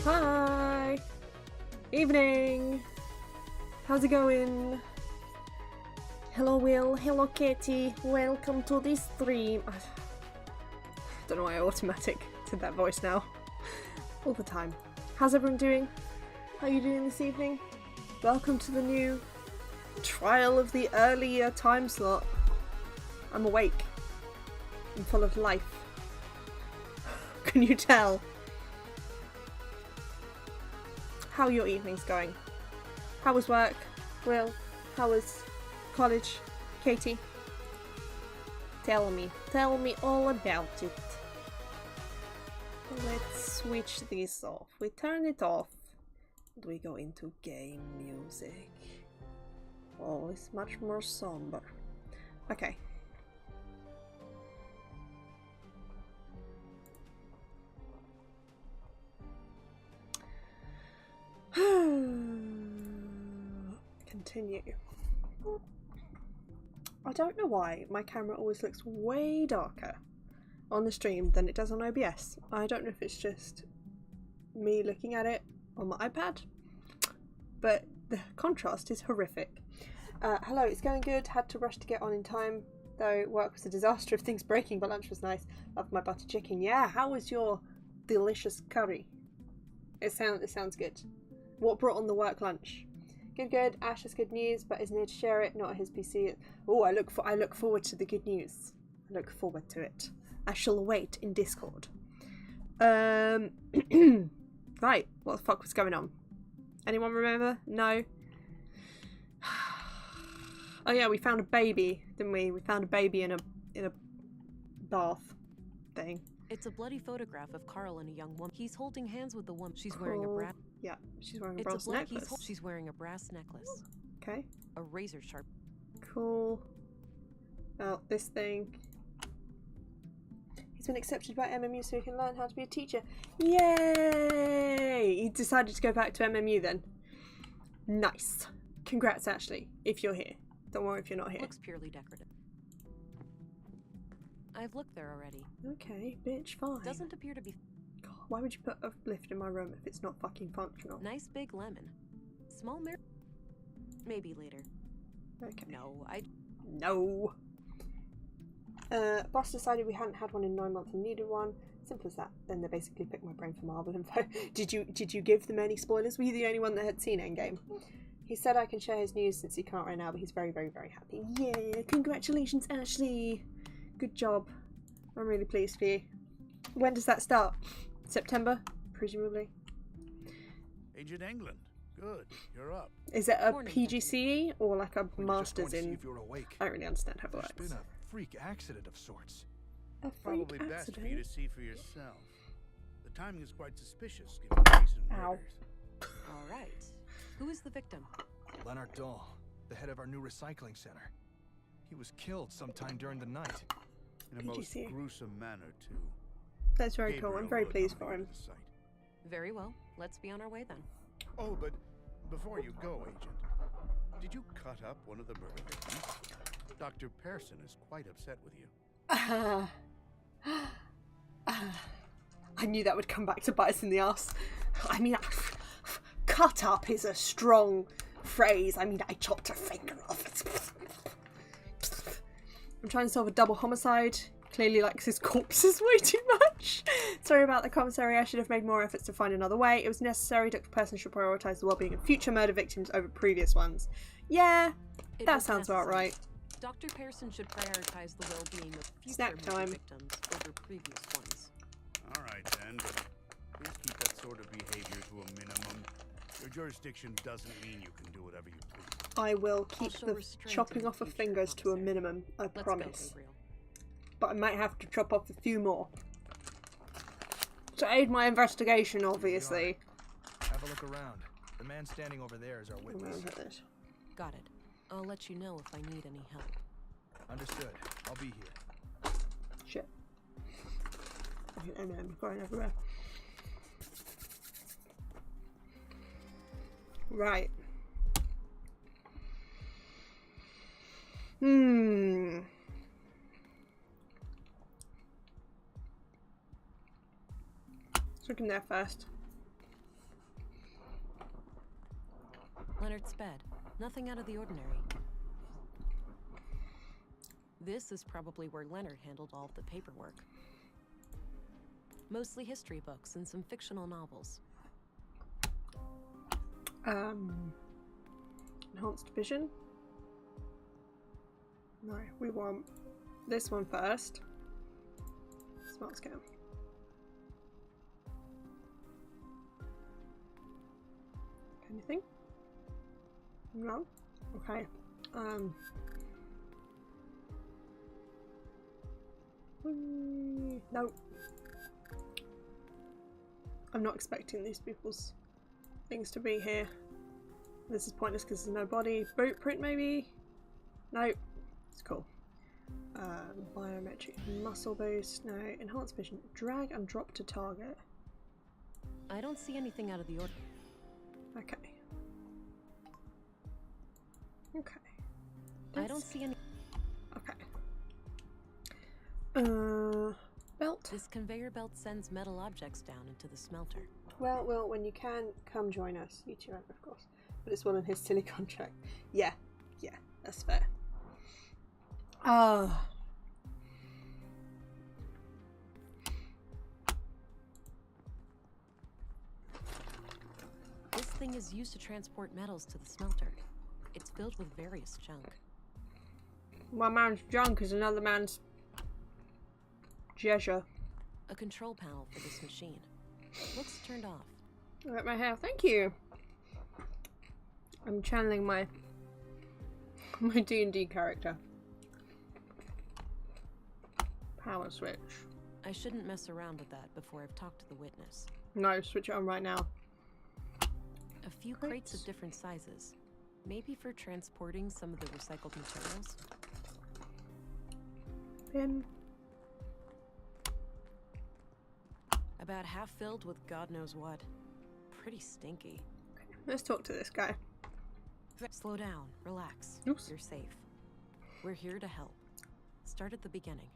Hi! Evening! How's it going? Hello Will, hello Katie, welcome to this stream. I don't know why I automatic did that voice now. All the time. How's everyone doing? How are you doing this evening? Welcome to the new trial of the earlier time slot. I'm awake. I'm full of life. Can you tell? How are your evenings going? How was work? Will? How was college? Katie? Tell me all about it. Let's switch this off. We turn it off and we go into game music. Oh, it's much more somber. Okay. Continue. I don't know why my camera always looks way darker on the stream than it does on OBS. I don't know if it's just me looking at it on my iPad, but the contrast is horrific. Hello, it's going good. Had to rush to get on in time, though work was a disaster of things breaking, but lunch was nice. Loved my butter chicken. Yeah, how was your delicious curry? It sounds good. What brought on the work lunch? Good. Ash has good news, but isn't here to share it. Not at his PC. Oh, I look forward to the good news. I look forward to it. I shall await in Discord. Right. What the fuck was going on? Anyone remember? No. Oh yeah, we found a baby, didn't we? We found a baby in a bath thing. It's a bloody photograph of Carl and a young woman. He's holding hands with the woman. She's Cool. wearing a brass. Yeah, she's wearing a brass necklace. She's wearing a brass necklace. Okay. A razor sharp. Cool. Oh, this thing. He's been accepted by MMU so he can learn how to be a teacher. Yay! He decided to go back to MMU then. Nice. Congrats, Ashley, if you're here. Don't worry if you're not here. Looks purely decorative. I've looked there already. Okay, bitch, fine. Doesn't appear to be. God, why would you put a lift in my room if it's not fucking functional? Nice big lemon. Small mirror. Maybe later. Okay. No. Boss decided we hadn't had one in 9 months and needed one. Simple as that. Then they basically picked my brain for Marvel info. Did you give them any spoilers? Were you the only one that had seen Endgame? He said I can share his news since he can't right now, but he's very, very, very happy. Yeah, congratulations, Ashley. Good job. I'm really pleased for you. When does that start? September, presumably. Agent England. Good. You're up. Is it a PGCE or like a master's in? If you're awake. I don't really understand how it works. There's been a freak accident of sorts. A freak Probably accident? best for you to see for yourself. The timing is quite suspicious given the recent murders. All right. Who is the victim? Leonard Dahl, the head of our new recycling center. He was killed sometime during the night. In a most gruesome manner, too. That's very cool. I'm very pleased for him. Very well. Let's be on our way then. Oh, but before you go, Agent, did you cut up one of the murder victims? Dr. Pearson is quite upset with you. I knew that would come back to bite us in the ass. I mean, cut up is a strong phrase. I mean, I chopped her finger off. I'm trying to solve a double homicide. Clearly likes his corpses way too much. Sorry about the commissary. I should have made more efforts to find another way. It was necessary. Dr. Person should prioritise the well-being of future murder victims over previous ones. Yeah, that sounds about right. Dr. Pearson should prioritise the well-being of future Snack time. victims over previous ones. All right, then, but please keep that sort of behavior to a minimum. Your jurisdiction doesn't mean you can do whatever you please. I will keep the chopping off of fingers to a minimum, I promise. But I might have to chop off a few more. To aid my investigation, obviously. Have a look around. The man standing over there is our witness. Got it. I'll let you know if I need any help. Understood. I'll be here. Shit. I'm going everywhere. Right. Let's look in there first. Leonard's bed. Nothing out of the ordinary. This is probably where Leonard handled all of the paperwork. Mostly history books and some fictional novels. Enhanced vision? No, we want this one first. Smart scan. Anything? No? Okay. No. I'm not expecting these people's things to be here. This is pointless because there's no body. Boot print maybe? No. It's cool. Biometric muscle boost. No. Enhanced vision. Drag and drop to target. I don't see anything out of the ordinary. Okay. Okay. I don't see any. Okay. Belt. This conveyor belt sends metal objects down into the smelter. Well, when you can, come join us. You two, of course. But it's one on his silly contract. Yeah, that's fair. This thing is used to transport metals to the smelter. It's filled with various junk. One man's junk is another man's treasure. A control panel for this machine. Looks turned off. Let my hair. Thank you. I'm channeling my D&D character. Power switch. I shouldn't mess around with that before I've talked to the witness. No, switch it on right now. A few crates of different sizes. Maybe for transporting some of the recycled materials. Pin. About half filled with God knows what. Pretty stinky. Let's talk to this guy. Slow down. Relax. Oops. You're safe. We're here to help. Start at the beginning.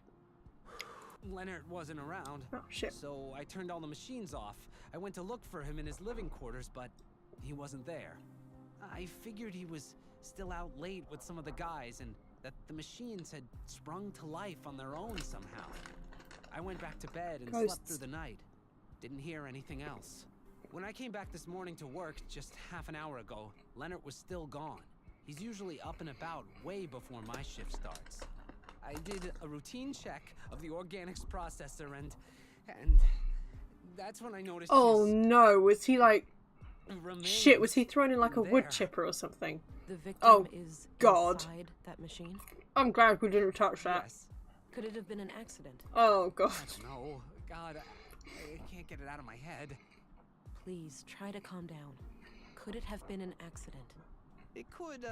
Leonard wasn't around. Oh, shit. So I turned all the machines off. I went to look for him in his living quarters, but he wasn't there. I figured he was still out late with some of the guys and that the machines had sprung to life on their own somehow. I went back to bed and slept through the night. Didn't hear anything else. When I came back this morning to work just half an hour ago, Leonard was still gone. He's usually up and about way before my shift starts. I did a routine check of the organics processor and that's when I noticed. Oh no, was he like remains shit, was he thrown in like a wood there. chipper or something? The victim Oh, is God. inside that machine. I'm glad we didn't touch that. Yes. Could it have been an accident? Oh god. No, God, I can't get it out of my head. Please try to calm down. Could it have been an accident? It could,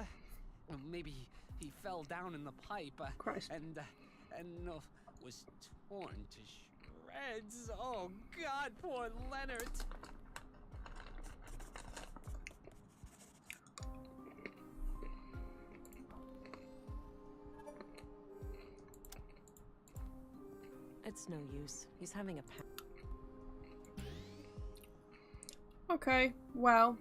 maybe he fell down in the pipe Christ. and was torn to shreds. Oh God, poor Leonard. It's no use. He's having a panic. Okay, well.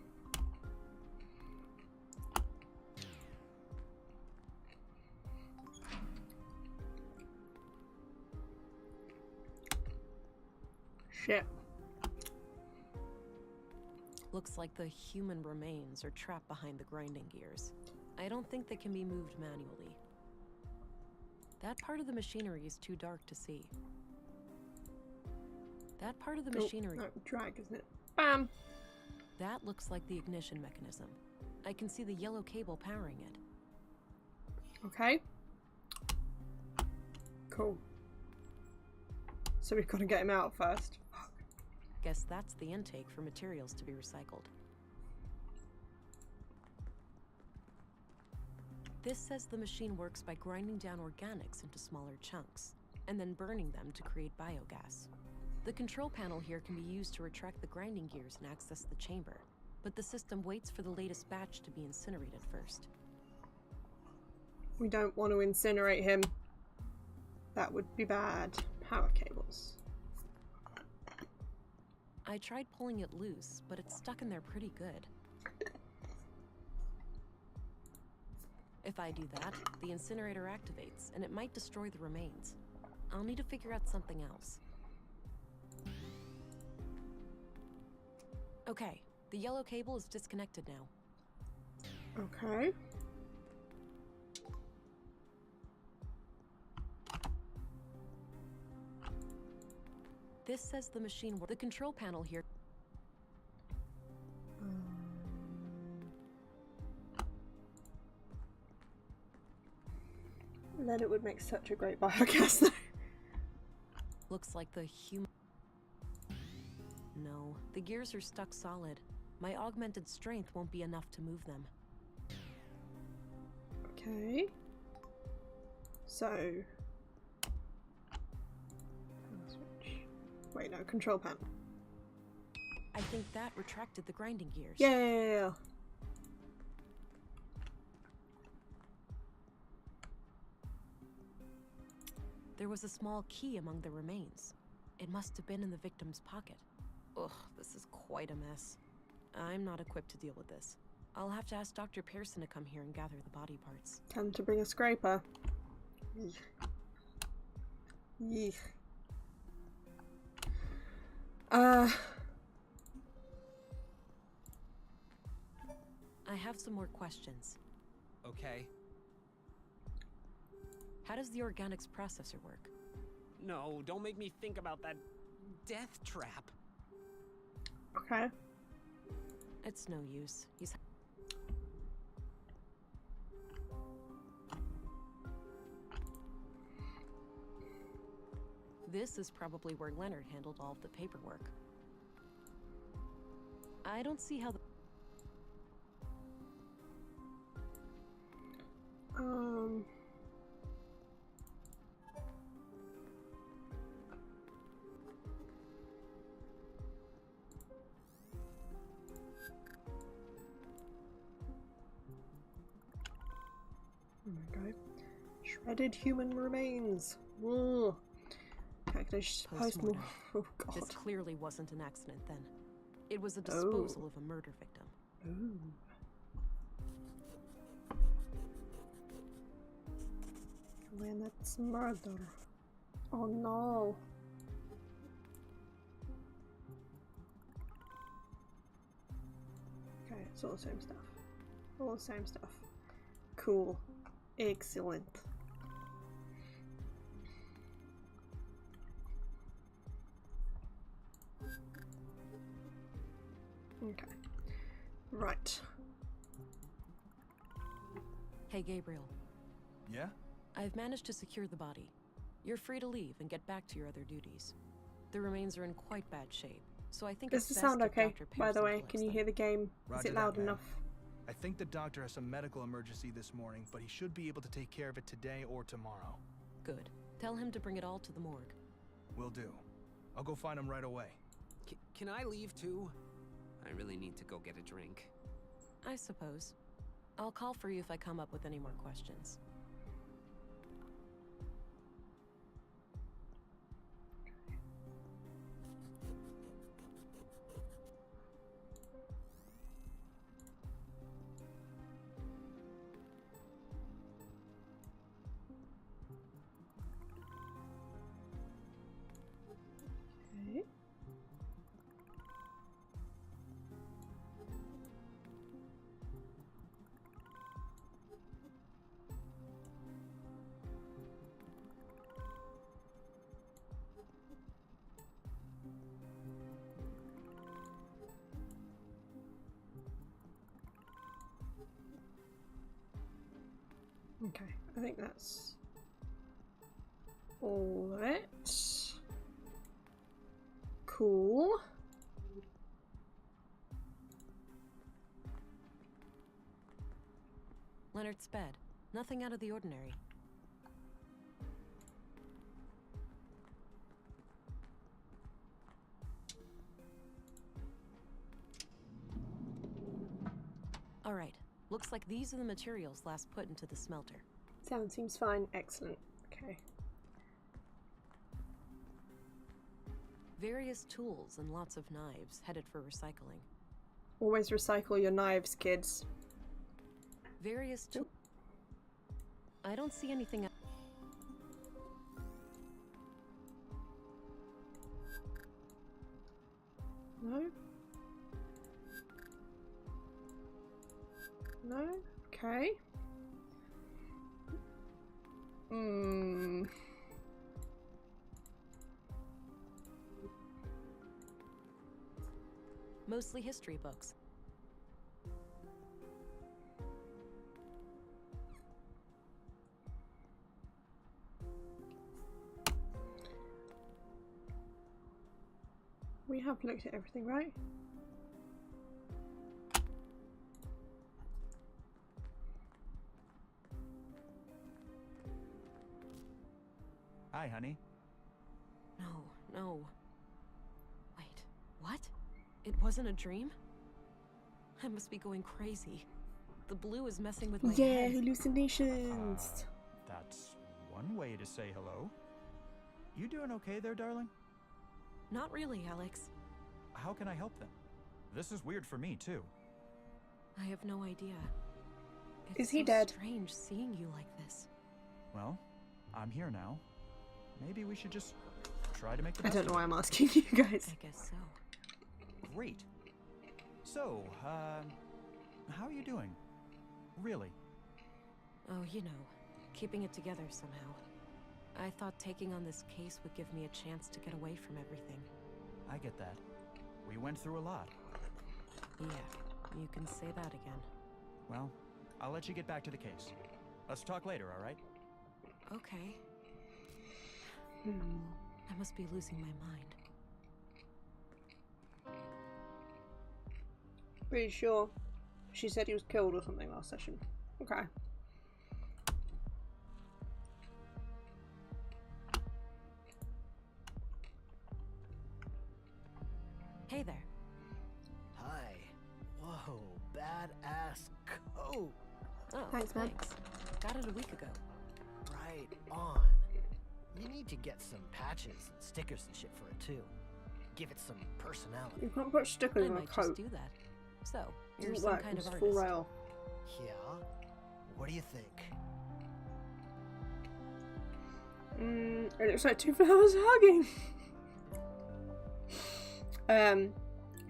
Shit. Looks like the human remains are trapped behind the grinding gears. I don't think they can be moved manually. That part of the machinery is too dark to see. That part of the machinery... Oh, drag, isn't it? Bam! That looks like the ignition mechanism. I can see the yellow cable powering it. Okay. Cool. So we've got to get him out first. Fuck. Guess that's the intake for materials to be recycled. This says the machine works by grinding down organics into smaller chunks, and then burning them to create biogas. The control panel here can be used to retract the grinding gears and access the chamber, but the system waits for the latest batch to be incinerated first. We don't want to incinerate him. That would be bad. Power cables. I tried pulling it loose, but it's stuck in there pretty good. If I do that, the incinerator activates, and it might destroy the remains. I'll need to figure out something else. Okay, the yellow cable is disconnected now. Okay. This says the machine. The control panel here. Then it would make such a great biogas though. Looks like the human. No, the gears are stuck solid. My augmented strength won't be enough to move them. Okay. So. Wait, no, control panel. I think that retracted the grinding gears. Yeah. There was a small key among the remains. It must have been in the victim's pocket. Ugh, this is quite a mess. I'm not equipped to deal with this. I'll have to ask Dr. Pearson to come here and gather the body parts. Tell him to bring a scraper. Yeesh. I have some more questions. Okay. How does the organics processor work? No, don't make me think about that death trap. Okay. It's no use. He's... This is probably where Leonard handled all of the paperwork. I don't see how the... Okay. Shredded human remains. Ugh. Calculation postmortem. Oh god. This clearly wasn't an accident then. It was a disposal of a murder victim. Ooh. Man, that's murder. Oh no. Okay, it's all the same stuff. All the same stuff. Cool. Excellent. Okay. Right. Hey, Gabriel. Yeah? I've managed to secure the body. You're free to leave and get back to your other duties. The remains are in quite bad shape, so I think Does it's the best sound if okay, Dr. by the Pearson way? collects Can you them. hear the game? Roger Is it that, loud ma'am. enough? I think the doctor has some medical emergency this morning, but he should be able to take care of it today or tomorrow. Good. Tell him to bring it all to the morgue. Will do. I'll go find him right away. Can I leave too? I really need to go get a drink. I suppose. I'll call for you if I come up with any more questions. Okay. Okay, I think that's all of it. Cool. Leonard's bed. Nothing out of the ordinary. All right. Looks like these are the materials last put into the smelter. Sound seems fine. Excellent. Okay. Various tools and lots of knives headed for recycling. Always recycle your knives, kids. Various tools. I don't see anything. No? No? Okay. Mostly history books. We have looked at everything, right? Hi, honey. No. Wait, what? It wasn't a dream? I must be going crazy. The blue is messing with my head. Hallucinations. That's one way to say hello. You doing okay there, darling? Not really, Alex. How can I help then? This is weird for me, too. I have no idea. Is he so dead? Strange seeing you like this. Well, I'm here now. Maybe we should just try to make the I best don't know of why it. I'm asking you guys. I guess so. Great. So, how are you doing? Really? Oh, you know, keeping it together somehow. I thought taking on this case would give me a chance to get away from everything. I get that. We went through a lot. Yeah, you can say that again. Well, I'll let you get back to the case. Let's talk later, all right? Okay. I must be losing my mind. Pretty sure she said he was killed or something last session. Okay. Hey there. Hi. Whoa, badass coat. Oh, Thanks, man. Got it a week ago. Right on. You need to get some patches and stickers and shit for it too. Give it some personality. You can't put stickers I on a might coat. just do that. So, you're Doesn't some work. kind of It's artist. full rail. Yeah? What do you think? It looks like two flowers hugging.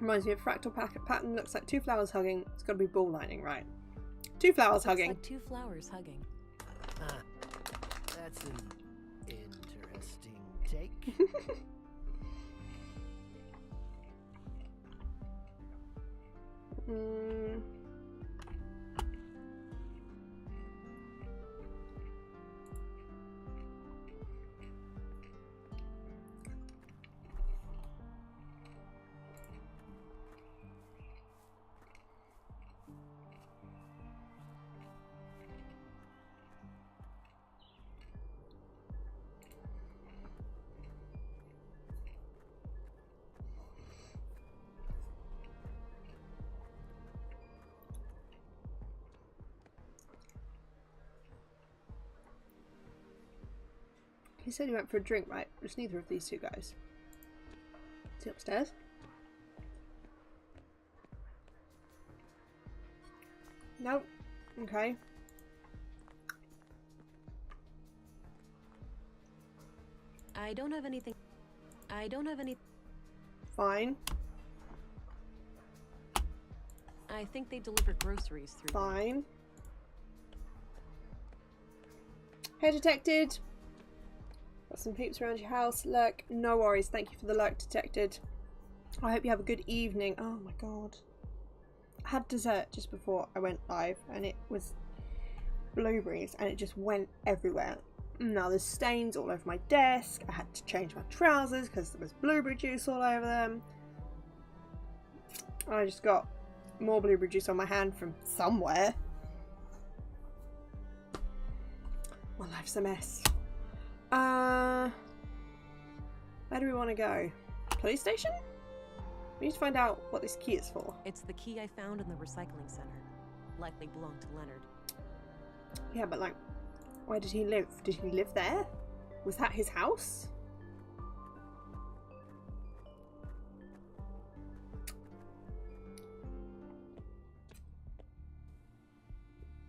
Reminds me of fractal pattern. Looks like two flowers hugging. It's got to be ball lightning, right? Two flowers hugging. Like two flowers hugging. That's an interesting take. He said he went for a drink, right? It's neither of these two guys. Is he upstairs? No. Okay. I don't have anything. Fine. I think they deliver groceries through. Fine. Hey, detected. Got some peeps around your house. Lurk. No worries. Thank you for the lurk detected. I hope you have a good evening. Oh my god. I had dessert just before I went live and it was blueberries and it just went everywhere. Now there's stains all over my desk. I had to change my trousers because there was blueberry juice all over them. I just got more blueberry juice on my hand from somewhere. My life's a mess. Where do we want to go? Police station? We need to find out what this key is for. It's the key I found in the recycling center. Likely belonged to Leonard. Yeah, but like, where did he live? Did he live there? Was that his house?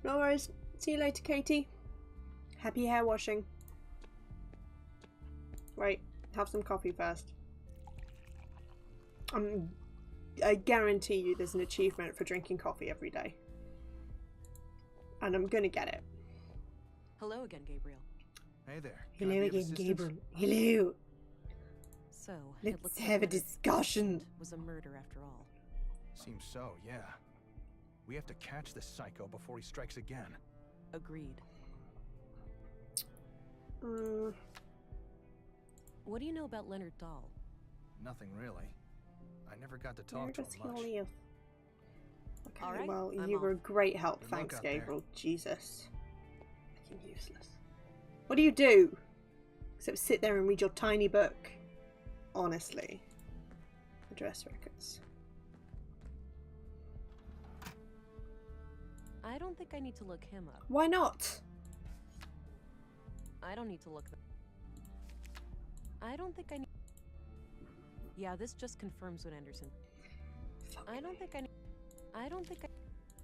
No worries. See you later, Katie. Happy hair washing. Wait, have some coffee first. I guarantee you there's an achievement for drinking coffee every day. And I'm gonna get it. Hello again, Gabriel. Hey there. Can I Hello be of again, assistance? Gabriel. Hello. So, it Let's looks have a like discussion. was a murder after all. Seems so, yeah. We have to catch this psycho before he strikes again. Agreed. Mm, What do you know about Leonard Dahl? Nothing really. I never got to where talk to does him he much. live? Okay, All right, well, I'm you were a off. great help. Good luck Thanks, out there. Gabriel. Jesus. Fucking useless. What do you do? Except sit there and read your tiny book. Honestly. Address records. I don't think I need to look him up. Why not? I don't need to look. I don't think I need. Yeah, this just confirms what Anderson. I don't think I need. I don't think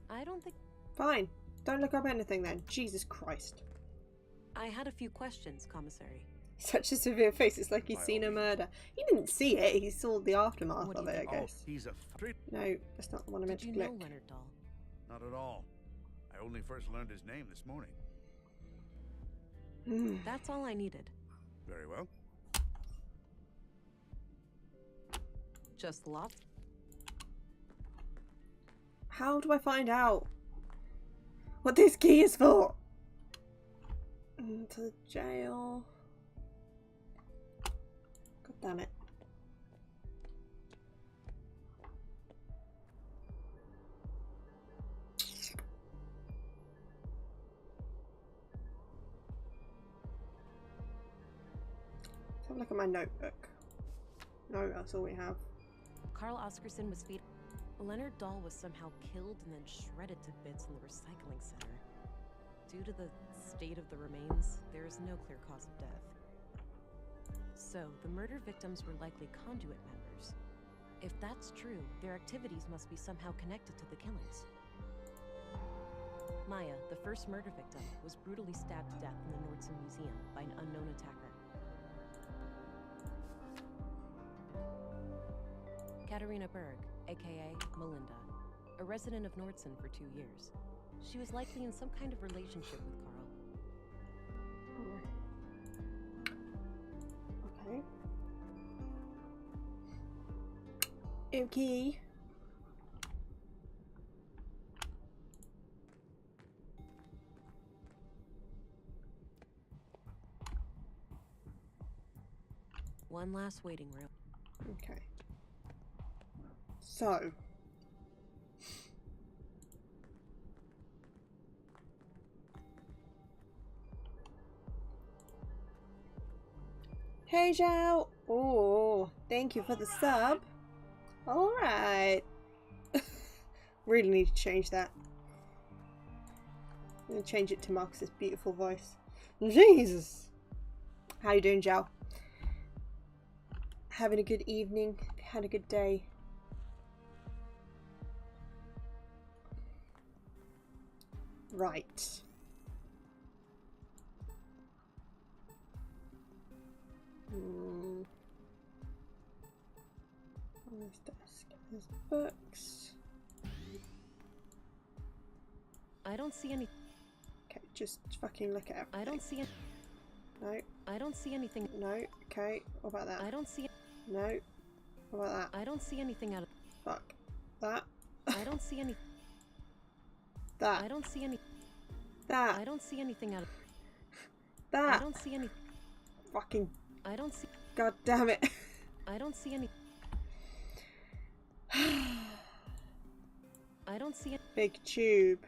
I don't think. Fine. Don't look up anything then. Jesus Christ. I had a few questions, Commissary. Such a severe face. It's like he's seen a murder. He didn't see it. He saw the aftermath What do of you it, I think? guess. He's a treat. No, that's not the one I meant Did you to know click. Leonard Dahl? Not at all. I only first learned his name this morning. That's all I needed. Very well. Just lots. How do I find out what this key is for? To the jail. God damn it. Let's have a look at my notebook. No, that's all we have. Carl Oscarson was feed. Leonard Dahl was somehow killed and then shredded to bits in the recycling center. Due to the state of the remains, there is no clear cause of death. So, the murder victims were likely conduit members. If that's true, their activities must be somehow connected to the killings. Maya, the first murder victim, was brutally stabbed to death in the Nordson Museum by an unknown attacker. Katarina Berg, aka Melinda, a resident of Nordson for 2 years. She was likely in some kind of relationship with Carl. Okay. Okay. One last waiting room. Okay. So. Hey, Zhao. Oh, thank you for the sub. All right. Really need to change that. I'm gonna change it to Marcus's beautiful voice. Jesus. How you doing, Zhao? Having a good evening? Had a good day? Right. On this desk, there's books. I don't see any. Okay, just fucking look at everything. I don't see. No. I don't see anything. No. Okay. What about that? I don't see. No. What about that? I don't see anything out of. Fuck. That. I don't see any. That. I don't see any. That. I don't see anything out of. That. I don't see any. Fucking. I don't see. God damn it. I don't see any. I don't see. Big tube.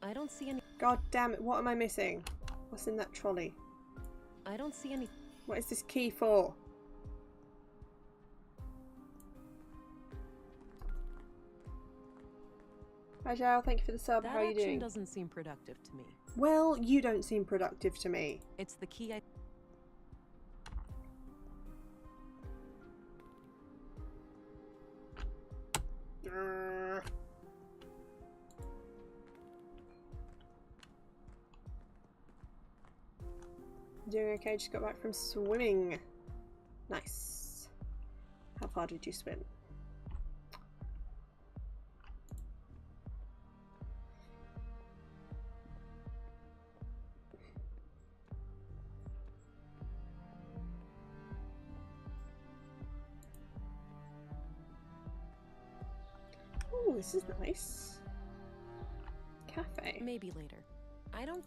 I don't see any. God damn it. What am I missing? What's in that trolley? I don't see any. What is this key for? Hi, Zhao. Thank you for the sub. That How are you action doing? doesn't seem productive to me. Well, you don't seem productive to me. It's the key I. Doing okay, just got back from swimming. Nice. How far did you swim? Oh, this is nice. Cafe. Maybe later. I don't...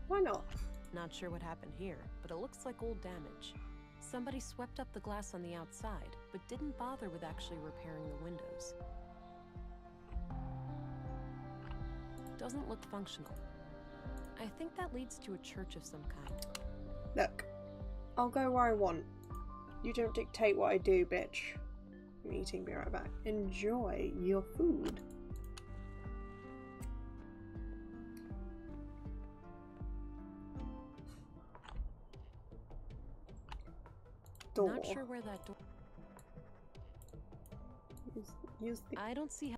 Why not? Not sure what happened here, but it looks like old damage. Somebody swept up the glass on the outside, but didn't bother with actually repairing the windows. Doesn't look functional. I think that leads to a church of some kind. Look, I'll go where I want. You don't dictate what I do, bitch. I'm eating, be right back. Enjoy your food. Door. Not sure where that door... Use the... I don't see how...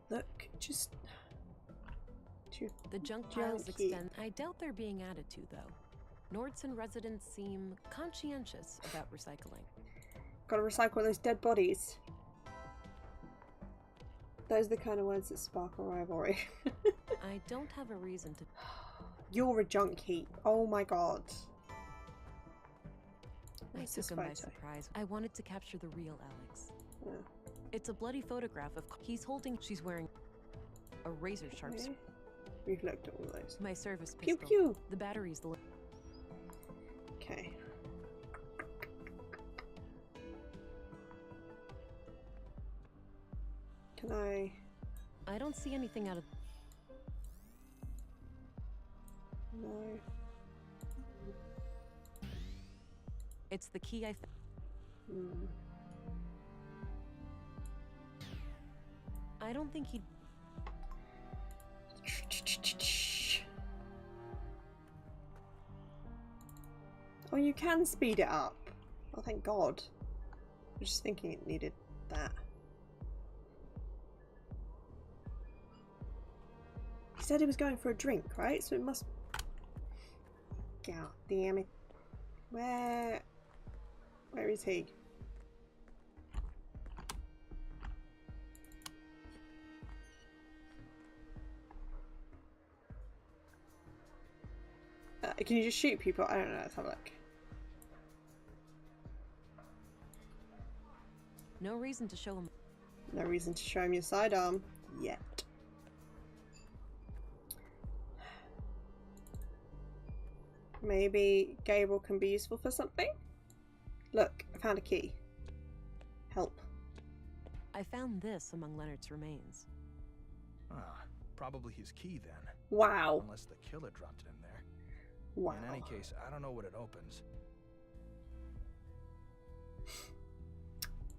Look, just... The junk piles extend. I doubt they're being added to, though. Nordson residents seem conscientious about recycling. Gotta recycle those dead bodies. Those are the kind of words that spark a rivalry. I don't have a reason to... You're a junk heap. Oh my god. I took him by surprise. I wanted to capture the real Alex. Yeah. It's a bloody photograph of... He's holding... She's wearing a razor sharp... Okay. We've looked at all those. My service Pew pistol. pew! The battery's the... Okay. Can I... I don't see anything out of... No. It's the key I... Hmm. I don't think he'd... Oh, you can speed it up. Oh, thank God. I was just thinking it needed that. He said he was going for a drink, right? So it must... God damn it. Where is he? Can you just shoot people? I don't know. Let's have a look. No reason to show him... No reason to show him your sidearm yet. Maybe Gabriel can be useful for something? Look, I found a key. Help. I found this among Leonard's remains. Ah, probably his key then. Wow. Unless the killer dropped it in there. Wow. In any case, I don't know what it opens.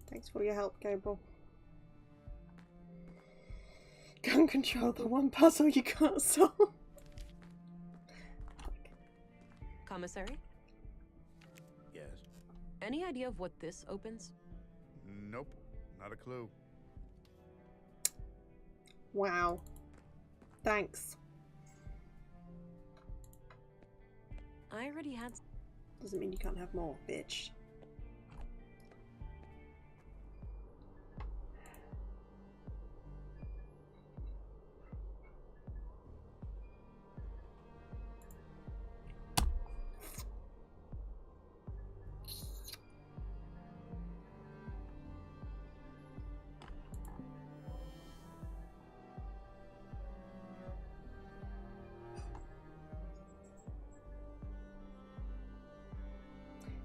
Thanks for your help, Gabriel. Gun control, the one puzzle you can't solve. Commissary? Yes. Any idea of what this opens? Nope. Not a clue. Wow. Thanks. I already had... Doesn't mean you can't have more, bitch.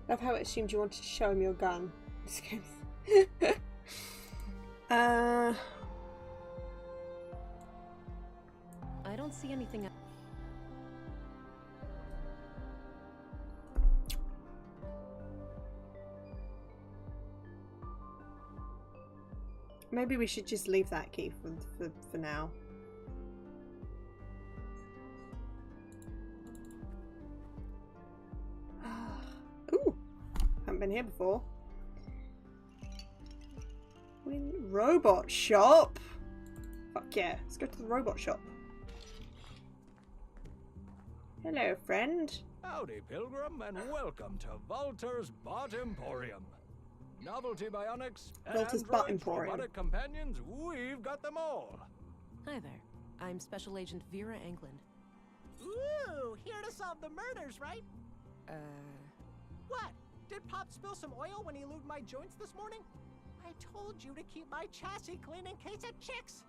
Love how it assumed you wanted to show him your gun. This game's... I don't see anything... Maybe we should just leave that key for now. Ooh! Haven't been here before. Robot shop? Fuck yeah, let's go to the robot shop. Hello, friend. Howdy, Pilgrim, and welcome to Walter's Bot Emporium. Novelty bionics, Walter's Bot androids, Emporium. robotic companions, we've got them all. Hi there. I'm Special Agent Vera England. Ooh, here to solve the murders, right? What? Did Pop spill some oil when he lubed my joints this morning? I told you to keep my chassis clean in case of chicks.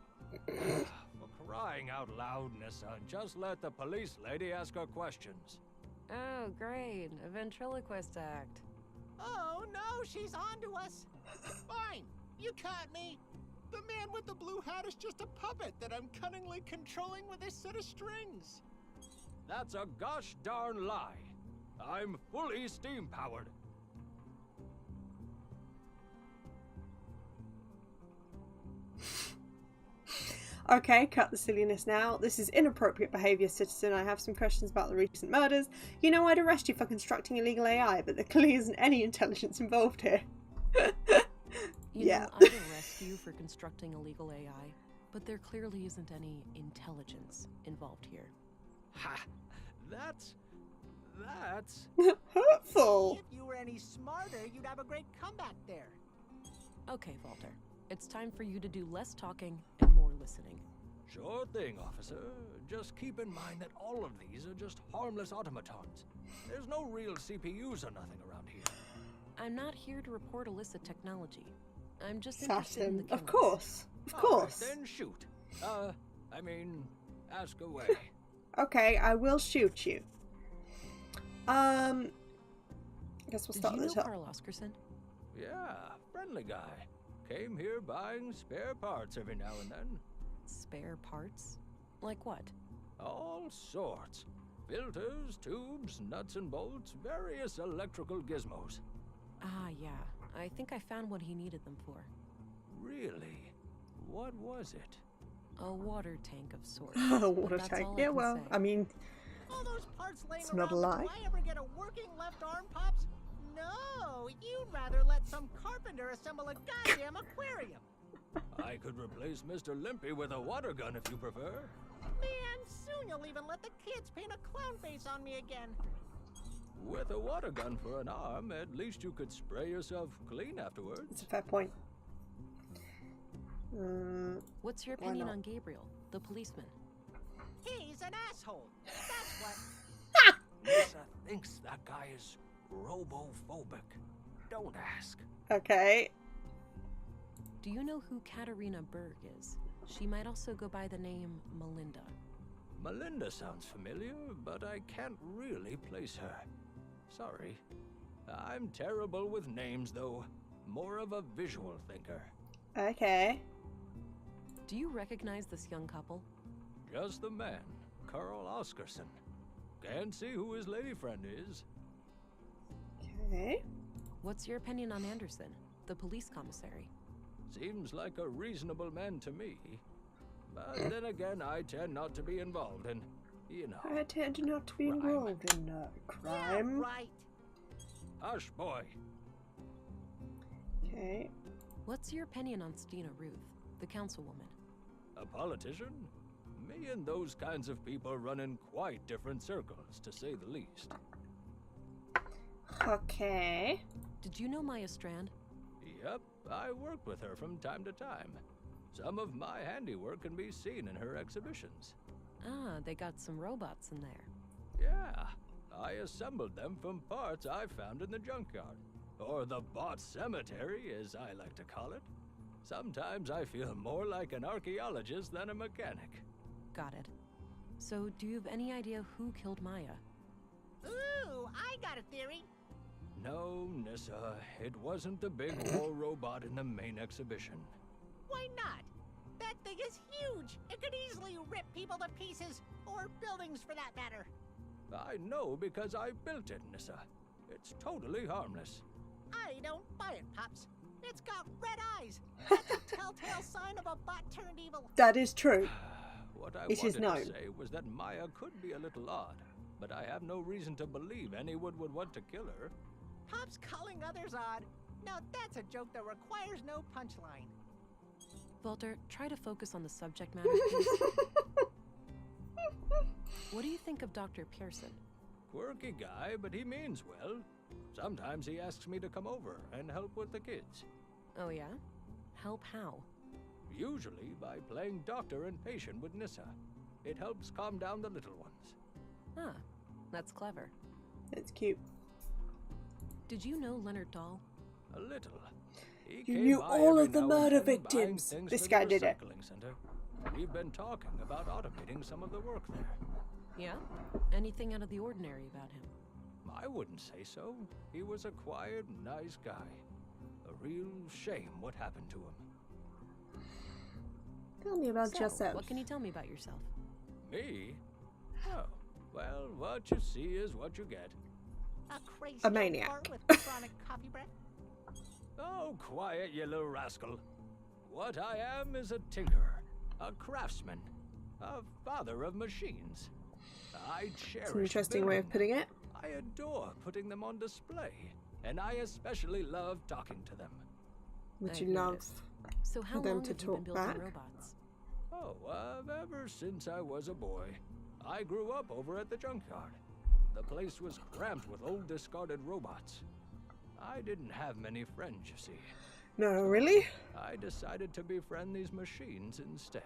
For crying out loud, Nissa, just let the police lady ask her questions. Oh, great. A ventriloquist act. Oh no, she's on to us. Fine, you caught me. The man with the blue hat is just a puppet that I'm cunningly controlling with a set of strings. That's a gosh darn lie. I'm fully steam-powered. Okay, cut the silliness now. This is inappropriate behaviour, citizen. I have some questions about the recent murders. You know, I'd arrest you for constructing illegal AI, but there clearly isn't any intelligence involved here. You Yeah. know, I'd arrest you for constructing illegal AI, but there clearly isn't any intelligence involved here. Ha! That's... Hurtful. If you were any smarter, you'd have a great comeback there. Okay, Walter. It's time for you to do less talking and more listening. Sure thing, officer. Just keep in mind that all of these are just harmless automatons. There's no real CPUs or nothing around here. I'm not here to report illicit technology. I'm just interested in the Assassin. killings. Of course. Of All right, course. then shoot. Ask away. Okay, I will shoot you. I guess we'll Did start you at know the top. Carl Oscarson? Yeah, friendly guy. Came here buying spare parts every now and then. Spare parts? Like what? All sorts. Filters, tubes, nuts and bolts, various electrical gizmos. Ah, yeah. I think I found what he needed them for. Really? What was it? A water tank of sorts. A but water that's tank. all Yeah, can well, say. I mean, All those parts laying It's not around, a but lie. do I ever get a working left arm, Pops? No, you'd rather let some carpenter assemble a goddamn aquarium. I could replace Mr. Limpy with a water gun if you prefer. Man, soon you'll even let the kids paint a clown face on me again. With a water gun for an arm, at least you could spray yourself clean afterwards. it's a fair point. What's your Why opinion not? on Gabriel, the policeman? He's an asshole. That's what. Lisa thinks that guy is robophobic. Don't ask. Okay. Do you know who Katarina Berg is? She might also go by the name Melinda. Melinda sounds familiar, but I can't really place her. Sorry. I'm terrible with names, though. More of a visual thinker. Okay. Do you recognize this young couple? Just the man, Carl Oscarson. Can't see who his lady friend is. Okay. What's your opinion on Anderson, the police commissary? Seems like a reasonable man to me. But then again, I tend not to be involved in, you know. I tend not to be Crime. involved in crime. Yeah, right. Hush, boy. Okay. What's your opinion on Stina Ruth, the councilwoman? A politician? Me and those kinds of people run in quite different circles, to say the least. Okay. Did you know Maya Strand? Yep, I work with her from time to time. Some of my handiwork can be seen in her exhibitions. Ah, they got some robots in there. Yeah, I assembled them from parts I found in the junkyard. Or the bot cemetery, as I like to call it. Sometimes I feel more like an archaeologist than a mechanic. Got it. So, do you have any idea who killed Maya? Ooh, I got a theory. No, Nissa, it wasn't the big war robot in the main exhibition. Why not? That thing is huge. It could easily rip people to pieces, or buildings for that matter. I know because I built it, Nissa. It's totally harmless. I don't buy it, Pops. It's got red eyes. That's a telltale sign of a bot turned evil. That is true. What I It is wanted known. to say was that Maya could be a little odd, but I have no reason to believe anyone would want to kill her. Pops calling others odd. Now that's a joke that requires no punchline. Walter, try to focus on the subject matter, please. What do you think of Dr. Pearson? Quirky guy, but he means well. Sometimes he asks me to come over and help with the kids. Oh yeah? Help how? Usually by playing doctor and patient with Nissa. It helps calm down the little ones. Ah, that's clever. It's cute. Did you know Leonard Dahl? A little. He You came knew by all every of the now and murder then, buying victims. things This for guy the did it. recycling center. We've been talking about automating some of the work there. Yeah? Anything out of the ordinary about him? I wouldn't say so. He was a quiet, nice guy. A real shame what happened to him. Tell me about So, yourself. what can you tell me about yourself? Me? Oh, well, what you see is what you get. A crazy A maniac. bar with chronic coffee breath. Oh, quiet, you little rascal. What I am is a tinkerer, a craftsman, a father of machines. I cherish It's an interesting way of building. putting it. I adore putting them on display, and I especially love talking to them. Would I've you love noticed. So how for them long to have you been talk building back? robots? Oh, ever since I was a boy. I grew up over at the junkyard. The place was cramped with old discarded robots. I didn't have many friends, you see. No, really? I decided to befriend these machines instead.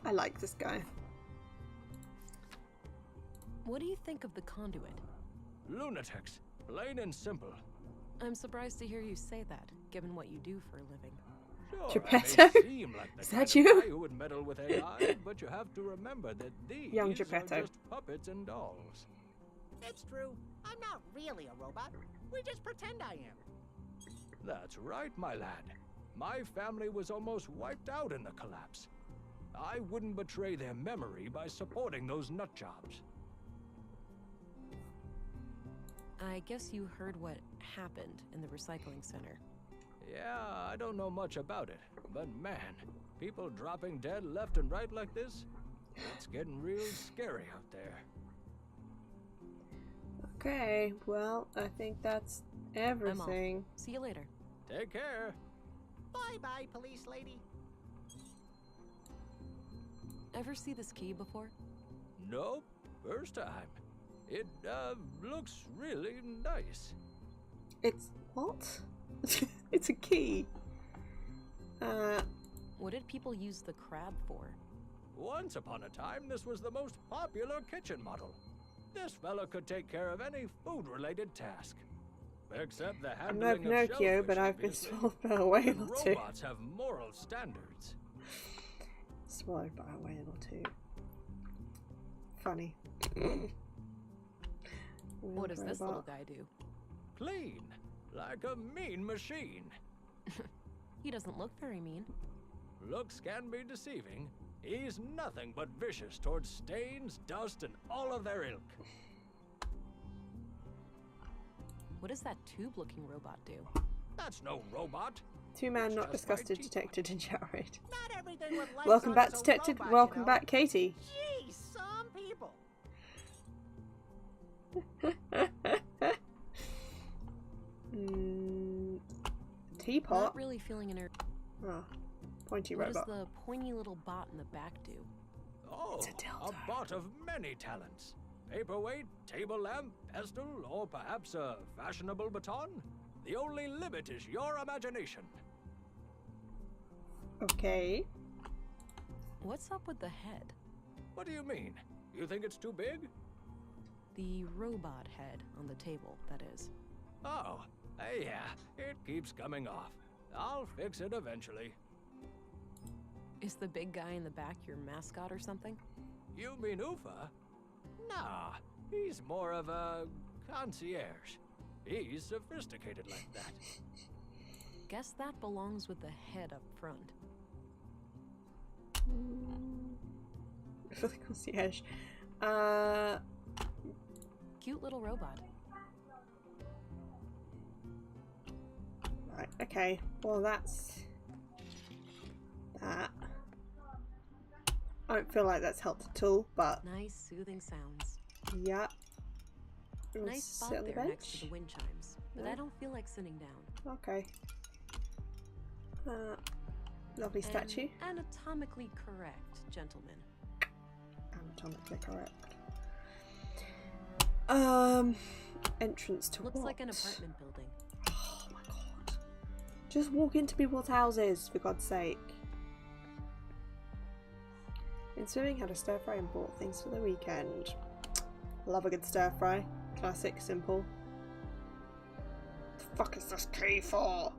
I like this guy. What do you think of the conduit? Lunatics, plain and simple. I'm surprised to hear you say that, given what you do for a living. Sure, Geppetto? I may seem like the Is kind that of you? guy who would meddle with AI, but you have to remember that these Young are Geppetto. just puppets and dolls. It's true. I'm not really a robot. We just pretend I am. That's right, my lad. My family was almost wiped out in the collapse. I wouldn't betray their memory by supporting those nut jobs. I guess you heard what happened in the recycling center. Yeah, I don't know much about it, but man, people dropping dead left and right like this, it's getting real scary out there. Okay, well, I think that's everything. See you later. Take care. Bye-bye, police lady. Ever see this key before? Nope, first time. It, looks really nice. It's what? It's a key. What did people use the crab for? Once upon a time, this was the most popular kitchen model. This fella could take care of any food-related task. Except the I'm no handling of Pinocchio, shellfish, but I've been obviously. swallowed by a whale or two. Robots have moral standards. Swallowed by a whale or two. Funny. What does this little guy do? Clean, like a mean machine. He doesn't look very mean. Looks can be deceiving. He's nothing but vicious towards stains, dust, and all of their ilk. What does that tube-looking robot do? That's no robot. Two-man not Just my disgusted teeth. detected in Showerade. Not everything with lights Welcome on back, is a detected. robot, Welcome you know? back, Katie. Gee, some people. Teapot? Not really feeling an Oh, pointy What does robot. the pointy little bot in the back do? Oh, It's a dildo. bot of many talents. Paperweight, table lamp, pestle, or perhaps a fashionable baton? The only limit is your imagination. Okay. What's up with the head? What do you mean? You think it's too big? The robot head on the table, that is. Oh, yeah, it keeps coming off. I'll fix it eventually. Is the big guy in the back your mascot or something? You mean Ufa? Nah, he's more of a concierge. He's sophisticated like that. Guess that belongs with the head up front. For the concierge. Cute little robot. Right, okay. Well, that's that. I don't feel like that's helped at all, but Nice soothing sounds. yeah. You want Nice to spot sit on the there next to bench? the wind chimes, but Yeah. I don't feel like sitting down. Okay. Lovely statue. An anatomically correct gentleman. anatomically correct. Entrance to Looks what? like an apartment building. Oh my god. Just walk into people's houses, for God's sake. In swimming, had a stir fry and bought things for the weekend. Love a good stir fry. Classic, simple. The fuck is this key for?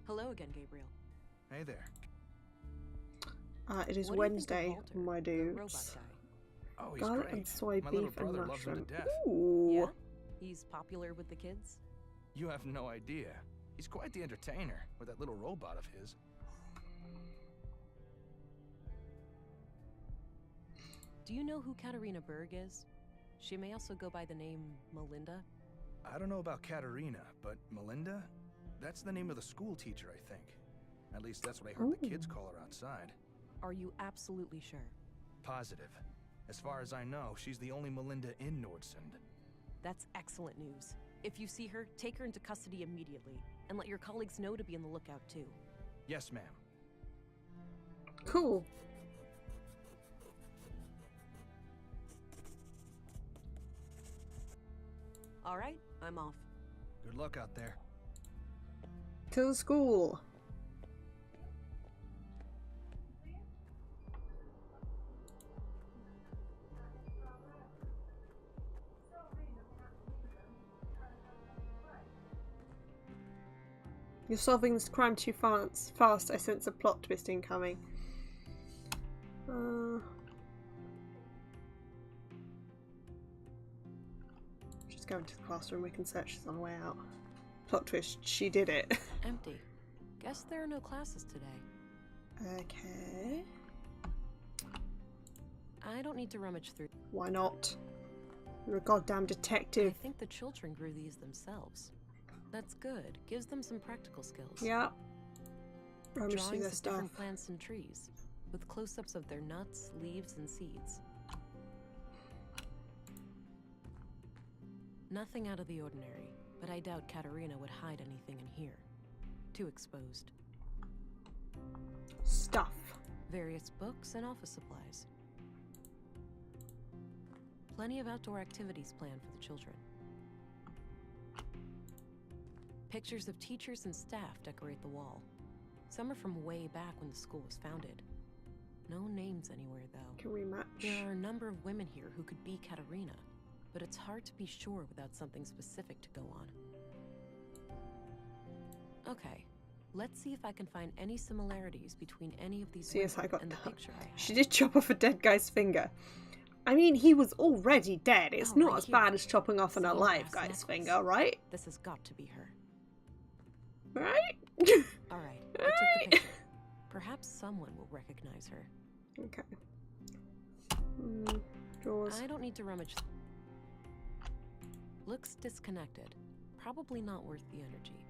Hello again, Gabriel. Hey there. It is What do you think of Wednesday, Walter, my the robot dudes. guy? Oh, he's Garlic great. and soy My little beef and brother loves him mushroom. to death. Ooh. Yeah? He's popular with the kids? You have no idea. He's quite the entertainer with that little robot of his. Do you know who Katarina Berg is? She may also go by the name Melinda. I don't know about Katarina, but Melinda? That's the name of the school teacher, I think. At least that's what I heard the kids call her outside. Are you absolutely sure? Positive. As far as I know, she's the only Melinda in Nordsund. That's excellent news. If you see her, take her into custody immediately, and let your colleagues know to be on the lookout too. Yes, ma'am. Cool. All right, I'm off. Good luck out there. To the school. You're solving this crime too fast. I sense a plot twist incoming. Just go into the classroom. We can search this on the way out. Plot twist. She did it. Empty. Guess there are no classes today. Okay. I don't need to rummage through. Why not? You're a goddamn detective. I think the children grew these themselves. That's good. Gives them some practical skills. Yeah. Rummage through Drawings their of stuff. different plants and trees, with close-ups of their nuts, leaves, and seeds. Nothing out of the ordinary, but I doubt Katarina would hide anything in here. Too exposed. Stuff. Various books and office supplies. Plenty of outdoor activities planned for the children. Pictures of teachers and staff decorate the wall. Some are from way back when the school was founded. No names anywhere, though. Can we match? There are a number of women here who could be Katarina, but it's hard to be sure without something specific to go on. Okay, let's see if I can find any similarities between any of these Yes, I women got and the that. picture I have. She did chop off a dead guy's finger. I mean, he was already dead. It's Oh, not right as here. bad as chopping off an Same alive brass guy's necklace. finger, right? This has got to be her. Right? All right, I took the picture. Perhaps someone will recognize her. Okay. Drawers. I don't need to rummage. Looks disconnected. Probably not worth the energy.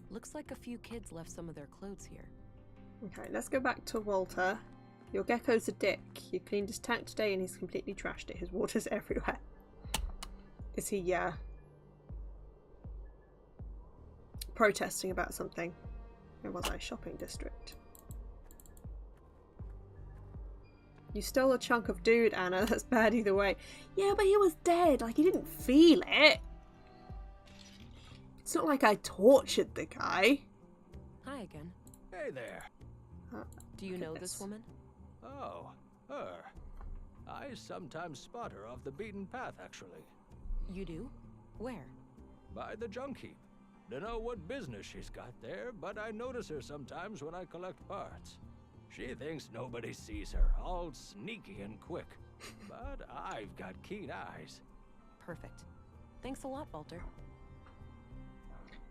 Looks like a few kids left some of their clothes here. Okay, let's go back to Walter. Your gecko's a dick. You cleaned his tank today and he's completely trashed it. His water's everywhere. Is he, protesting about something? Where was I? Shopping district. You stole a chunk of dude, Anna. That's bad either way. Yeah, but he was dead. Like, he didn't feel it. It's not like I tortured the guy. Hi again. Hey there. Do you know Goodness. this woman? Oh, her. I sometimes spot her off the beaten path, actually. You do? Where? By the junk heap. Dunno what business she's got there, but I notice her sometimes when I collect parts. She thinks nobody sees her, all sneaky and quick. But I've got keen eyes. Perfect. Thanks a lot, Walter.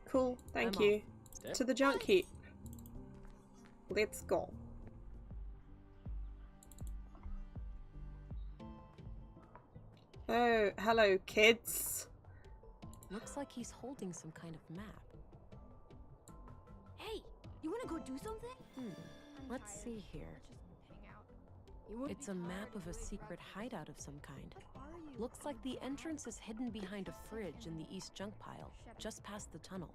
Cool, thank I'm you. off. To the junk heap. Let's go. Oh, hello, kids. Looks like he's holding some kind of map. Hey, you wanna go do something? Let's see here. It's a map of a secret hideout of some kind. Looks like the entrance is hidden behind a fridge in the east junk pile, just past the tunnel.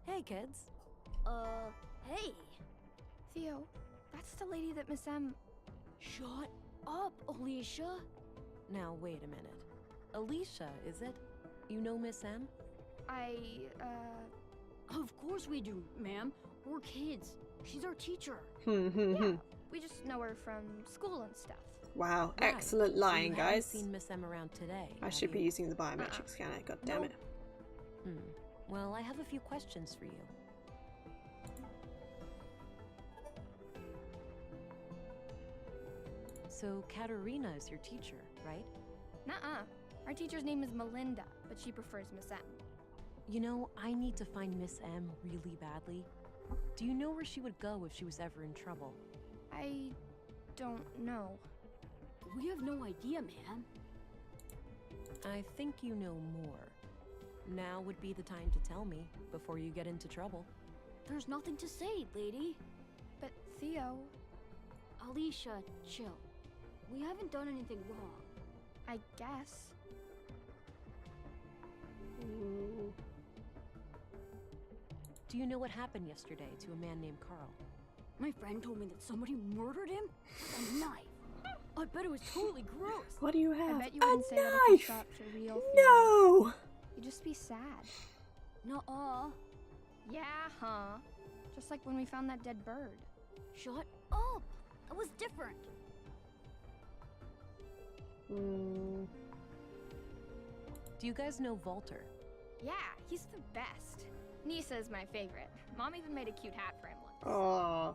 Hey, kids. Hey. Theo, that's the lady that Miss M... Shut up, Alicia. Now, wait a minute. Alicia, is it? You know Miss M? Of course we do, ma'am. We're kids. She's our teacher. Yeah, we just know her from school and stuff. Wow, Right. excellent So lying, you haven't guys. seen Miss M around today, I have should be you? using the biometric scanner, god damn it. Well, I have a few questions for you. So, Katerina is your teacher, right? Nuh-uh. Our teacher's name is Melinda, but she prefers Miss M. You know, I need to find Miss M really badly. Do you know where she would go if she was ever in trouble? I don't know. We have no idea, ma'am. I think you know more. Now would be the time to tell me, before you get into trouble. There's nothing to say, lady. But Theo... Alicia, chill. We haven't done anything wrong. I guess. Ooh. Do you know what happened yesterday to a man named Carl? My friend told me that somebody murdered him with a knife. I bet it was totally gross. What do you have? I bet you A wouldn't say that if you knife! thought for real. Theo. No! You'd just be sad. Nuh-uh. Yeah, huh? Just like when we found that dead bird. Shut up. It was different. Mm. Do you guys know Walter? Yeah, he's the best. Nisa is my favorite. Mom even made a cute hat for him once. Oh.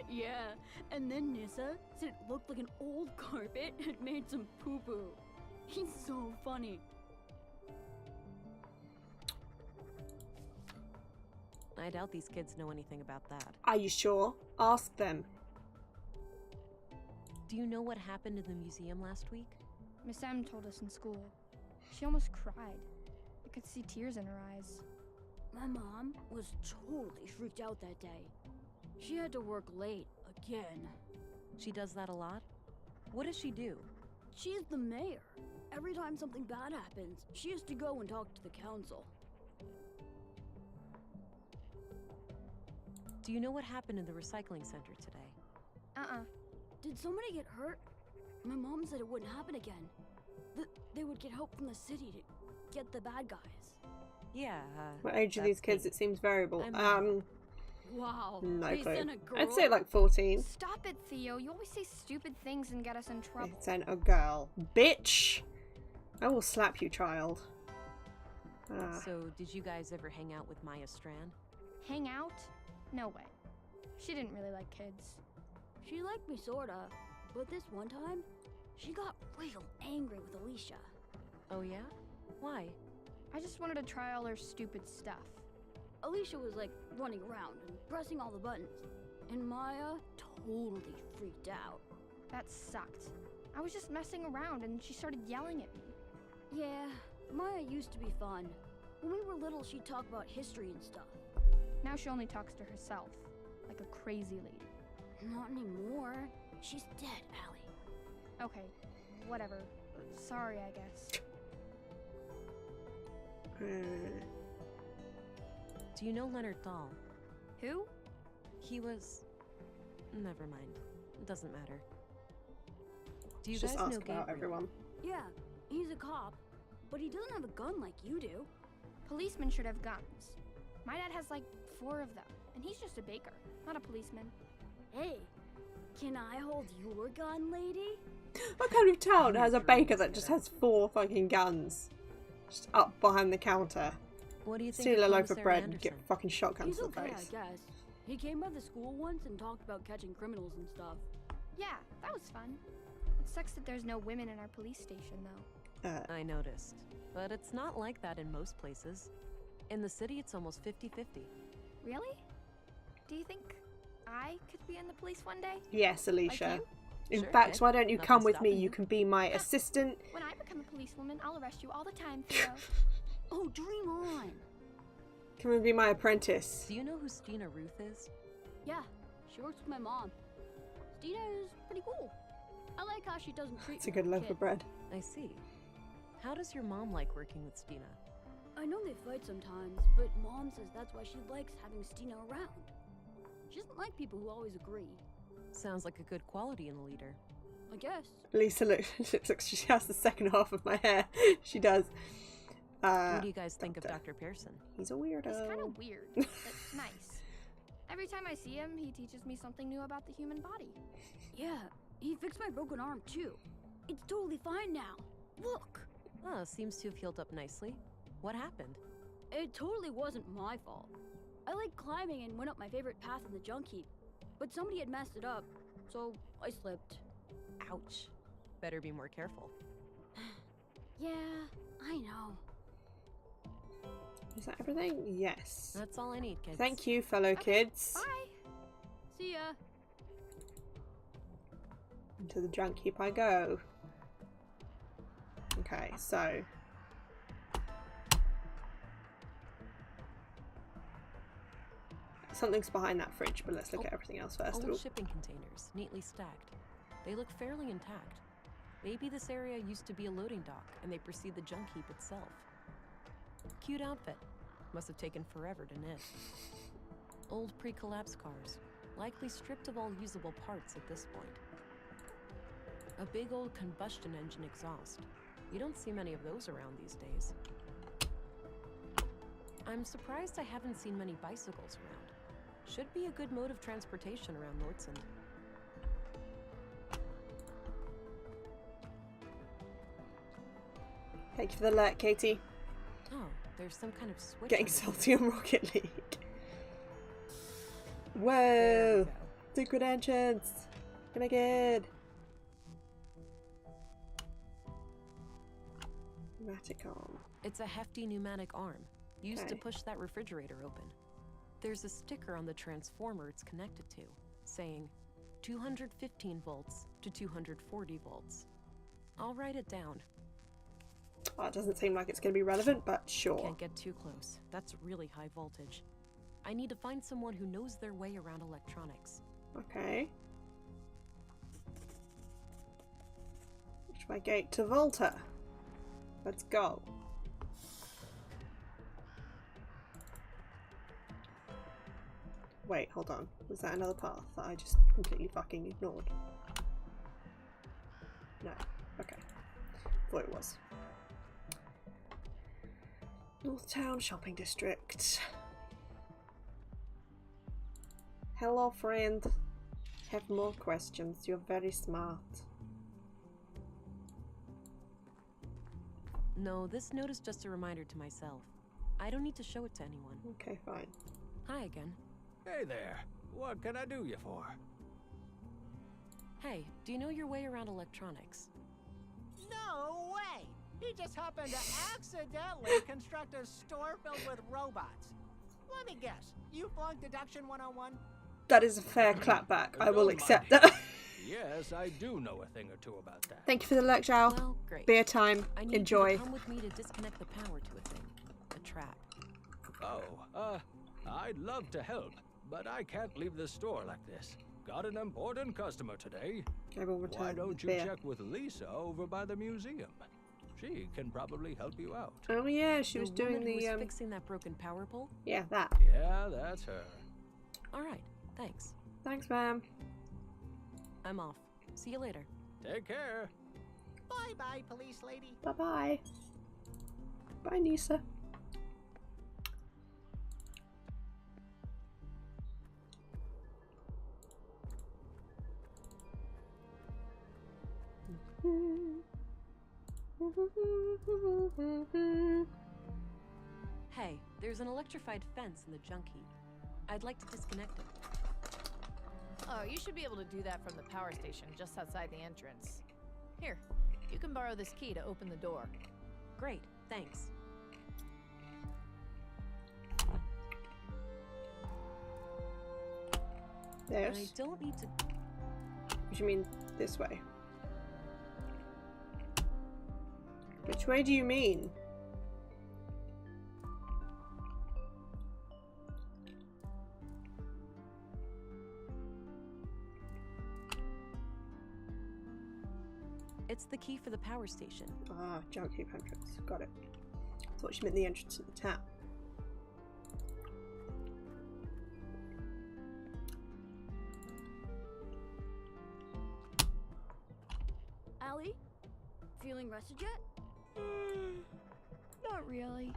Yeah, and then Nissa said it looked like an old carpet had made some poo-poo. He's so funny. I doubt these kids know anything about that. Are you sure? Ask them. Do you know what happened in the museum last week? Miss M told us in school. She almost cried. I could see tears in her eyes. My mom was totally freaked out that day. She had to work late again. She does that a lot? What does she do? She's the mayor. Every time something bad happens, she has to go and talk to the council. Do you know what happened in the recycling center today? Did somebody get hurt? My mom said it wouldn't happen again. They would get help from the city to get the bad guys. Yeah, What age are these kids? It seems variable. Wow. No They clue. sent a girl? I'd say like 14. Stop it, Theo. You always say stupid things and get us in trouble. They sent a girl. Bitch! I will slap you, child. So, did you guys ever hang out with Maya Strand? Hang out? No way. She didn't really like kids. She liked me sorta, but this one time, she got real angry with Alicia. Oh yeah? Why? I just wanted to try all her stupid stuff. Alicia was like running around and pressing all the buttons, and Maya totally freaked out. That sucked. I was just messing around and she started yelling at me. Yeah, Maya used to be fun. When we were little, she'd talk about history and stuff. Now she only talks to herself, like a crazy lady. Not anymore. She's dead, Allie. Okay, whatever. Sorry, I guess. Do you know Leonard Dahl? Who? He was... Never mind. It doesn't matter. Do you Just guys know ask about Gabriel? everyone. Yeah, he's a cop, but he doesn't have a gun like you do. Policemen should have guns. My dad has like 4 of them, and he's just a baker, not a policeman. Hey, can I hold your gun, lady? What kind of town has a baker that just has 4 fucking guns? Just up behind the counter. What do you think Steal a of loaf of Commissary bread and get Anderson? fucking shotguns He's to the okay, face. I guess. He came by the school once and talked about catching criminals and stuff. Yeah, that was fun. It sucks that there's no women in our police station, though. I noticed. But it's not like that in most places. In the city, it's almost 50-50. Really? Do you think I could be in the police one day? Yes, Alicia. Like In Sure, fact, kid. why don't you Nothing's come with me? stopping You you. can be my assistant. When I become a policewoman, I'll arrest you all the time, Theo. Oh, dream on! Come and be my apprentice. Do you know who Stina Ruth is? Yeah, she works with my mom. Stina is pretty cool. I like how she doesn't treat It's a me good like loaf kid. of bread. I see. How does your mom like working with Stina? I know they fight sometimes, but Mom says that's why she likes having Stina around. She doesn't like people who always agree. Sounds like a good quality in a leader. I guess. Lisa looks like she has the second half of my hair. She does. What do you guys think of Doctor. Dr. Pearson? He's a weirdo. He's kind of weird, but nice. Every time I see him, he teaches me something new about the human body. Yeah, he fixed my broken arm too. It's totally fine now. Look! Oh, seems to have healed up nicely. What happened? It totally wasn't my fault. I like climbing and went up my favorite path in the junk heap, but somebody had messed it up, so I slipped. Ouch. Better be more careful. Yeah, I know. Is that everything? Yes. That's all I need, kids. Thank you, fellow kids. Bye. See ya. Into the junk heap I go. Okay, so something's behind that fridge, but let's look at everything else first. Old Ooh. shipping containers, neatly stacked. They look fairly intact. Maybe this area used to be a loading dock, and they precede the junk heap itself. Cute outfit. Must have taken forever to knit. Old pre-collapse cars, likely stripped of all usable parts at this point. A big old combustion engine exhaust. You don't see many of those around these days. I'm surprised I haven't seen many bicycles around. Should be a good mode of transportation around Nordsund. Thank you for the alert, Katie. Oh, there's some kind of switch. Getting under salty on Rocket League. There Whoa! we go. Secret entrance! Gonna get pneumatic arm. It's a hefty pneumatic arm, used to Okay. push that refrigerator open. There's a sticker on the transformer it's connected to, saying 215 volts to 240 volts. I'll write it down. Oh, it doesn't seem like it's going to be relevant, but sure. Can't get too close. That's really high voltage. I need to find someone who knows their way around electronics. Okay. Reach my gate to Volta. Let's go. Wait, hold on. Was that another path that I just completely fucking ignored? No. Okay. Thought it was. North Town Shopping District. Hello, friend. Have more questions. You're very smart. No, this note is just a reminder to myself. I don't need to show it to anyone. Okay, fine. Hi again. Hey there. What can I do you for? Hey, do you know your way around electronics? No way! He just happened to accidentally construct a store filled with robots. Let me guess, you flunked Deduction 101? That is a fair clapback. I will Don't accept mind. that. Yes, I do know a thing or two about that. Thank you for the lecture, Al. Well, great. Beer time. I need Enjoy. you to come with me to disconnect the power to a thing. A trap. Oh, I'd love to help, but I can't leave the store like this. Got an important customer today. I will return Why the don't you beer. check with Lisa over by the museum? She can probably help you out. Oh yeah, she was The doing woman who the was fixing that broken power pole? yeah, that. Yeah, that's her. All right, thanks. Thanks, ma'am. I'm off. See you later. Take care. Bye-bye, police lady. Bye bye. Bye, Nisa. Hey, there's an electrified fence in the junk heap. I'd like to disconnect it. Oh, you should be able to do that from the power station just outside the entrance. Here, you can borrow this key to open the door. Great, thanks. There's. I don't need to... What do you mean this way? Which way do you mean? key for the power station. Ah, junk heap entrance. Got it. Thought she meant the entrance to the town. Allie? Feeling rested yet? Not really.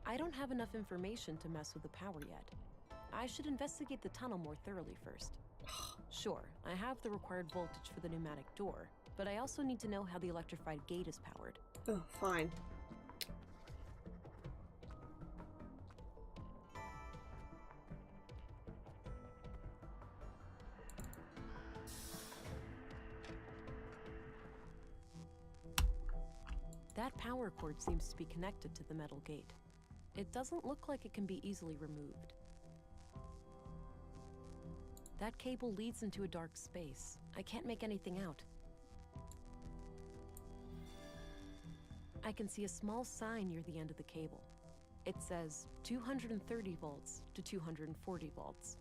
I don't have enough information to mess with the power yet. I should investigate the tunnel more thoroughly first. Sure, I have the required voltage for the pneumatic door, but I also need to know how the electrified gate is powered. Oh, fine. That power cord seems to be connected to the metal gate. It doesn't look like it can be easily removed. That cable leads into a dark space. I can't make anything out. I can see a small sign near the end of the cable. It says 230 volts to 240 volts.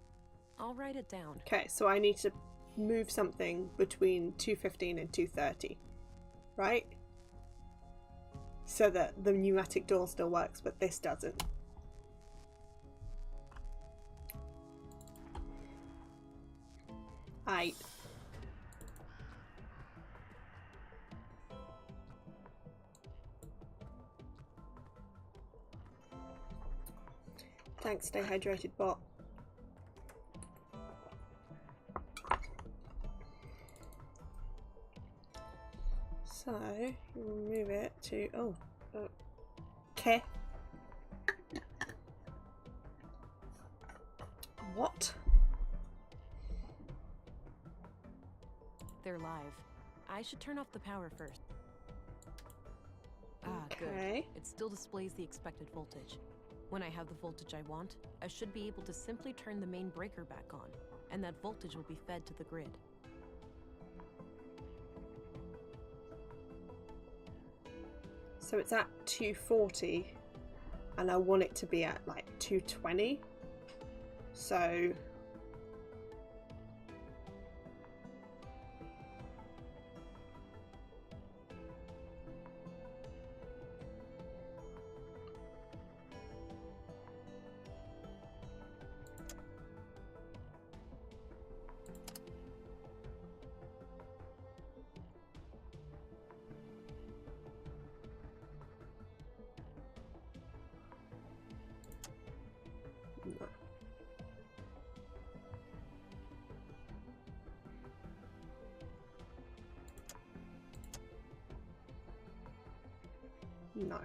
I'll write it down. Okay, so I need to move something between 215 and 230, right? So that the pneumatic door still works, but this doesn't. Aight. Thanks, stay hydrated, bot. So, you move it to, okay. What? They're live. I should turn off the power first. Ah, Okay. good. It still displays the expected voltage. When I have the voltage I want, I should be able to simply turn the main breaker back on, and that voltage will be fed to the grid. So it's at 240 and I want it to be at like 220. So no.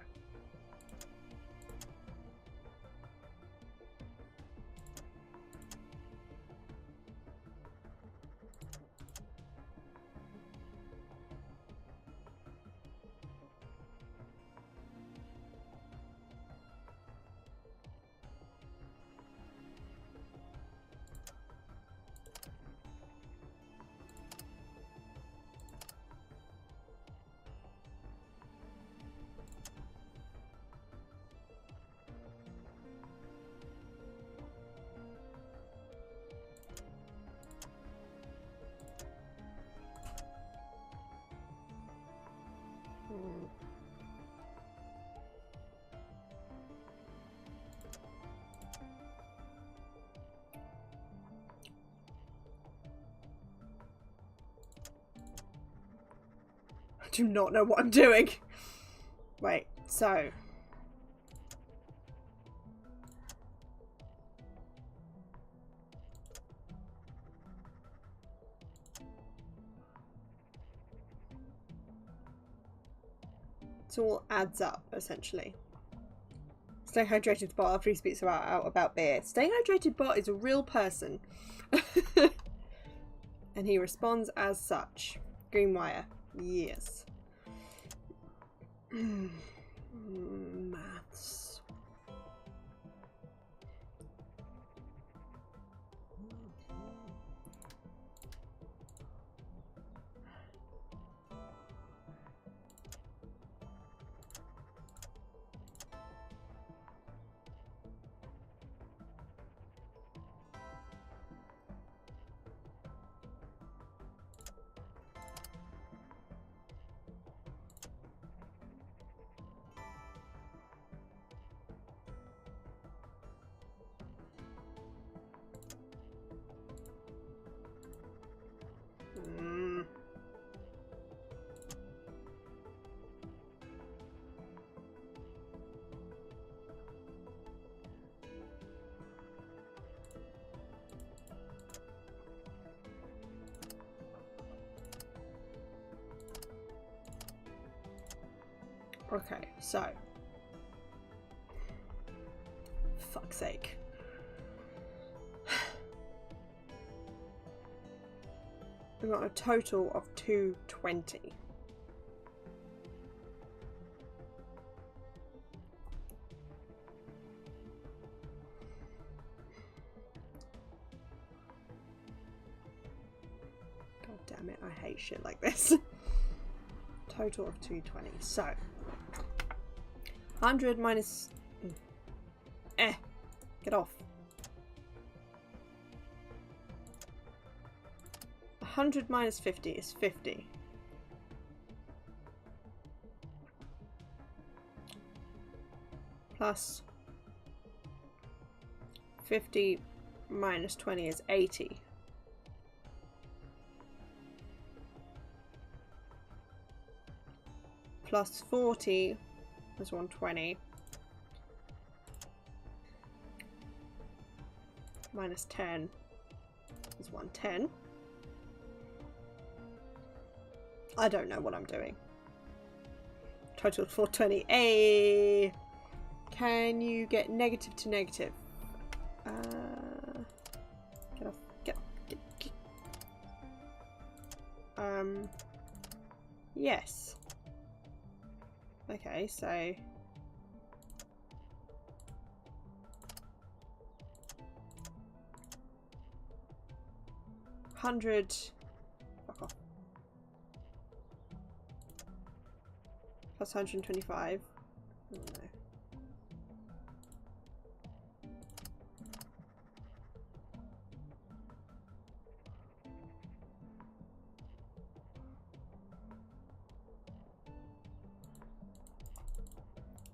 I do not know what I'm doing. Wait, so it all adds up, essentially. Stay hydrated bot after he speaks about beer. Stay hydrated bot is a real person. And he responds as such. Green wire. Yes. Maths. Okay, so. Fuck's sake. We've got a total of 220. God damn it, I hate shit like this. Total of 220. So 100 minus get off. 100 minus 50 is 50. Plus 50 minus 20 is 80. Plus 40 is 120. Minus 10 is 110. I don't know what I'm doing. Total 420. Hey! Can you get negative to negative? Get off. Get. Yes. Okay, so. $100. Fuck off. Plus 125. Oh, no.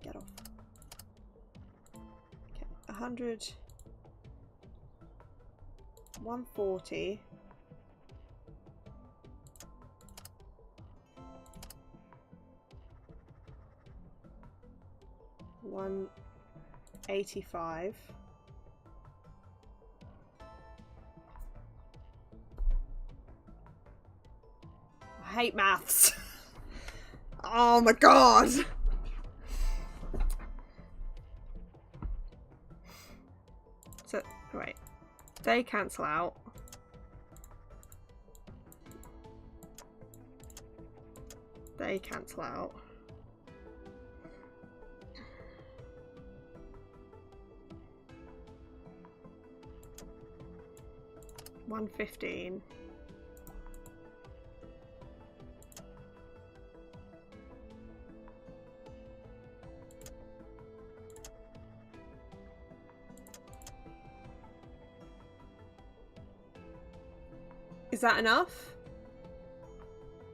Get off. Okay, 100. 140. 185. I hate maths. Oh my god. So, right. They cancel out. They cancel out. $115. Is that enough?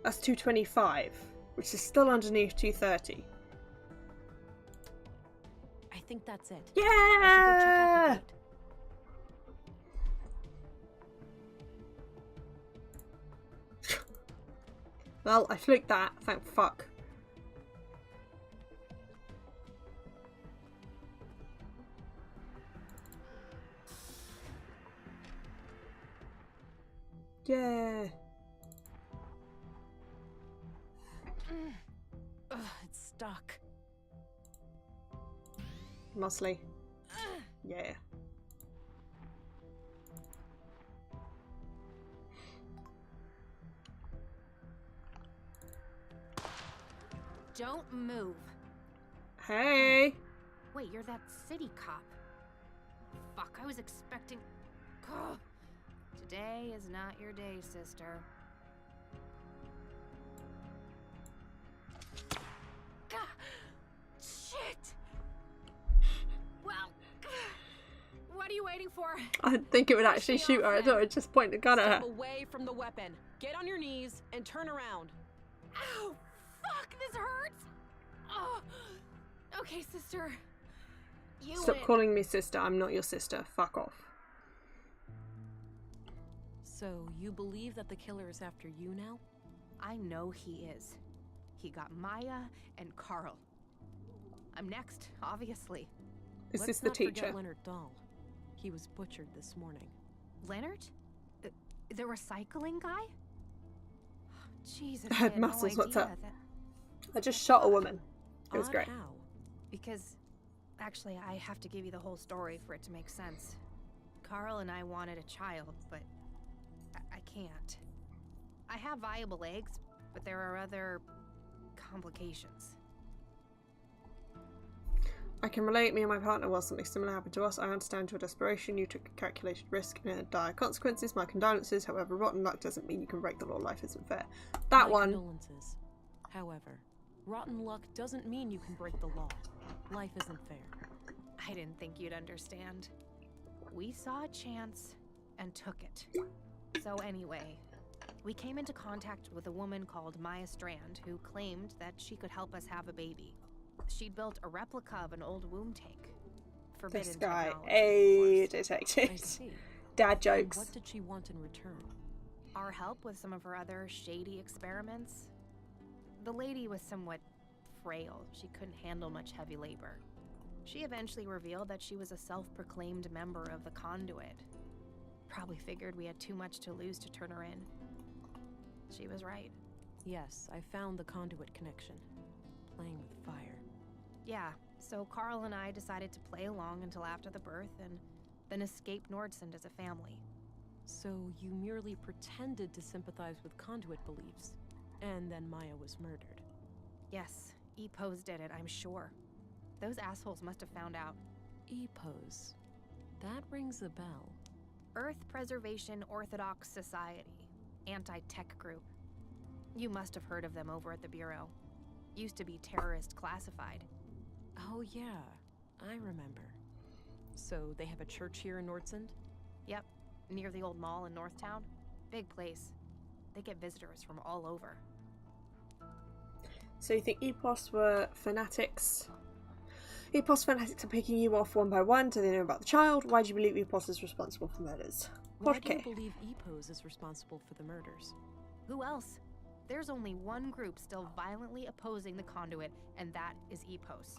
That's 225, which is still underneath 230. I think that's it. Yeah! I should go check out the gate. Well, I flicked that, thank fuck. Yeah. Ugh, it's stuck. Muscly. Yeah. Don't move. Hey. Wait, you're that city cop. Fuck, I was expecting... Ugh. Today is not your day, sister. Gah. Shit! Well, what are you waiting for? I didn't think it would actually shoot her. I thought it would just point the gun at her. Step away from the weapon. Get on your knees and turn around. Ow! Fuck, this hurts! Oh. Okay, sister. You Stop win. calling me sister. I'm not your sister. Fuck off. So, you believe that the killer is after you now? I know he is. He got Maya and Carl. I'm next, obviously. Is Let's this the not forget teacher? Leonard Dahl. He was butchered this morning. Leonard? The recycling guy? Jesus, I had no muscles, what's idea up? that- I just shot a woman. It was great. How? Because, actually, I have to give you the whole story for it to make sense. Carl and I wanted a child, but I can't. I have viable eggs, but there are other complications. I can relate. Me and my partner, while something similar happened to us, I understand your desperation. You took a calculated risk and it had dire consequences. My condolences. However, rotten luck doesn't mean you can break the law. Life isn't fair. That My one. Condolences. However, rotten luck doesn't mean you can break the law. Life isn't fair. I didn't think you'd understand. We saw a chance and took it. So anyway, we came into contact with a woman called Maya Strand who claimed that she could help us have a baby. She'd built a replica of an old womb tank. Forbidden This guy, technology, a of course. detective. I see. Dad And jokes. what did she want in return? Our help with some of her other shady experiments. The lady was somewhat frail. She couldn't handle much heavy labor. She eventually revealed that she was a self-proclaimed member of the Conduit. Probably figured we had too much to lose to turn her in. She was right. Yes, I found the conduit connection. Playing with fire. Yeah, so Carl and I decided to play along until after the birth and then escape Nordsund as a family. So you merely pretended to sympathize with conduit beliefs, and then Maya was murdered. Yes, EPOs did it, I'm sure. Those assholes must have found out. EPOs. That rings a bell. Earth Preservation Orthodox Society. Anti-tech group. You must have heard of them over at the Bureau. Used to be terrorist classified. Oh yeah, I remember. So they have a church here in Nordsund? Yep, near the old mall in Northtown. Big place. They get visitors from all over. So you think EPOS were fanatics? EPOS fanatics are picking you off one by one. Do they know about the child? Why do you believe EPOS is responsible for murders? Why do Okay. you believe EPOs is responsible for the murders? Who else? There's only one group still violently opposing the Conduit, and that is EPOS.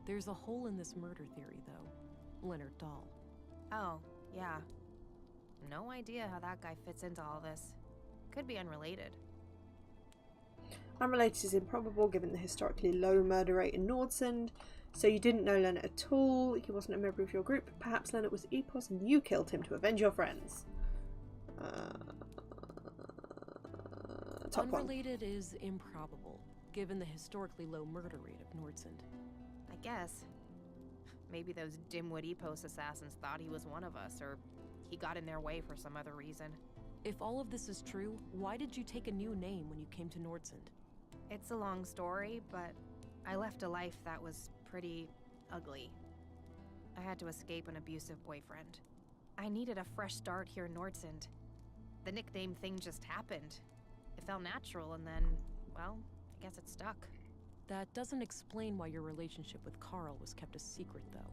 There's a hole in this murder theory, though. Leonard Dahl. Oh, yeah. No idea how that guy fits into all this. Could be unrelated. Unrelated is improbable given the historically low murder rate in Nordsund. So you didn't know Leonard at all. He wasn't a member of your group. Perhaps Leonard was EPOS and you killed him to avenge your friends. Top one. Unrelated is improbable, given the historically low murder rate of Nordsund. I guess. Maybe those dimwit EPOS assassins thought he was one of us, or he got in their way for some other reason. If all of this is true, why did you take a new name when you came to Nordsund? It's a long story, but I left a life that was pretty ugly. I had to escape an abusive boyfriend. I needed a fresh start here in Nordsund. The nickname thing just happened. It felt natural, and then, well, I guess it stuck. That doesn't explain why your relationship with Carl was kept a secret, though.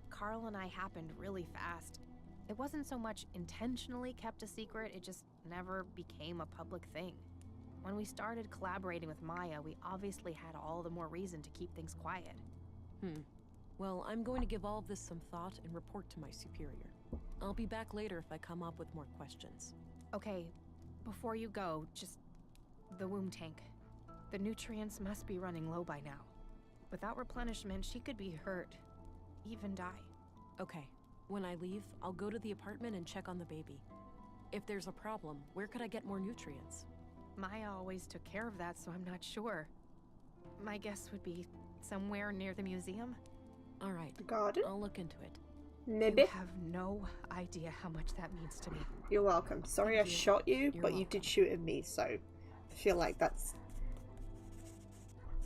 Carl and I happened really fast. It wasn't so much intentionally kept a secret, it just never became a public thing. When we started collaborating with Maya, we obviously had all the more reason to keep things quiet. Well, I'm going to give all of this some thought and report to my superior. I'll be back later if I come up with more questions. Okay, before you go, just the womb tank. The nutrients must be running low by now. Without replenishment, she could be hurt, even die. Okay, when I leave, I'll go to the apartment and check on the baby. If there's a problem, where could I get more nutrients? Maya always took care of that, so I'm not sure. My guess would be somewhere near the museum. All right, Garden? I'll look into it. Maybe. You have no idea how much that means to me. You're welcome. Sorry Thank I you. shot you, You're but you welcome. did shoot at me, so I feel like that's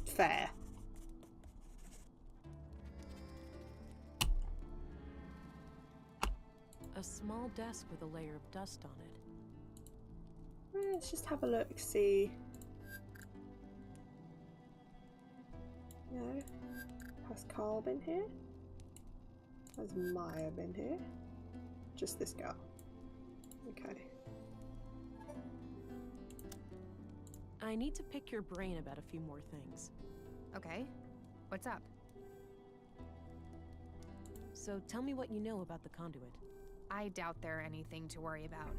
fair. A small desk with a layer of dust on it. Let's just have a look, see. No. Has Carl been here? Has Maya been here? Just this girl. Okay. I need to pick your brain about a few more things. Okay, what's up? So tell me what you know about the conduit. I doubt there are anything to worry about.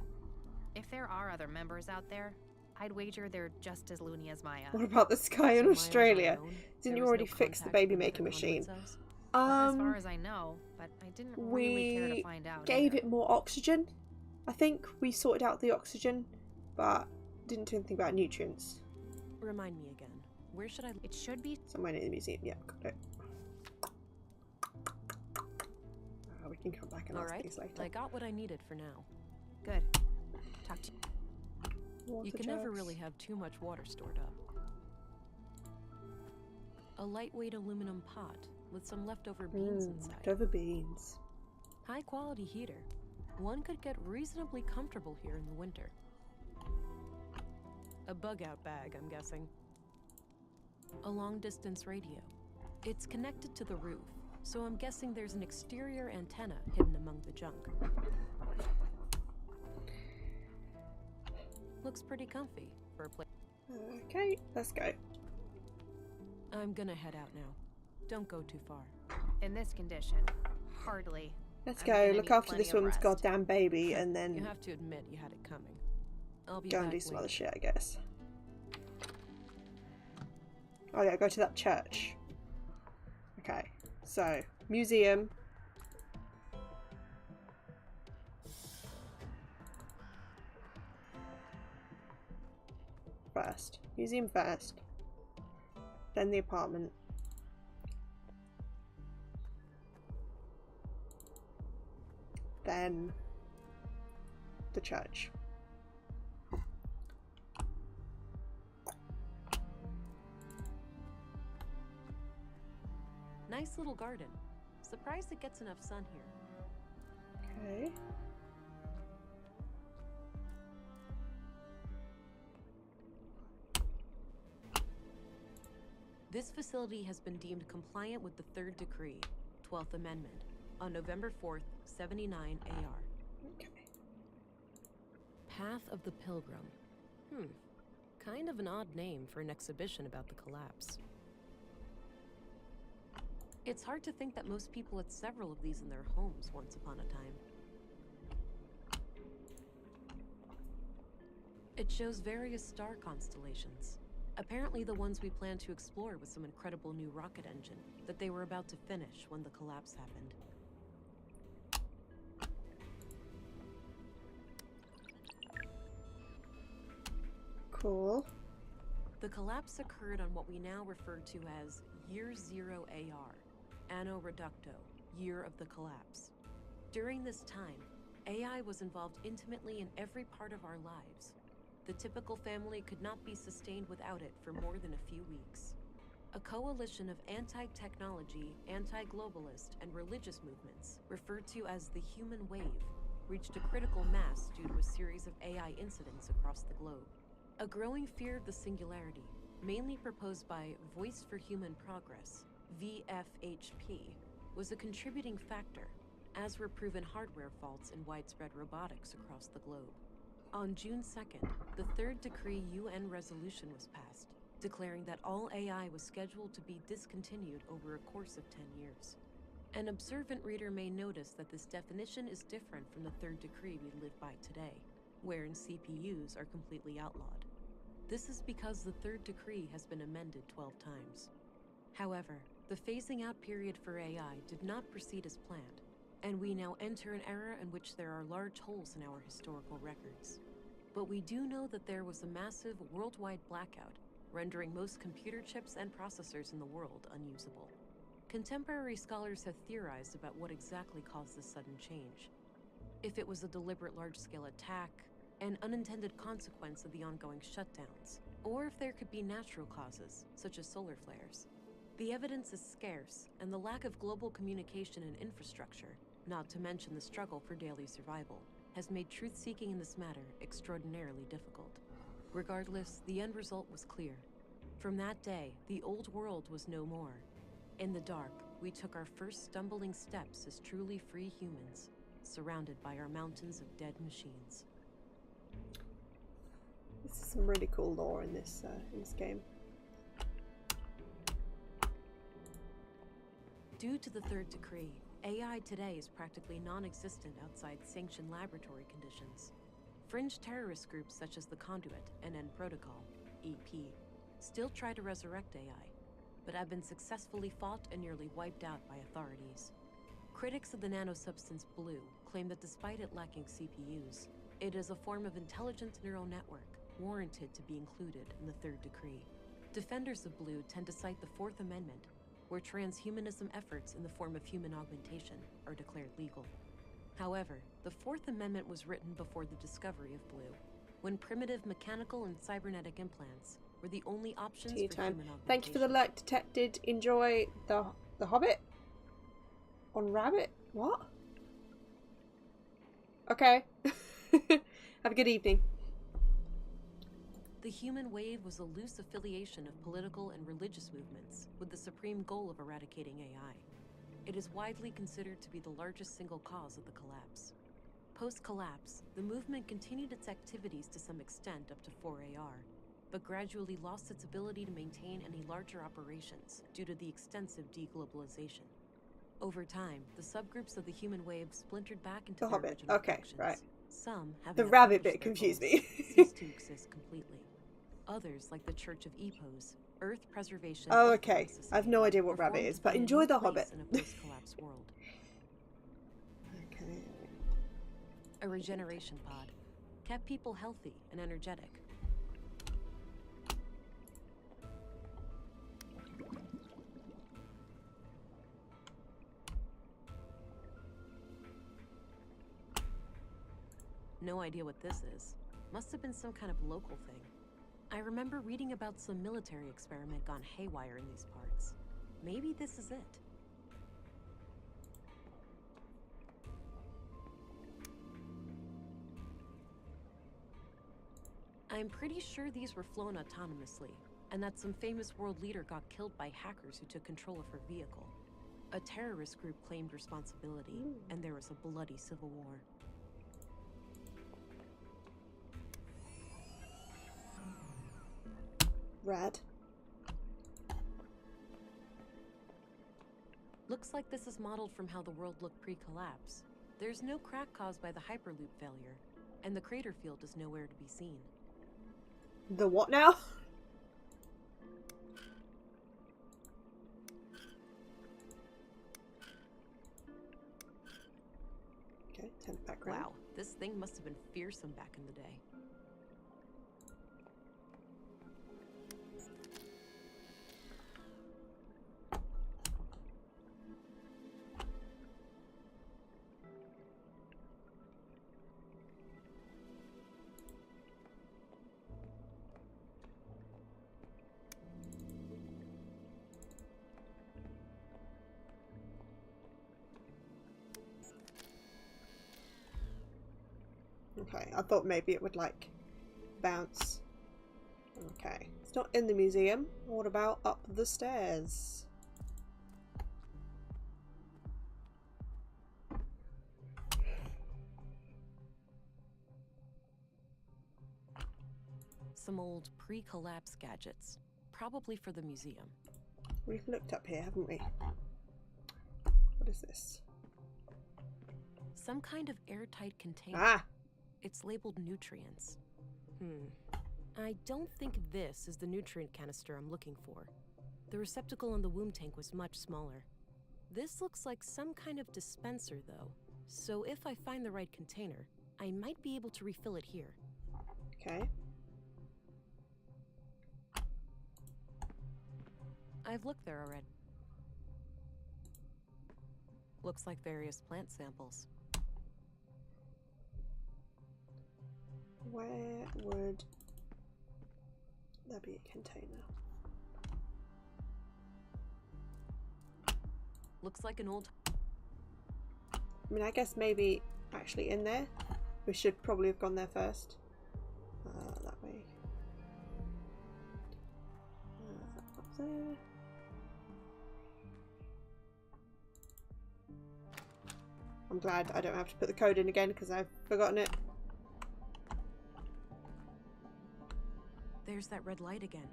If there are other members out there, I'd wager they're just as loony as Maya. What about the sky in So Maya's Australia? our own? Didn't There you was already no fix the contact baby with making other conduit machine? cells? As far as I know, but I didn't really care to find out. Gave either. it more oxygen. I think we sorted out the oxygen, but didn't do anything about nutrients. Remind me again. Where should I? It should be. Somewhere near the museum. Yeah, got it. We can come back and All ask right. these later. I got what I needed for now. Good. Talk to you. Water You can never jugs. really have too much water stored up. A lightweight aluminum pot with some leftover beans inside. Leftover beans. High quality heater. One could get reasonably comfortable here in the winter. A bug out bag, I'm guessing. A long distance radio. It's connected to the roof, so I'm guessing there's an exterior antenna hidden among the junk. Looks pretty comfy for a place. Okay, let's go. I'm gonna head out now. Don't go too far. In this condition, hardly. Let's I'm go. gonna Look need after plenty this of woman's rest. goddamn baby, and then You have to admit you had it coming. I'll be go and back do some other later. shit, I guess. Oh yeah, go to that church. Okay, so museum. First. Museum first. Then the apartment. Then the church. Nice little garden. Surprised it gets enough sun here. Okay. This facility has been deemed compliant with the Third Decree, 12th Amendment, on November 4th, 79 AR. Okay. Path of the Pilgrim. Kind of an odd name for an exhibition about the collapse. It's hard to think that most people had several of these in their homes once upon a time. It shows various star constellations. Apparently the ones we plan to explore with some incredible new rocket engine that they were about to finish when the collapse happened. Cool. The collapse occurred on what we now refer to as Year Zero AR, Anno Reducto, Year of the Collapse. During this time, AI was involved intimately in every part of our lives. The typical family could not be sustained without it for more than a few weeks. A coalition of anti-technology, anti-globalist, and religious movements, referred to as the Human Wave, reached a critical mass due to a series of AI incidents across the globe. A growing fear of the singularity, mainly proposed by Voice for Human Progress, VFHP, was a contributing factor, as were proven hardware faults in widespread robotics across the globe. On June 2nd, the Third Decree UN resolution was passed, declaring that all AI was scheduled to be discontinued over a course of 10 years. An observant reader may notice that this definition is different from the Third Decree we live by today, wherein CPUs are completely outlawed. This is because the Third Decree has been amended 12 times. However, the phasing out period for AI did not proceed as planned, and we now enter an era in which there are large holes in our historical records. But we do know that there was a massive worldwide blackout, rendering most computer chips and processors in the world unusable. Contemporary scholars have theorized about what exactly caused this sudden change. If it was a deliberate large-scale attack, an unintended consequence of the ongoing shutdowns, or if there could be natural causes, such as solar flares. The evidence is scarce, and the lack of global communication and infrastructure, not to mention the struggle for daily survival, has made truth-seeking in this matter extraordinarily difficult. Regardless, the end result was clear. From that day, the old world was no more. In the dark, we took our first stumbling steps as truly free humans, surrounded by our mountains of dead machines. This is some really cool lore in this game. Due to the Third Decree, AI today is practically non-existent outside sanctioned laboratory conditions. Fringe terrorist groups such as the Conduit and N Protocol, EP, still try to resurrect AI, but have been successfully fought and nearly wiped out by authorities. Critics of the nanosubstance Blue claim that despite it lacking CPUs, it is a form of intelligent neural network warranted to be included in the Third Decree. Defenders of Blue tend to cite the Fourth Amendment, where transhumanism efforts in the form of human augmentation are declared legal. However, the Fourth Amendment was written before the discovery of Blue, when primitive mechanical and cybernetic implants were the only options for human augmentation. Thank you for the like detected. Enjoy the Hobbit on Rabbit. What? Okay. Have a good evening. The human wave was a loose affiliation of political and religious movements with the supreme goal of eradicating AI. It is widely considered to be the largest single cause of the collapse. Post-collapse, the movement continued its activities to some extent up to 4AR, but gradually lost its ability to maintain any larger operations due to the extensive deglobalization. Over time, the subgroups of the human wave splintered back into their original factions. Right. Some have the rabbit bit confused me. ceased to exist completely. Others, like the Church of Epos, Earth Preservation. Oh, okay. I have no idea what rabbit is, but enjoy the Hobbit. In a post-collapse world. Okay. A regeneration pod kept people healthy and energetic. No idea what this is. Must have been some kind of local thing. I remember reading about some military experiment gone haywire in these parts. Maybe this is it. I'm pretty sure these were flown autonomously, and that some famous world leader got killed by hackers who took control of her vehicle. A terrorist group claimed responsibility, and there was a bloody civil war. Rad. Looks like this is modeled from how the world looked pre-collapse. There's no crack caused by the Hyperloop failure, and the crater field is nowhere to be seen. The what now? Okay, tent background. Wow, this thing must have been fearsome back in the day. Okay, I thought maybe it would like bounce. Okay, it's not in the museum. What about up the stairs? Some old pre-collapse gadgets, probably for the museum. We've looked up here, haven't we? What is this? Some kind of airtight container. Ah! It's labeled nutrients. I don't think this is the nutrient canister I'm looking for. The receptacle in the womb tank was much smaller. This looks like some kind of dispenser, though. So if I find the right container, I might be able to refill it here. Okay. I've looked there already. Looks like various plant samples. Where would there be a container? Looks like an old... I mean, I guess maybe actually in there. We should probably have gone there first. That way. Up there. I'm glad I don't have to put the code in again because I've forgotten it. There's that red light again.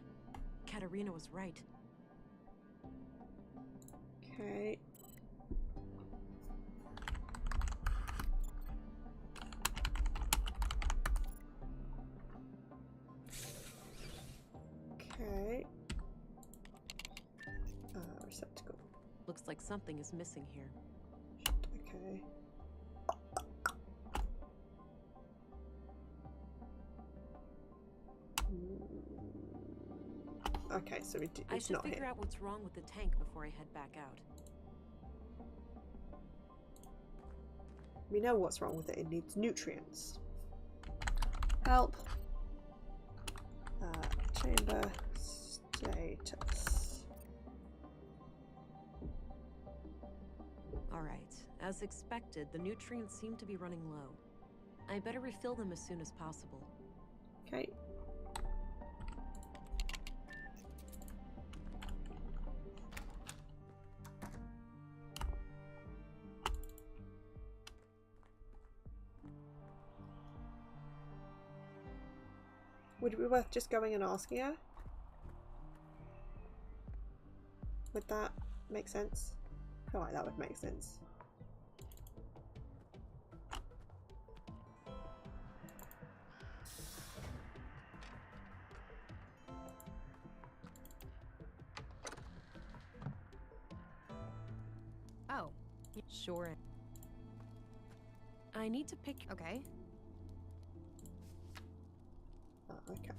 Katarina was right. Okay. like something is missing here. Okay. Okay, so it's I should not figure here. out what's wrong with the tank before I head back out. We know what's wrong with it. It needs nutrients. Help. Chamber status. Alright, as expected, the nutrients seem to be running low. I better refill them as soon as possible. Okay. Would it be worth just going and asking her? Would that make sense? I feel like that would make sense. Oh, Sure. I need to pick. okay. Okay.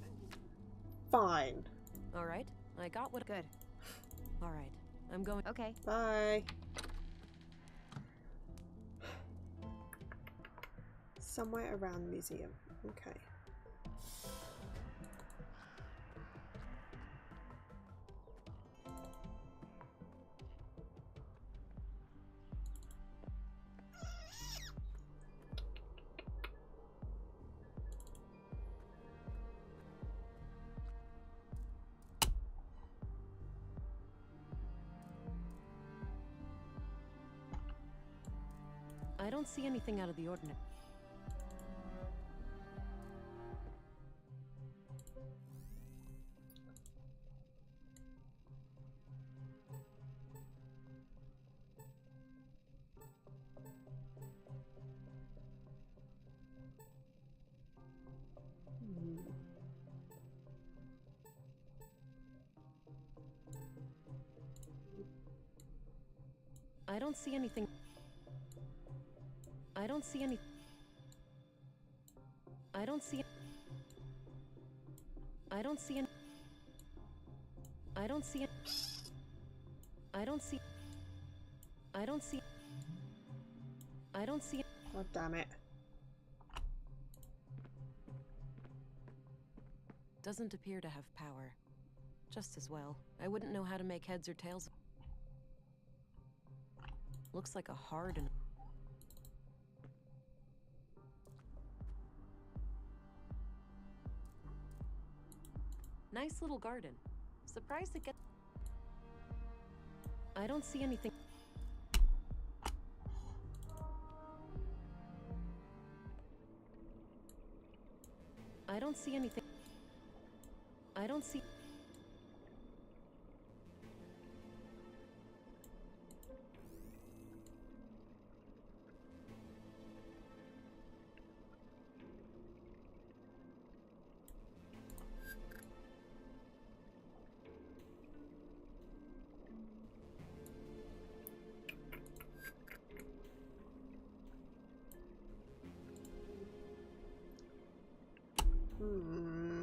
Fine. Alright, I got what. Good. Alright, I'm going. Okay. Bye. Somewhere around the museum. Okay. I don't see anything out of the ordinary. I don't see anything. I don't see any. I don't see. I don't see. I don't see. I don't see. I don't see. I don't see. God damn it. Doesn't appear to have power. Just as well. I wouldn't know how to make heads or tails. Looks like a hard and. Nice little garden. Surprised it gets. I don't see anything. I don't see anything. I don't see. Hmm.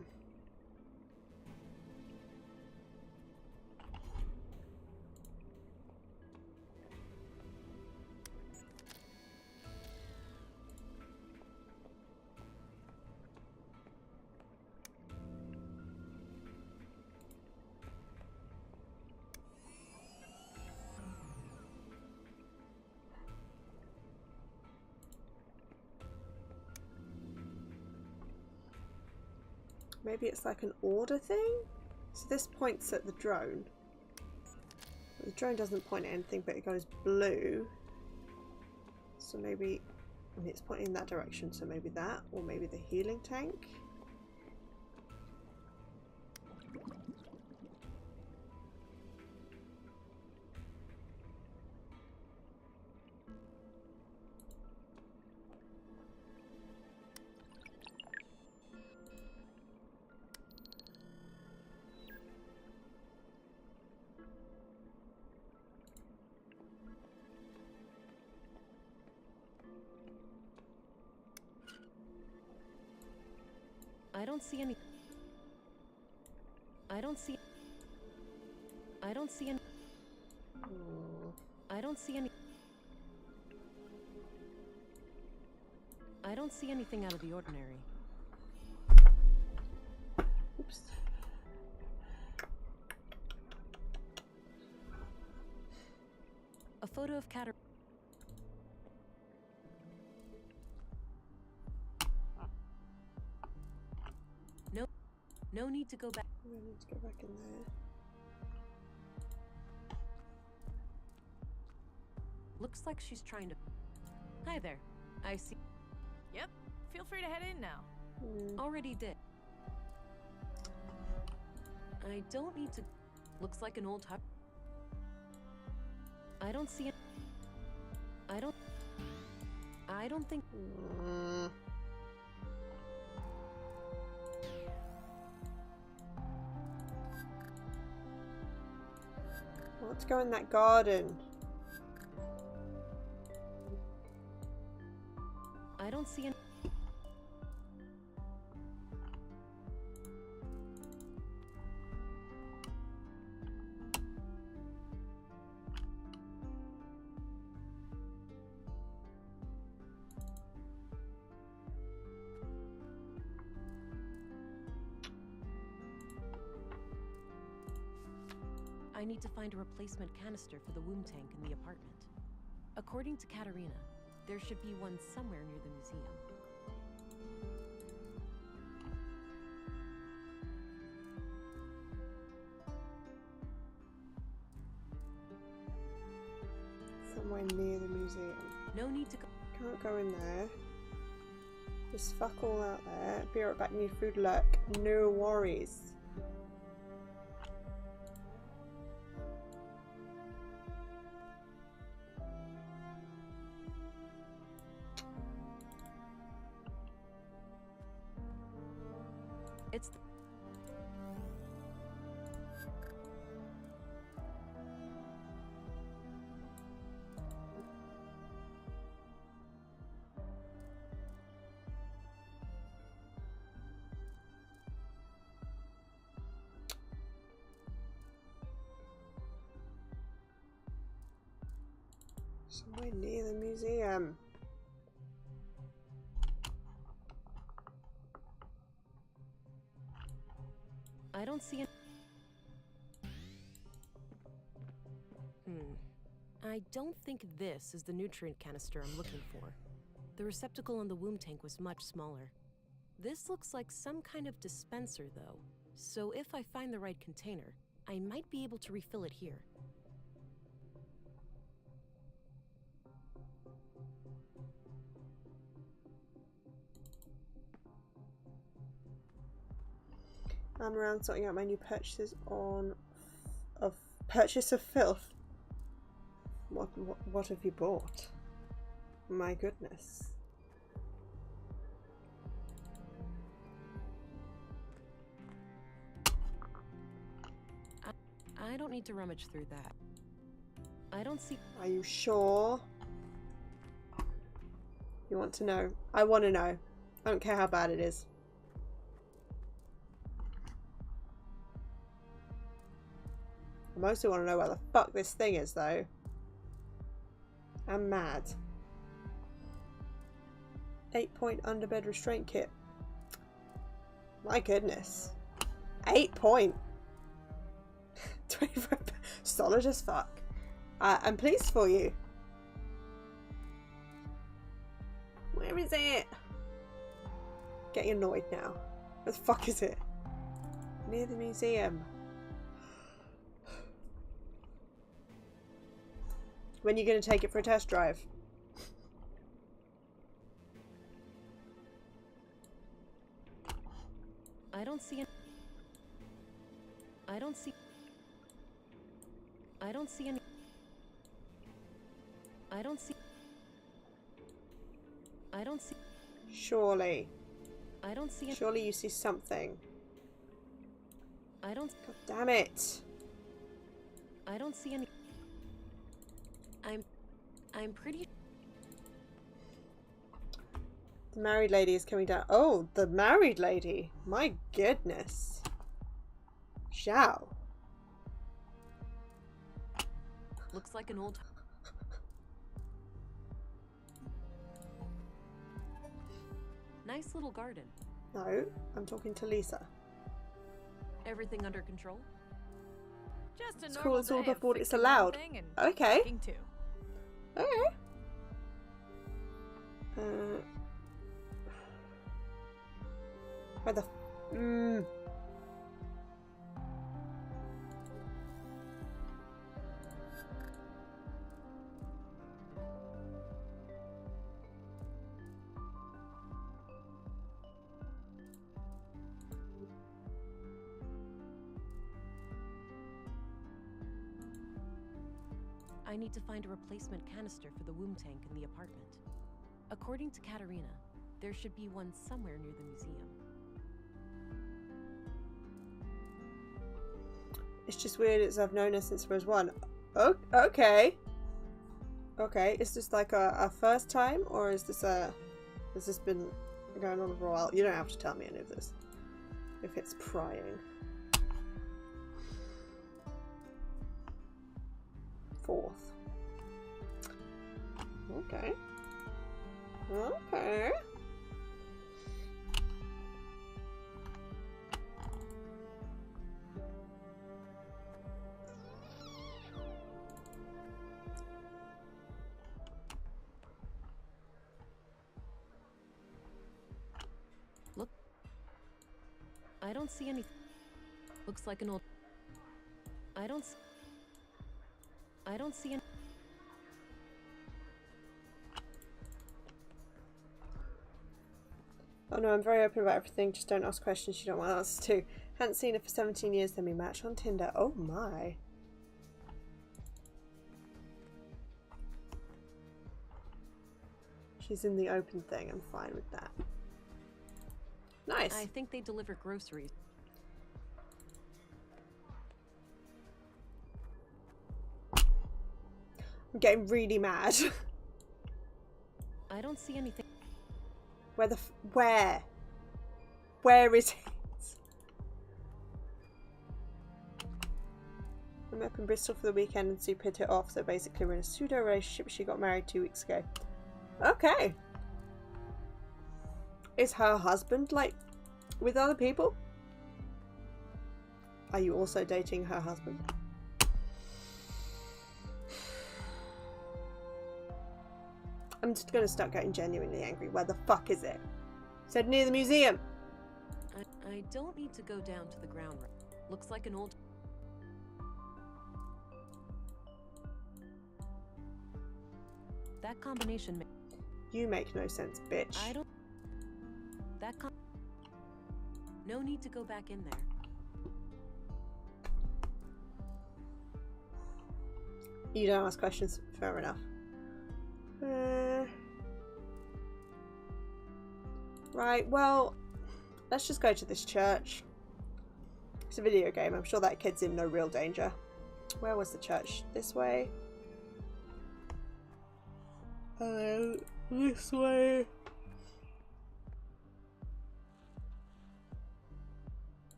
Maybe it's like an order thing? So this points at the drone. The drone doesn't point at anything, but it goes blue. So maybe, I mean, it's pointing in that direction, so maybe that, or maybe the healing tank. I don't see any. I don't see. I don't see any. I don't see any. I don't see anything out of the ordinary. Oops. A photo of Katarina. No need to go back. I need to go back in there. Looks like she's trying to. Hi there. I see. Yep, feel free to head in now. Already did. I don't need to. Looks like an old hut. I don't see it. I don't think. Let's go in that garden. I don't see any. I need to find a replacement canister for the womb tank in the apartment. According to Katarina, there should be one somewhere near the museum. Somewhere near the museum. No need to go. Can't go in there. There's fuck all out there. Be right back, need food, lurk. No worries. It's somewhere near the museum. I don't see it. I don't think this is the nutrient canister I'm looking for. The receptacle in the womb tank was much smaller. This looks like some kind of dispenser, though. So if I find the right container, I might be able to refill it here. I'm around sorting out my new purchases on purchase of filth. What have you bought? My goodness. I don't need to rummage through that. I don't see. Are you sure? You want to know? I want to know. I don't care how bad it is. I mostly want to know where the fuck this thing is, though. I'm mad. 8-point underbed restraint kit. My goodness. 8 point. 25. Solid as fuck. I'm pleased for you. Where is it? Getting annoyed now. Where the fuck is it? Near the museum. When are you going to take it for a test drive? I don't see it. I don't see. I don't see any. I don't see. I don't see. Surely. I don't see. Surely you see something. I don't. God damn it. I don't see any. I'm pretty. The married lady is coming down. Oh, the married lady. My goodness. Zhao. Looks like an old... Nice little garden. No, I'm talking to Lisa. Everything under control? Just a It's normal cool, it's all day of before it's fixing allowed. one thing and Okay. breaking two. Okay. Where the... I need to find a replacement canister for the womb tank in the apartment. According to Katerina, there should be one somewhere near the museum. It's just weird, I've known her since Rose 1. Oh, okay. Okay, is this like a first time, or is this has this been going on for a while? You don't have to tell me any of this. If it's prying. 4th. Okay. Okay. Look. I don't see anything. Looks like an old... I don't see any... Oh no, I'm very open about everything. Just don't ask questions you don't want answers to. Hadn't seen her for 17 years, then we matched on Tinder. Oh my. She's in the open thing. I'm fine with that. Nice. I think they deliver groceries. I'm getting really mad. I don't see anything. Where? Where is it? I'm up in Bristol for the weekend and Sue hit it off, so basically we're in a pseudo relationship. She got married 2 weeks ago. Okay. Is her husband, like, with other people? Are you also dating her husband? I'm just gonna start getting genuinely angry. Where the fuck is it? Said near the museum. I don't need to go down to the ground. Looks like an old... That combination... You make no sense, bitch. I don't... No need to go back in there. You don't ask questions. Fair enough. Right, well, let's just go to this church. It's a video game. I'm sure that kid's in no real danger. Where was the church? This way? Hello, this way.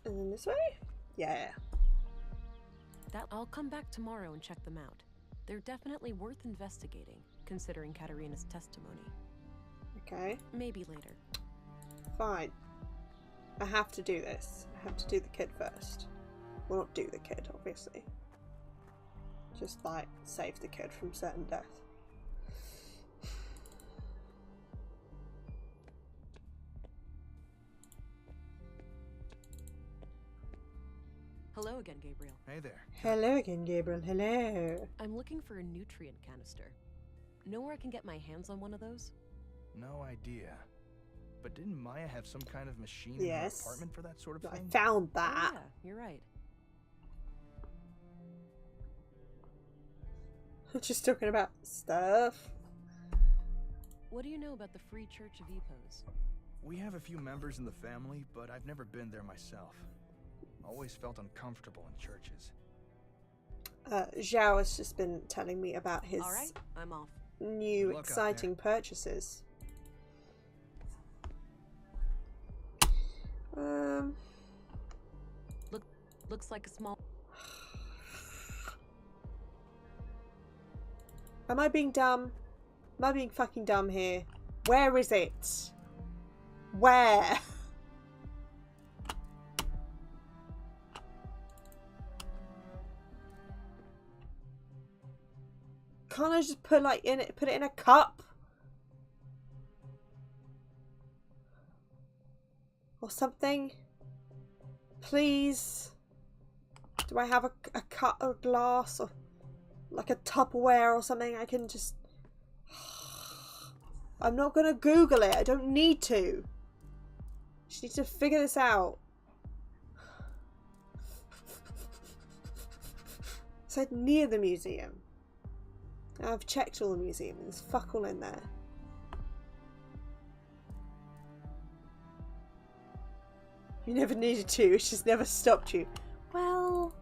And then this way? Yeah. I'll come back tomorrow and check them out. They're definitely worth investigating, considering Katerina's testimony. Okay. Maybe later. Fine. I have to do this. I have to do the kid first. Well, not do the kid, obviously. Just, like, save the kid from certain death. Hello again, Gabriel. Hey there. Hello again, Gabriel. Hello. I'm looking for a nutrient canister. Know where I can get my hands on one of those? No idea. But didn't Maya have some kind of machine in her apartment for that sort of I thing? found that. Oh, yeah, you're right. I'm just talking about stuff. What do you know about the Free Church of Epos? We have a few members in the family, but I've never been there myself. Always felt uncomfortable in churches. Zhao has just been telling me about his... Alright, I'm off. new Good luck out exciting purchases. Looks like a small. Am I being dumb? Am I being fucking dumb here? Where is it? Where? Can't I just put like put it in a cup? Or something? Please? Do I have a cup or glass or like a Tupperware or something I can just... I'm not gonna Google it. I don't need to. Just need to figure this out. It's like near the museum. I've checked all the museums. There's fuck all in there. You never needed to. It's just never stopped you. Well...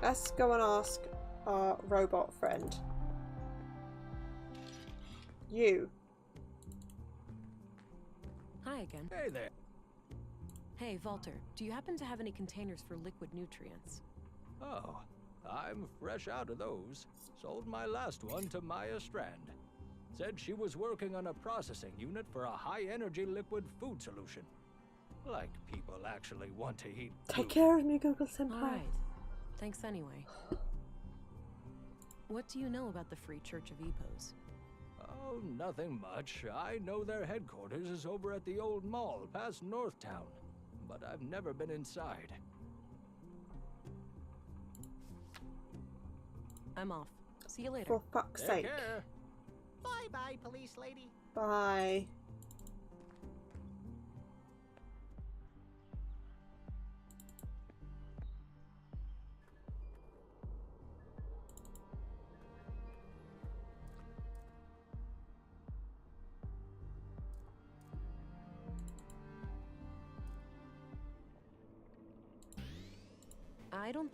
Let's go and ask our robot friend. You. Hi again. Hey there. Hey, Walter, do you happen to have any containers for liquid nutrients? Oh, I'm fresh out of those. Sold my last one to Maya Strand. Said she was working on a processing unit for a high-energy liquid food solution. Like people actually want to eat food. Take care of me, Google Senpai. Alright. Thanks anyway. What do you know about the Free Church of Epos? Oh, nothing much. I know their headquarters is over at the old mall past Northtown, but I've never been inside. I'm off. See you later. For fuck's Take sake. care. Bye-bye, police lady. Bye. I don't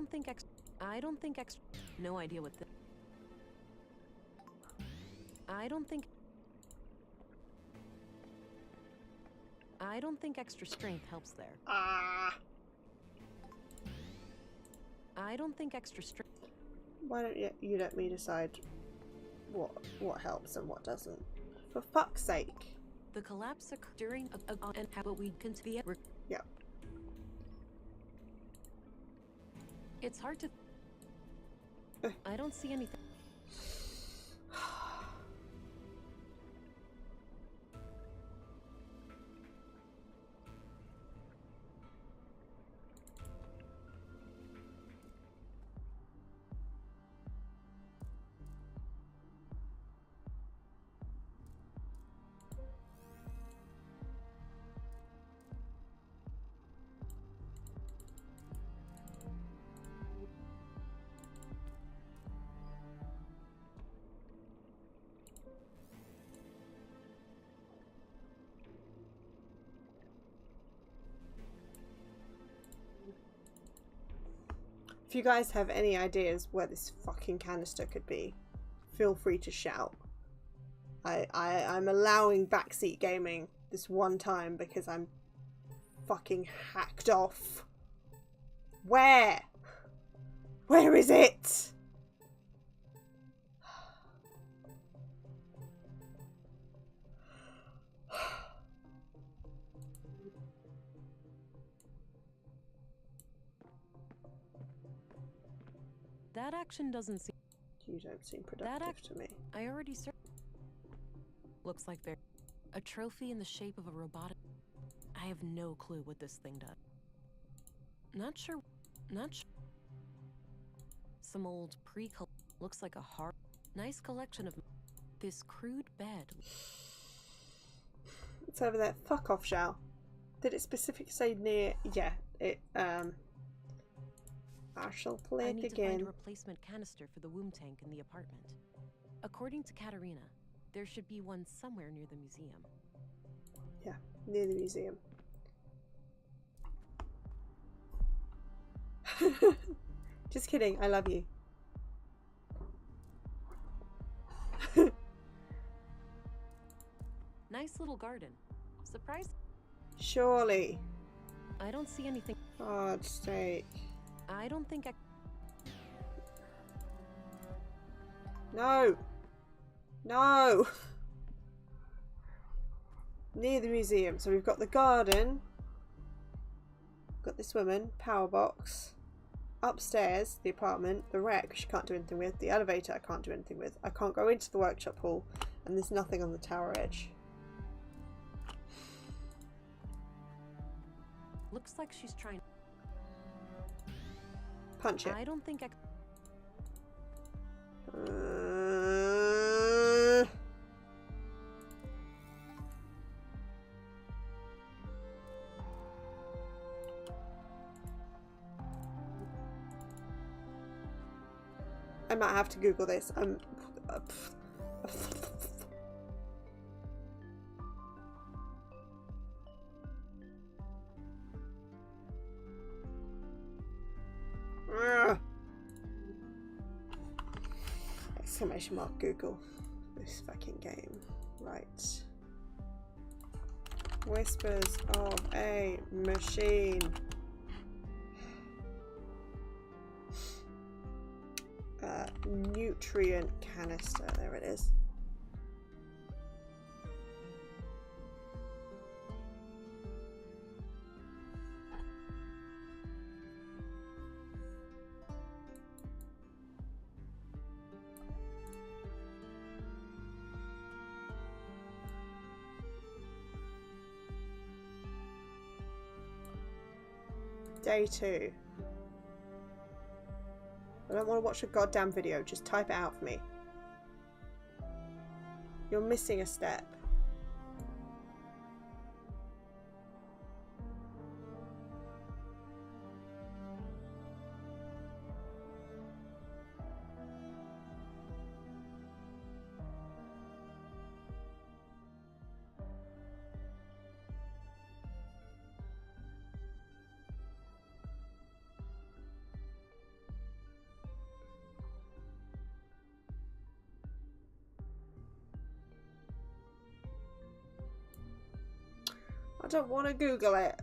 think extra. No idea what this. I don't think extra strength helps there. I don't think extra strength. Why don't you let me decide what helps and what doesn't? For fuck's sake. The collapse occurred during and but we continue. Yeah. It's hard to. I don't see anything. If you guys have any ideas where this fucking canister could be, feel free to shout. I'm allowing backseat gaming this one time because I'm fucking hacked off. Where? Where is it? That action doesn't seem. You don't seem productive to me. I already looks like they're a trophy in the shape of a robotic. I have no clue what this thing does. Not sure. Some old looks like a nice collection of this crude bed. It's over there. Fuck off, Shao. Did it specifically say near? Yeah, it I shall play I it need again. to find a replacement canister for the womb tank in the apartment. According to Katerina, there should be one somewhere near the museum. Yeah, near the museum. Just kidding, I love you. Nice little garden. Surprise? Surely. I don't see anything. Hard steak. I don't think I... No! No! Near the museum. So we've got the garden. Got this woman. Power box. Upstairs, the apartment. The wreck, which I can't do anything with. The elevator, I can't do anything with. I can't go into the workshop hall. And there's nothing on the tower edge. Looks like she's trying... Punch it. I don't think I... I might have to Google this. Exclamation mark Google. This fucking game. Right. Whispers of a machine. Nutrient canister. There it is. Day 2. I don't want to watch a goddamn video, just type it out for me. You're missing a step. I don't want to Google it.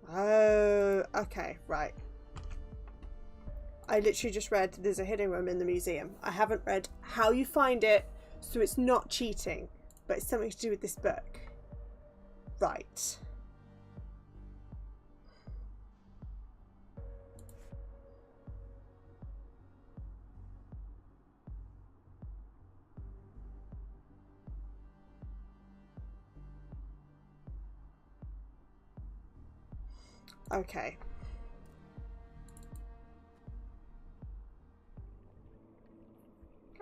Oh, okay, right. I literally just read there's a hidden room in the museum. I haven't read how you find it, so it's not cheating, but it's something to do with this book. Right. Okay.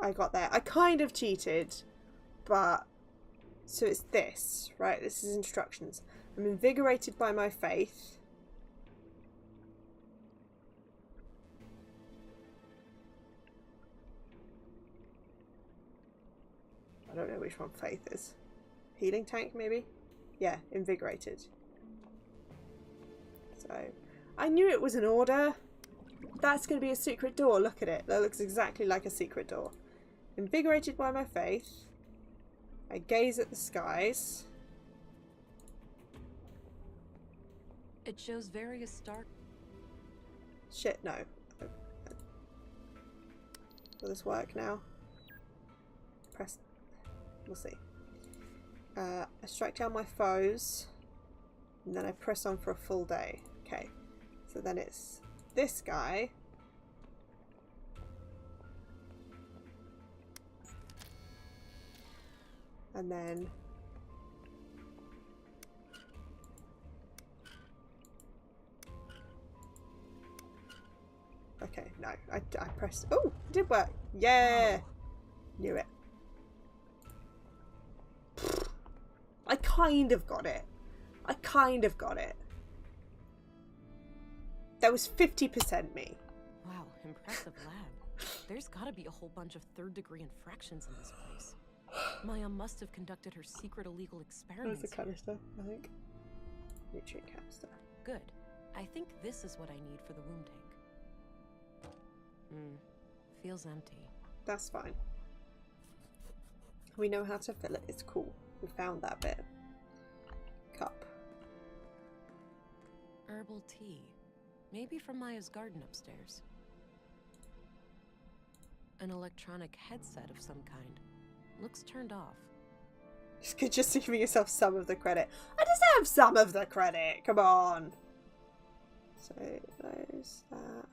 I got there. I kind of cheated, but so it's this, right? This is instructions. I'm invigorated by my faith. I don't know which one faith is. Healing tank, maybe? Yeah, invigorated. So, I knew it was an order. That's going to be a secret door. Look at it. That looks exactly like a secret door. Invigorated by my faith. I gaze at the skies. It shows various star... Shit, no. Will this work now? Press... We'll see. I strike down my foes. And then I press on for a full day. Okay. So then it's this guy. And then okay, no, I pressed. Oh, it did work. Yeah, knew it. kind of got it. I kind of got it. That was 50% me. Wow, impressive lab. There's gotta be a whole bunch of third-degree infractions in this place. Maya must have conducted her secret illegal experiments. There's a canister, I think. Nutrient canister. Good. I think this is what I need for the womb tank. Feels empty. That's fine. We know how to fill it. It's cool. We found that bit. Cup. Herbal tea. Maybe from Maya's garden upstairs. An electronic headset of some kind. Looks turned off. Just giving yourself some of the credit. I deserve some of the credit. Come on. So those, that.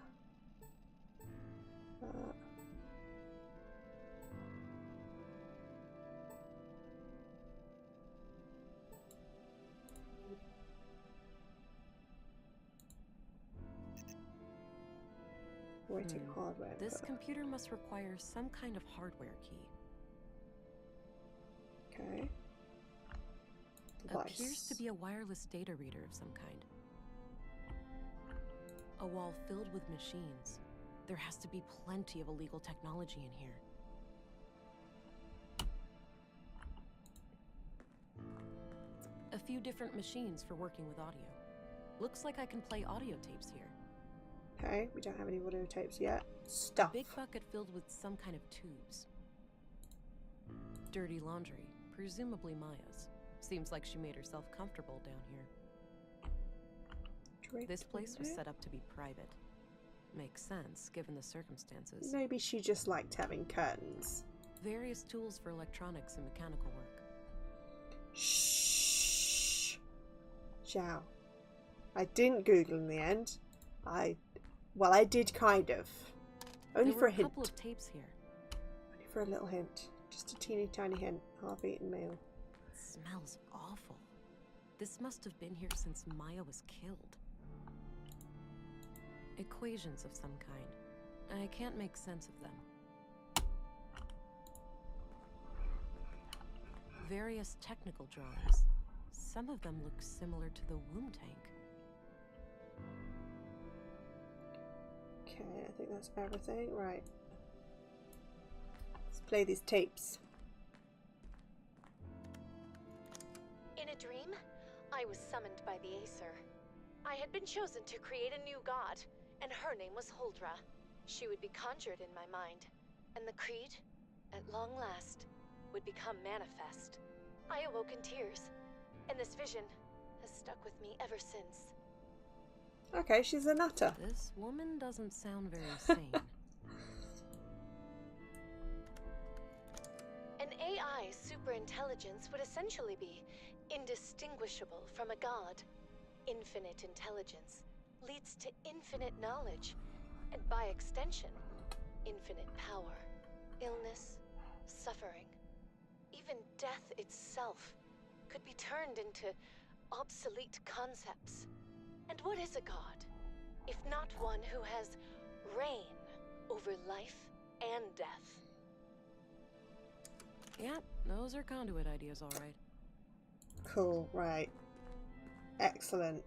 Waiting hardware. This computer must require some kind of hardware key. Okay. Device. Appears to be a wireless data reader of some kind. A wall filled with machines. There has to be plenty of illegal technology in here. A few different machines for working with audio. Looks like I can play audio tapes here. Okay, we don't have any audio tapes yet. Stuff. A big bucket filled with some kind of tubes. Dirty laundry, presumably Maya's. Seems like she made herself comfortable down here. This place was set up to be private. Makes sense, given the circumstances. Maybe she just liked having curtains. Various tools for electronics and mechanical work. Shh. Ciao. I didn't Google in the end. Well, I did kind of. Only for a hint. There were a couple of tapes here. Only for a little hint. Just a teeny tiny hint. Half-eaten meal. It smells awful. This must have been here since Maya was killed. Equations of some kind. I can't make sense of them. Various technical drawings. Some of them look similar to the womb tank. Okay, I think that's everything. Right. Let's play these tapes. In a dream, I was summoned by the Acer. I had been chosen to create a new god, and her name was Huldra. She would be conjured in my mind, and the creed, at long last, would become manifest. I awoke in tears, and this vision has stuck with me ever since. Okay, she's a nutter. This woman doesn't sound very sane. An AI superintelligence would essentially be indistinguishable from a god. Infinite intelligence leads to infinite knowledge, and by extension, infinite power. Illness, suffering, even death itself could be turned into obsolete concepts. And what is a god, if not one who has reign over life and death? Yeah, those are conduit ideas, all right. Cool, right. Excellent.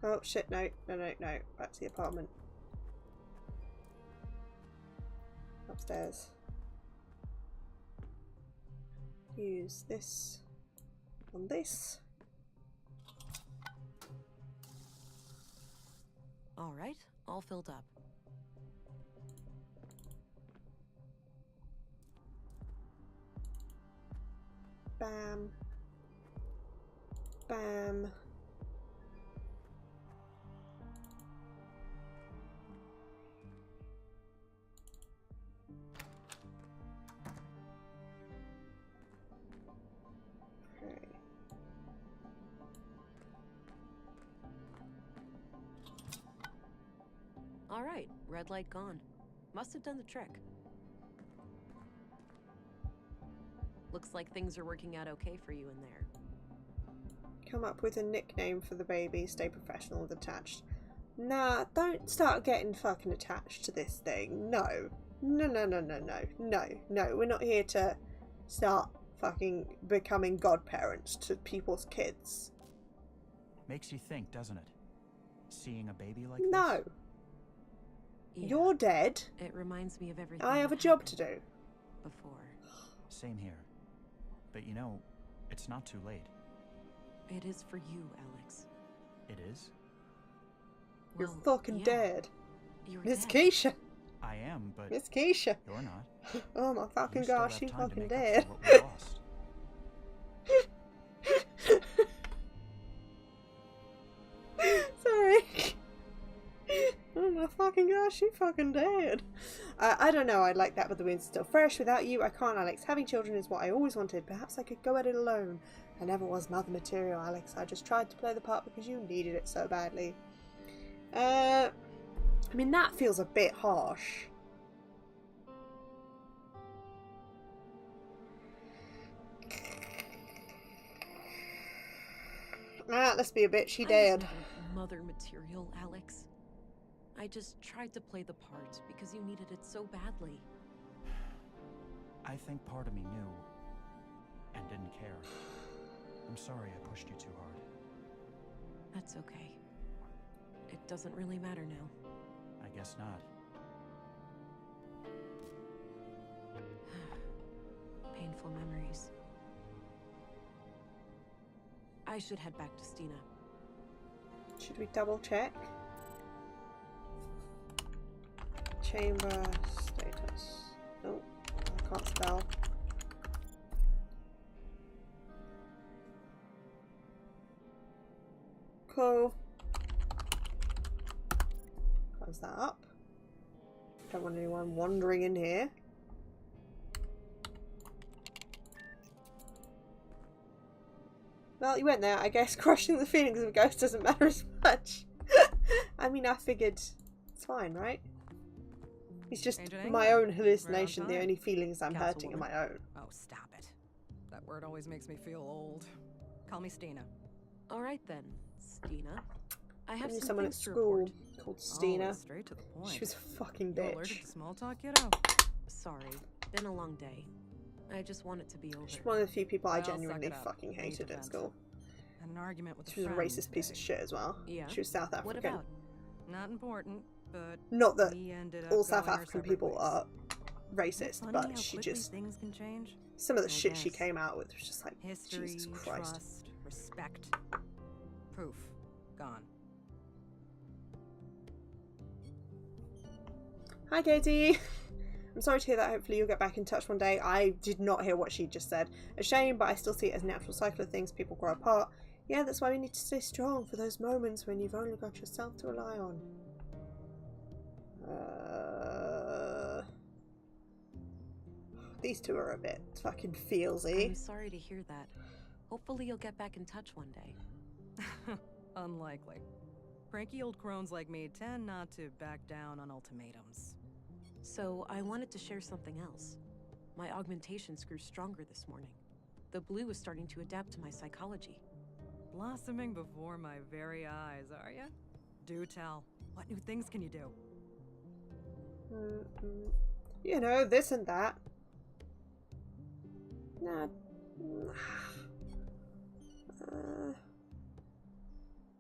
Oh shit, no. Back to the apartment. Upstairs. Use this on this. All right, all filled up. Bam. Bam. All right, red light gone. Must have done the trick. Looks like things are working out okay for you in there. Come up with a nickname for the baby. Stay professional and attached. Nah, don't start getting fucking attached to this thing. No. No, no, no, no, no, no, no. We're not here to start fucking becoming godparents to people's kids. Makes you think, doesn't it? Seeing a baby like No. this? Yeah, You're dead. It reminds me of everything. I have a that job to happened do. Before. Same here. But you know, it's not too late. It is for you, Alex. It is? You're Well, fucking yeah. dead. You're Miss dead. Keisha. I am, but Miss Keisha. you're not. Oh my fucking You still gosh, have she's time to fucking make up dead. for what we lost. Sorry. Oh my fucking gosh, she fucking dead. I don't know, I like that, but the wound's still fresh. Without you, I can't, Alex. Having children is what I always wanted. Perhaps I could go at it alone. I never was mother material, Alex. I just tried to play the part because you needed it so badly. I mean, that feels a bit harsh. Ah, let's be a bitch, she dead. I was never mother material, Alex. I just tried to play the part because you needed it so badly. I think part of me knew and didn't care. I'm sorry I pushed you too hard. That's okay. It doesn't really matter now. I guess not. Painful memories. I should head back to Stina. Should we double check? Chamber status. Oh, I can't spell. Cool. Close that up. Don't want anyone wandering in here. Well, you went there. I guess crushing the feelings of a ghost doesn't matter as much. I mean, I figured it's fine, right? It's just my own hallucination. The only feelings I'm hurting are my own. Oh, stop it. That word always makes me feel old. Call me Stina. All right then, Stina. I have some someone at things to school report. called Stina. Oh, straight to the point. She was a fucking You bitch. allergic to small talk, kiddo? Sorry, been a long day. I just want it to be over. She's one of the few people I Well, suck genuinely it up. fucking Be hated at defensive. school. Had an argument with She was a friend racist piece of today. shit as well. Yeah? She was South African. What about? Not important, but Not that we ended up all South going our African separate people ways. are Isn't it racist, funny but how she quickly just... things can change? Some of the I shit she guess. came out with was just like, History, Jesus Christ. trust, respect, proof, gone. Hi, Katie. I'm sorry to hear that. Hopefully you'll get back in touch one day. I did not hear what she just said. A shame, but I still see it as a natural cycle of things. People grow apart. Yeah, that's why we need to stay strong for those moments when you've only got yourself to rely on. These two are a bit fucking feelsy. I'm sorry to hear that. Hopefully you'll get back in touch one day. Unlikely. Cranky old crones like me tend not to back down on ultimatums. So, I wanted to share something else. My augmentations grew stronger this morning. The blue is starting to adapt to my psychology. Blossoming before my very eyes, are ya? Do tell. What new things can you do? You know, this and that. Nah.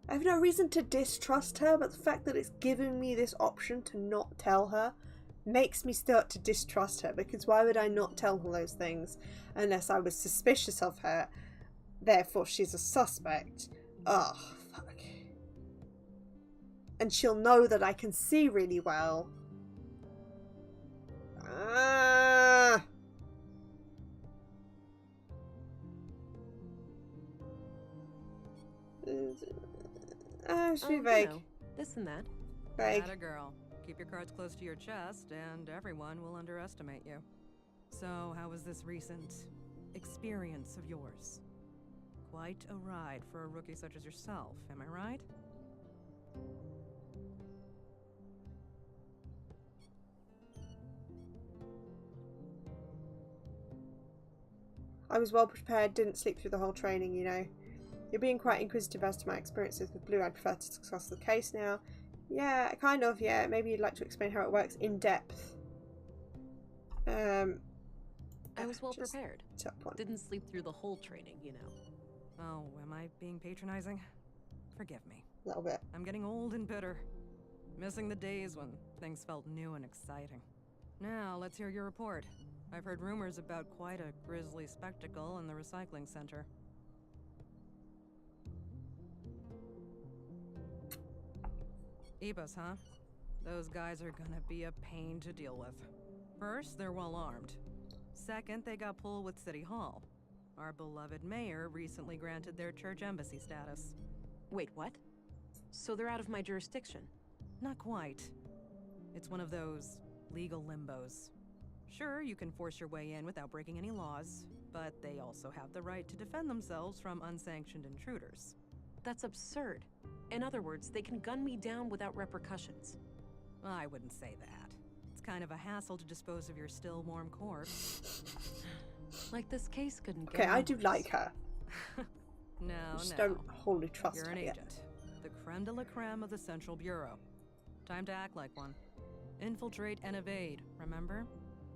I have no reason to distrust her, but the fact that it's given me this option to not tell her makes me start to distrust her, because why would I not tell her those things unless I was suspicious of her? Therefore, she's a suspect. Oh, fuck. And she'll know that I can see really well. Should be vague. You know, this and that. Vague. Atta girl. Keep your cards close to your chest, and everyone will underestimate you. So, how was this recent experience of yours? Quite a ride for a rookie such as yourself, am I right? I was well prepared, didn't sleep through the whole training, you know. You're being quite inquisitive as to my experiences with Blue. I'd prefer to discuss the case now. Yeah, kind of, yeah. Maybe you'd like to explain how it works in depth. I was well prepared. Top one. Didn't sleep through the whole training, you know. Oh, am I being patronizing? Forgive me. A little bit. I'm getting old and bitter. Missing the days when things felt new and exciting. Now, let's hear your report. I've heard rumors about quite a grisly spectacle in the recycling center. Ebus, huh? Those guys are gonna be a pain to deal with. First, they're well armed. Second, they got pulled with City Hall. Our beloved mayor recently granted their church embassy status. Wait, what? So they're out of my jurisdiction? Not quite. It's one of those legal limbos. Sure, you can force your way in without breaking any laws, but they also have the right to defend themselves from unsanctioned intruders. That's absurd. In other words, they can gun me down without repercussions. I wouldn't say that. It's kind of a hassle to dispose of your still warm corpse. Like this case couldn't get Okay, I do like her. No, I just no. don't wholly trust You're her an yet. agent. The creme de la creme of the Central Bureau. Time to act like one. Infiltrate and evade, remember?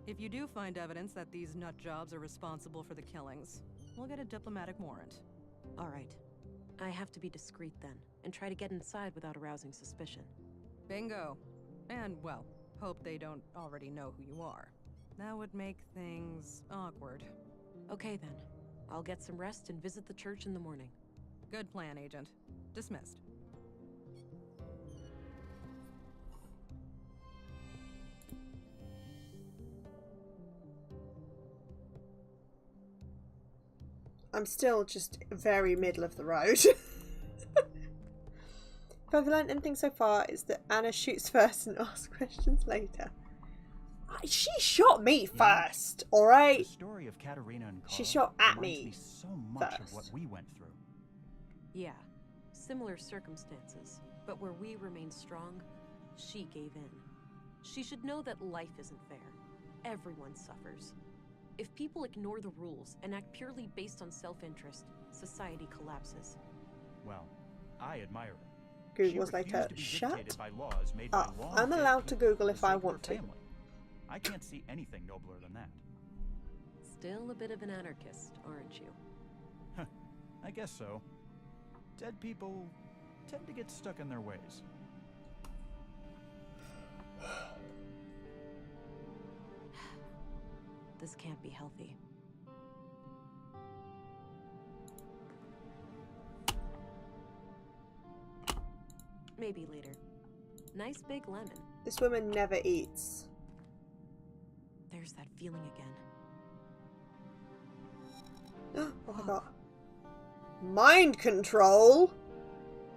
If you do find evidence that these nut jobs are responsible for the killings, we'll get a diplomatic warrant. All right. I have to be discreet then, and try to get inside without arousing suspicion. Bingo. And, well, hope they don't already know who you are. That would make things awkward. Okay then. I'll get some rest and visit the church in the morning. Good plan, Agent. Dismissed. I'm still just very middle of the road. If I've learned anything so far, it's that Anna shoots first and asks questions later. She shot me first, alright? The story of Katerina and Carl She shot at reminds me so much first. of what we went through. Yeah, similar circumstances, but where we remained strong, she gave in. She should know that life isn't fair. Everyone suffers. If people ignore the rules and act purely based on self-interest, society collapses. Well, I admire her. Google's later. Shut up. Law I'm allowed to Google if I want to. I can't see anything nobler than that. Still a bit of an anarchist, aren't you? I guess so. Dead people tend to get stuck in their ways. This can't be healthy. Maybe later. Nice big lemon. This woman never eats. There's that feeling again. Oh my god. Mind control!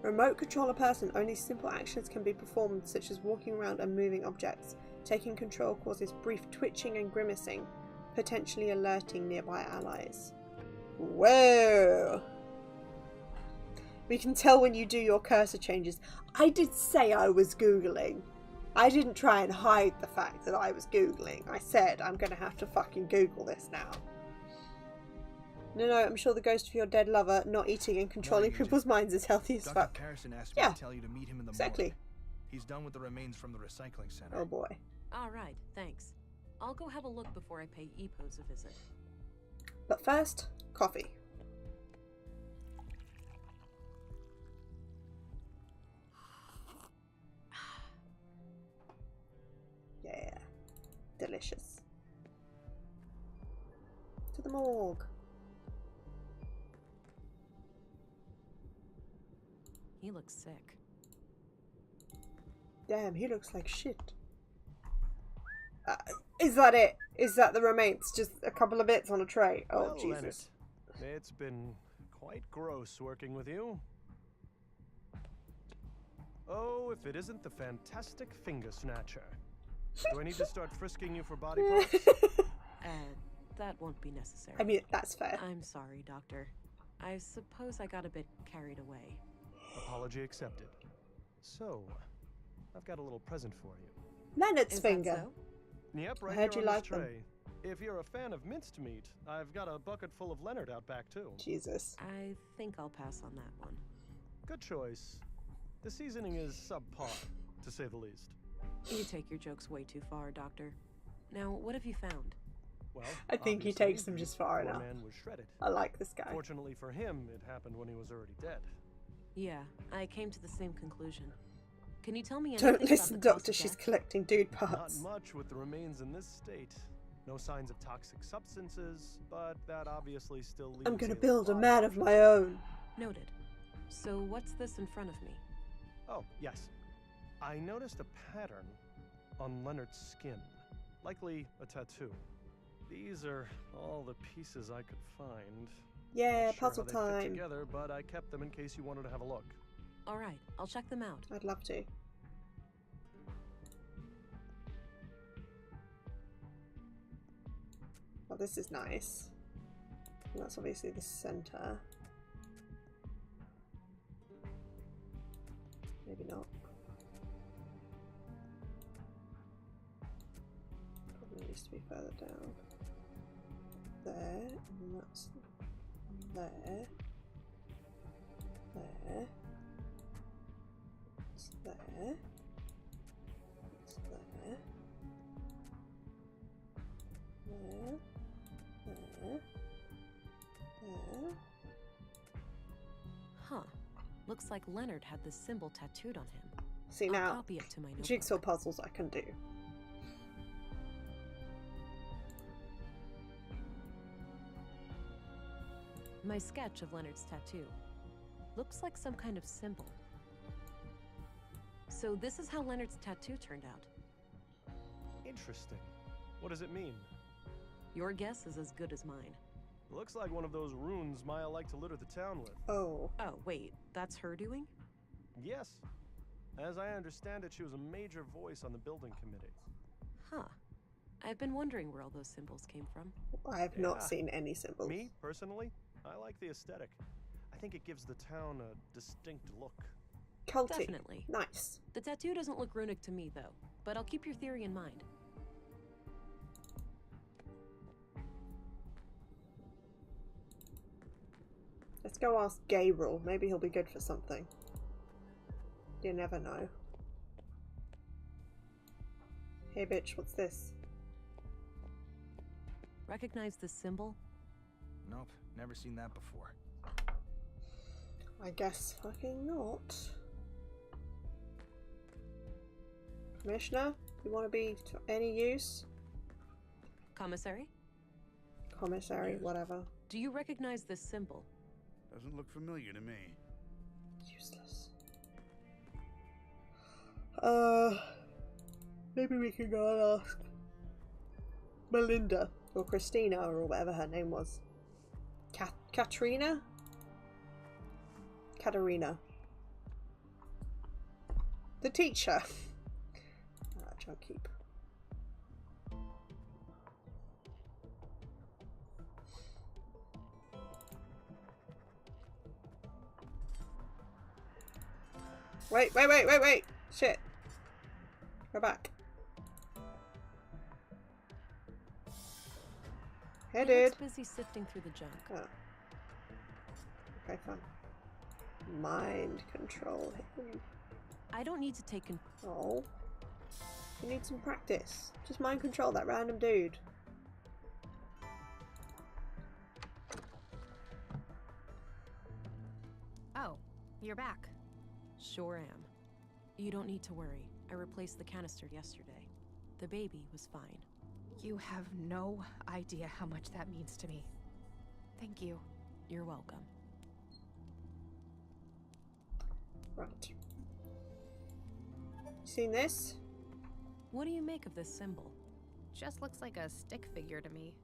Remote control a person. Only simple actions can be performed, such as walking around and moving objects. Taking control causes brief twitching and grimacing, potentially alerting nearby allies. Whoa! We can tell when you do your cursor changes. I did say I was Googling. I didn't try and hide the fact that I was Googling. I said I'm going to have to fucking Google this now. No, I'm sure the ghost of your dead lover not eating and controlling people's minds is healthy as fuck. Dr. Harrison asked me to tell you to meet him in the morning. He's done with the remains from the recycling center. Oh boy. All right, thanks. I'll go have a look before I pay Epos a visit. But first, coffee. Yeah, delicious. To the morgue. He looks sick. Damn, he looks like shit. Is that it? Is that the remains? Just a couple of bits on a tray? Oh, well, Jesus. Leonard, it's been quite gross working with you. Oh, if it isn't the fantastic finger snatcher. Do I need to start frisking you for body parts? That won't be necessary. I mean, that's fair. I'm sorry, Doctor. I suppose I got a bit carried away. Apology accepted. So, I've got a little present for you. Leonard's finger. Yep, right I heard here you on like this them. tray. If you're a fan of minced meat, I've got a bucket full of Leonard out back too. Jesus. I think I'll pass on that one. Good choice. The seasoning is subpar, to say the least. You take your jokes way too far, Doctor. Now, what have you found? Well, I think he obviously, takes them just far the enough. man was shredded. I like this guy. Fortunately for him, it happened when he was already dead. Yeah, I came to the same conclusion. Can you tell me anything Don't listen, about the cause Doctor. of She's death? collecting dude parts. Not much with the remains in this state. No signs of toxic substances, but that obviously still leaves I'm gonna a build a lot man of my own. Noted. So what's this in front of me? Oh, yes. I noticed a pattern on Leonard's skin. Likely a tattoo. These are all the pieces I could find. Yeah, Not sure puzzle how they fit time. together, but I kept them in case you wanted to have a look. Alright, I'll check them out. I'd love to. Oh, this is nice. And that's obviously the center. Maybe not. Probably needs to be further down. There, and that's there. There. It's there. It's there. There. There. There. Huh. Looks like Leonard had this symbol tattooed on him. See I'll now, copy it to my notebook. jigsaw puzzles I can do. My sketch of Leonard's tattoo. Looks like some kind of symbol. So this is how Leonard's tattoo turned out. Interesting. What does it mean? Your guess is as good as mine. Looks like one of those runes Maya liked to litter the town with. Oh. Oh, wait, that's her doing? Yes. As I understand it, she was a major voice on the building committee. Huh. I've been wondering where all those symbols came from. I have not seen any symbols. Me, personally, I like the aesthetic. I think it gives the town a distinct look. Culty. Definitely. Nice. The tattoo doesn't look runic to me, though, but I'll keep your theory in mind. Let's go ask Gabriel. Maybe he'll be good for something. You never know. Hey bitch, what's this? Recognize this symbol? Nope, never seen that before. I guess fucking not. Commissioner, you want to be to any use? Commissary? Commissary, whatever. Do you recognize this symbol? Doesn't look familiar to me. Useless. Maybe we can go and ask Melinda or Christina or whatever her name was. Katrina? Katerina. The teacher. Junk keep. Wait. Shit. Go back. Hey, He dude. looks busy sifting through the junk. Oh. Okay, fine. Mind control him. I don't need to take Oh. You need some practice. Just mind control that random dude. Oh, you're back. Sure am. You don't need to worry. I replaced the canister yesterday. The baby was fine. You have no idea how much that means to me. Thank you. You're welcome. Right. Seen this? What do you make of this symbol? Just looks like a stick figure to me.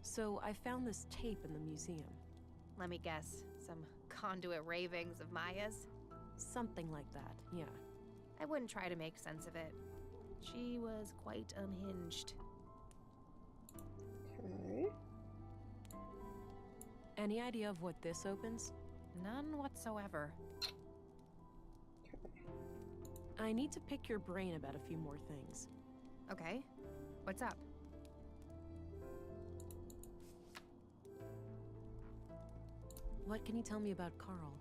So I found this tape in the museum. Let me guess, some conduit ravings of Maya's? Something like that, yeah. I wouldn't try to make sense of it. She was quite unhinged. Okay. Any idea of what this opens? None whatsoever. I need to pick your brain about a few more things. Okay, what's up? What can you tell me about Carl?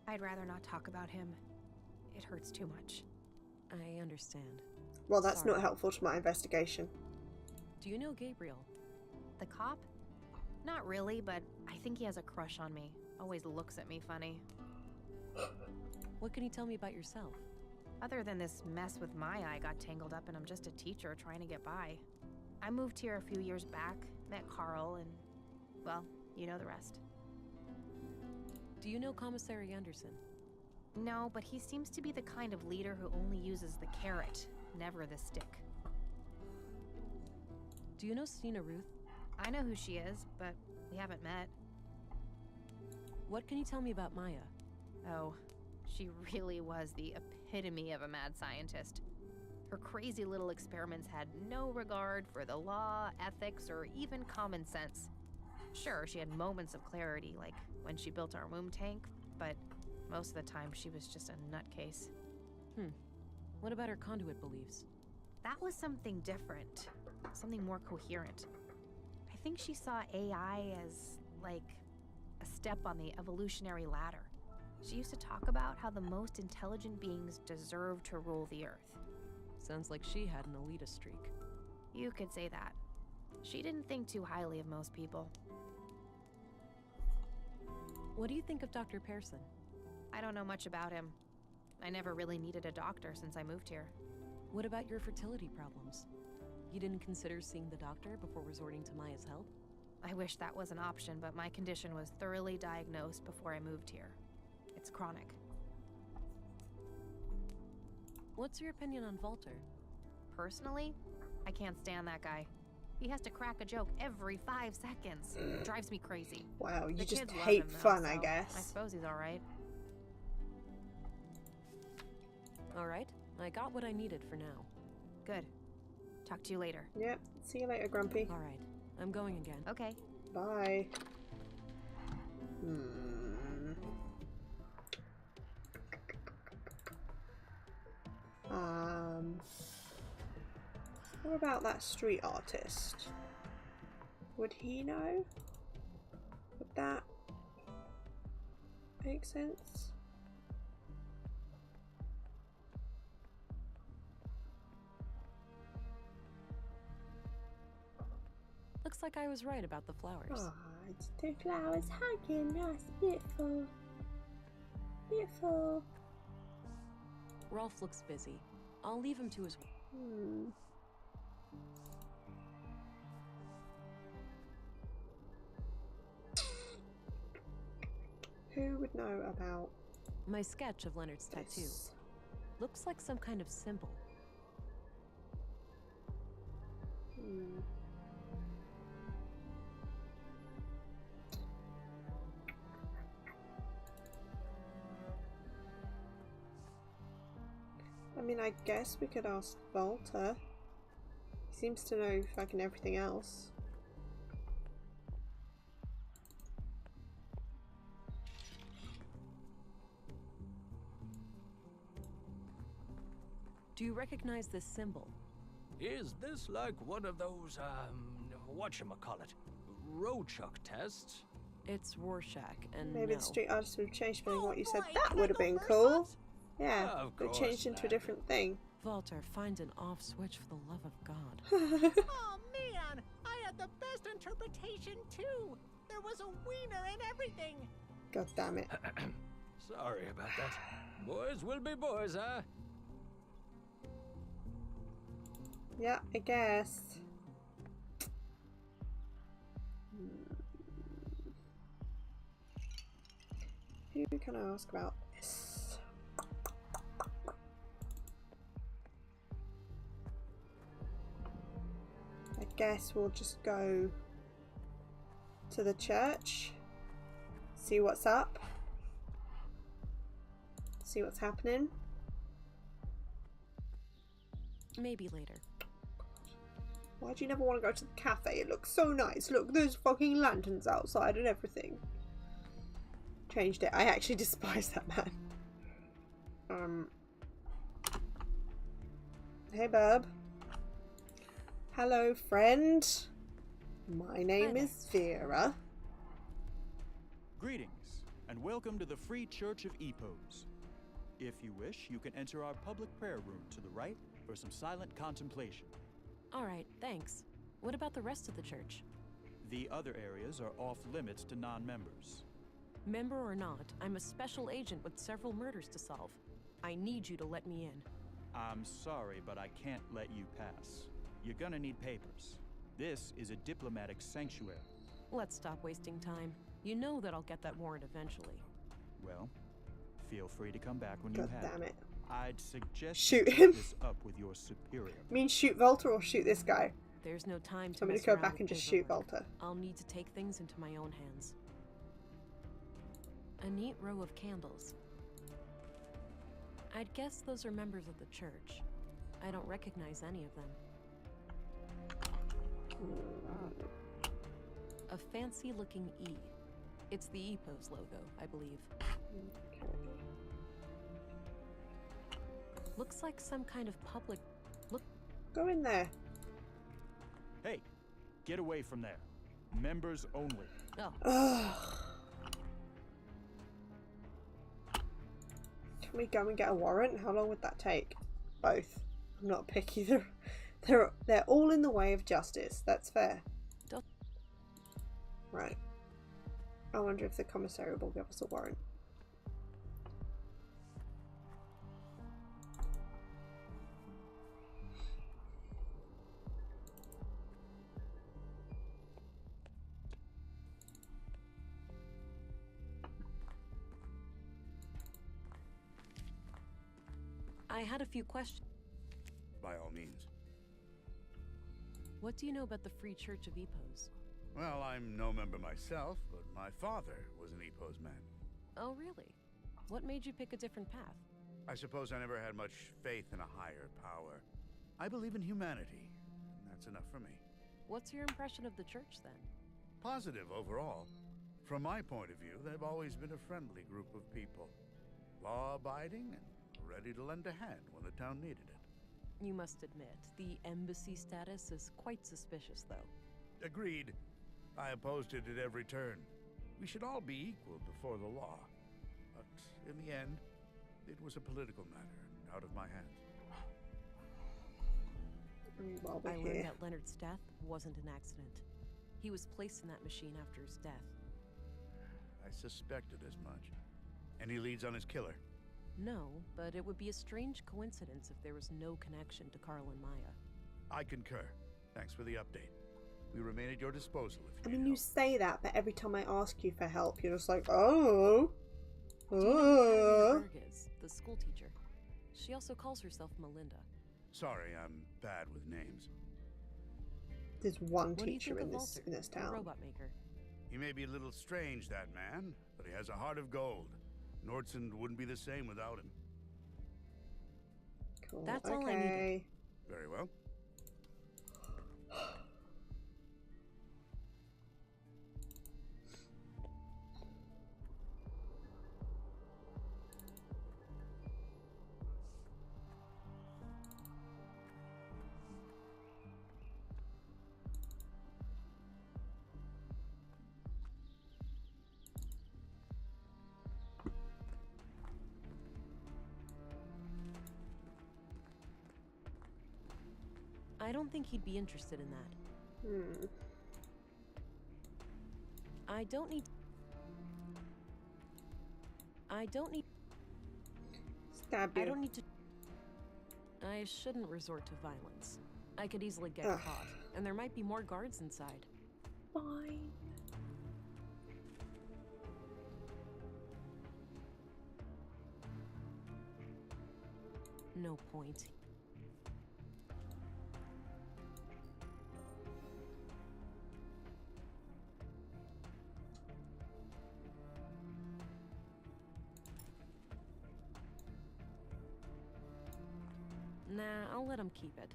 I'd rather not talk about him. It hurts too much. I understand. Well, that's Sorry. not helpful to my investigation. Do you know Gabriel? The cop? Not really, but I think he has a crush on me. Always looks at me funny. What can you tell me about yourself? Other than this mess with my eye got tangled up and I'm just a teacher trying to get by. I moved here a few years back, met Carl, and, well, you know the rest. Do you know Commissary Anderson? No, but he seems to be the kind of leader who only uses the carrot, never the stick. Do you know Stina Ruth? I know who she is, but we haven't met. What can you tell me about Maya? Oh, she really was the epitome of a mad scientist. Her crazy little experiments had no regard for the law, ethics, or even common sense. Sure, she had moments of clarity, like when she built our womb tank, but most of the time she was just a nutcase. What about her conduit beliefs? That was something different, something more coherent. I think she saw AI as, like, a step on the evolutionary ladder. She used to talk about how the most intelligent beings deserve to rule the Earth. Sounds like she had an elitist streak. You could say that. She didn't think too highly of most people. What do you think of Dr. Pearson? I don't know much about him. I never really needed a doctor since I moved here. What about your fertility problems? You didn't consider seeing the doctor before resorting to Maya's help? I wish that was an option, but my condition was thoroughly diagnosed before I moved here. It's chronic. What's your opinion on Walter? Personally, I can't stand that guy. He has to crack a joke every 5 seconds. It drives me crazy. Wow, you The just kids love hate him, though, fun, I so guess. I suppose he's alright. Alright, I got what I needed for now. Good. Talk to you later. Yep, see you later, Grumpy. Alright, I'm going again. Okay. Bye. What about that street artist? Would he know? Would that make sense? Looks like I was right about the flowers. Oh, it's the flowers hugging us. Beautiful. Beautiful. Rolf looks busy. I'll leave him to his work. Who would know about my sketch of Leonard's tattoo? Looks like some kind of symbol. I mean, I guess we could ask Walter. He seems to know fucking everything else. Do you recognize this symbol? Is this like one of those, whatchamacallit, Rorschach tests? It's Rorschach, and Maybe no. the street artist would have changed from what you said. That would have been cool. Yeah, Of but it course changed into a not. different thing. Walter, find an off switch for the love of God. Oh man, I had the best interpretation too. There was a wiener and everything. God damn it. Sorry about that. Boys will be boys, huh? Yeah, I guess. Who can I ask about this? I guess we'll just go to the church, see what's up, see what's happening. Maybe later. Why do you never want to go to the cafe? It looks so nice. Look, there's fucking lanterns outside and everything. Changed it. I actually despise that man. Hey, bub. Hello, friend. My name is Vera. Greetings, and welcome to the Free Church of Epos. If you wish, you can enter our public prayer room to the right for some silent contemplation. All right, thanks. What about the rest of the church? The other areas are off limits to non-members. Member or not, I'm a special agent with several murders to solve. I need you to let me in. I'm sorry, but I can't let you pass. You're gonna need papers. This is a diplomatic sanctuary. Let's stop wasting time. You know that I'll get that warrant eventually. Well, feel free to come back when you God have damn it. I'd suggest Shoot you him. take this up with your superior. I mean, shoot Volta or shoot this guy? There's no time to I'm gonna mess go around back with and just shoot paperwork. Volta. I'll need to take things into my own hands. A neat row of candles. I'd guess those are members of the church. I don't recognize any of them. A fancy-looking E. It's the EPOS logo, I believe. Looks like some kind of public... Look. Go in there. Hey, get away from there. Members only. Oh. Can we go and get a warrant? How long would that take? Both. I'm not picky. They're all in the way of justice. That's fair. Right. I wonder if the commissary will give us a warrant. I had a few questions. By all means. What do you know about the Free Church of EPOS? Well, I'm no member myself, but my father was an EPOS man. Oh, really? What made you pick a different path? I suppose I never had much faith in a higher power. I believe in humanity, and that's enough for me. What's your impression of the church, then? Positive overall. From my point of view, they've always been a friendly group of people. Law-abiding and ready to lend a hand when the town needed it. You must admit, the embassy status is quite suspicious, though. Agreed. I opposed it at every turn. We should all be equal before the law. But in the end, it was a political matter, out of my hands. I learned that Leonard's death wasn't an accident. He was placed in that machine after his death. I suspected as much. Any leads on his killer? No, but it would be a strange coincidence if there was no connection to Carl and Maya. I concur. Thanks for the update. We remain at your disposal if you I mean, you say that, but every time I ask you for help, you're just like, oh. Do you know who Berg is, the school teacher? She also calls herself Melinda. Sorry, I'm bad with names. There's one What do you teacher think in of this Walter, the town. robot maker? He may be a little strange, that man, but he has a heart of gold. Nordson wouldn't be the same without him. Cool. That's all I needed. Very well. I don't think he'd be interested in that. I don't need... Stab you. I don't need to... I shouldn't resort to violence. I could easily get Ugh. caught, and there might be more guards inside. Fine. No point. Nah, I'll let him keep it.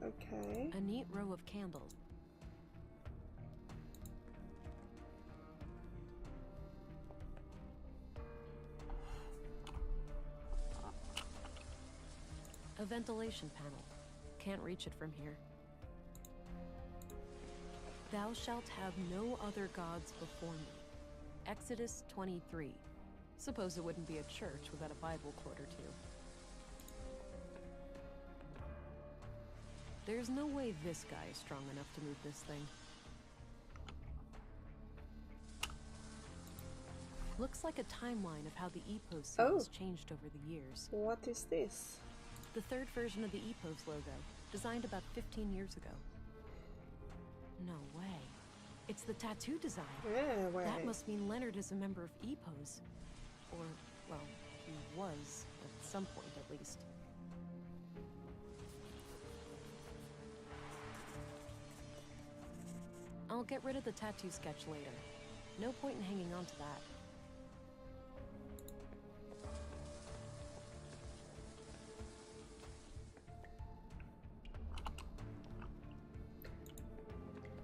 Okay. A neat row of candles. A ventilation panel. Can't reach it from here. Thou shalt have no other gods before me. Exodus 23. Suppose it wouldn't be a church without a Bible quote or two. There's no way this guy is strong enough to move this thing. Looks like a timeline of how the EPOS seal has changed over the years. What is this? The third version of the EPOS logo, designed about 15 years ago. No way. It's the tattoo design. Yeah, way. That must mean Leonard is a member of EPOS. Or, well, he was, at some point at least. I'll get rid of the tattoo sketch later. No point in hanging on to that.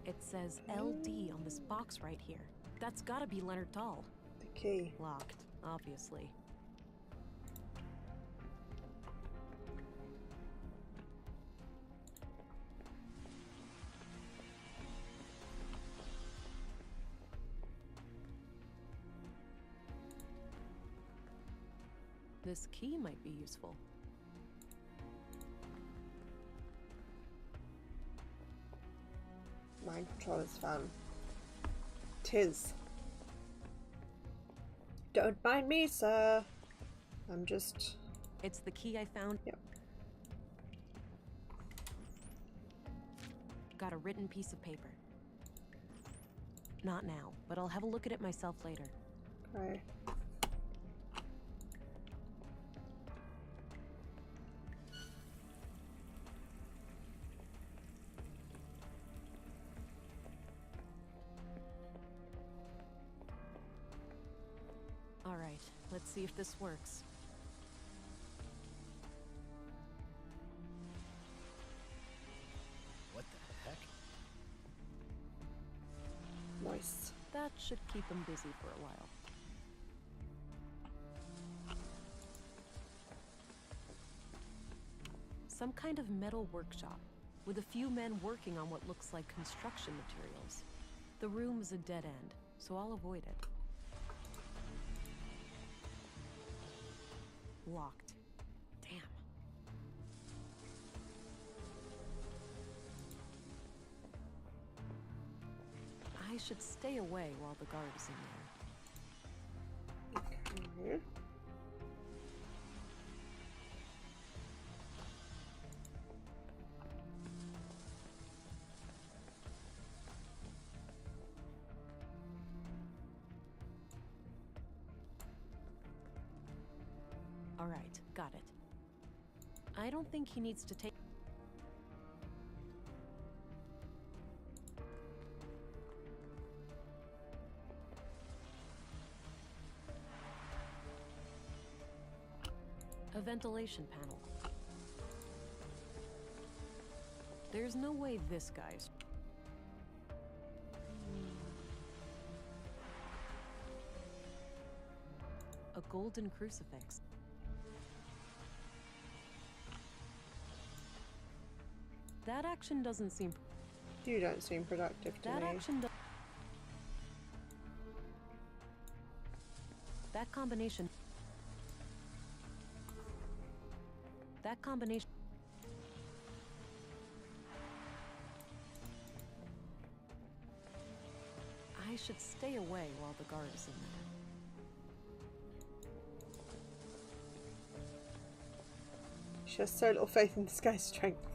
It says LD on this box right here. That's gotta be Leonard Dahl. The key. Locked, obviously. This key might be useful. Mind control is fun. 'Tis. Don't mind me, sir. I'm just... It's the key I found. Yep. Got a written piece of paper. Not now, but I'll have a look at it myself later. Okay. Alright, let's see if this works. What the heck? Nice. That should keep him busy for a while. Some kind of metal workshop, with a few men working on what looks like construction materials. The room is a dead end, so I'll avoid it. Locked. Damn. I should stay away while the guard is in there. Okay. Alright, got it. I don't think he needs to take... A ventilation panel. There's no way this guy's... A golden crucifix. That action doesn't seem... You don't seem productive to That me. action That combination... That combination... I should stay away while the guard is in there. She has so little faith in this guy's strength.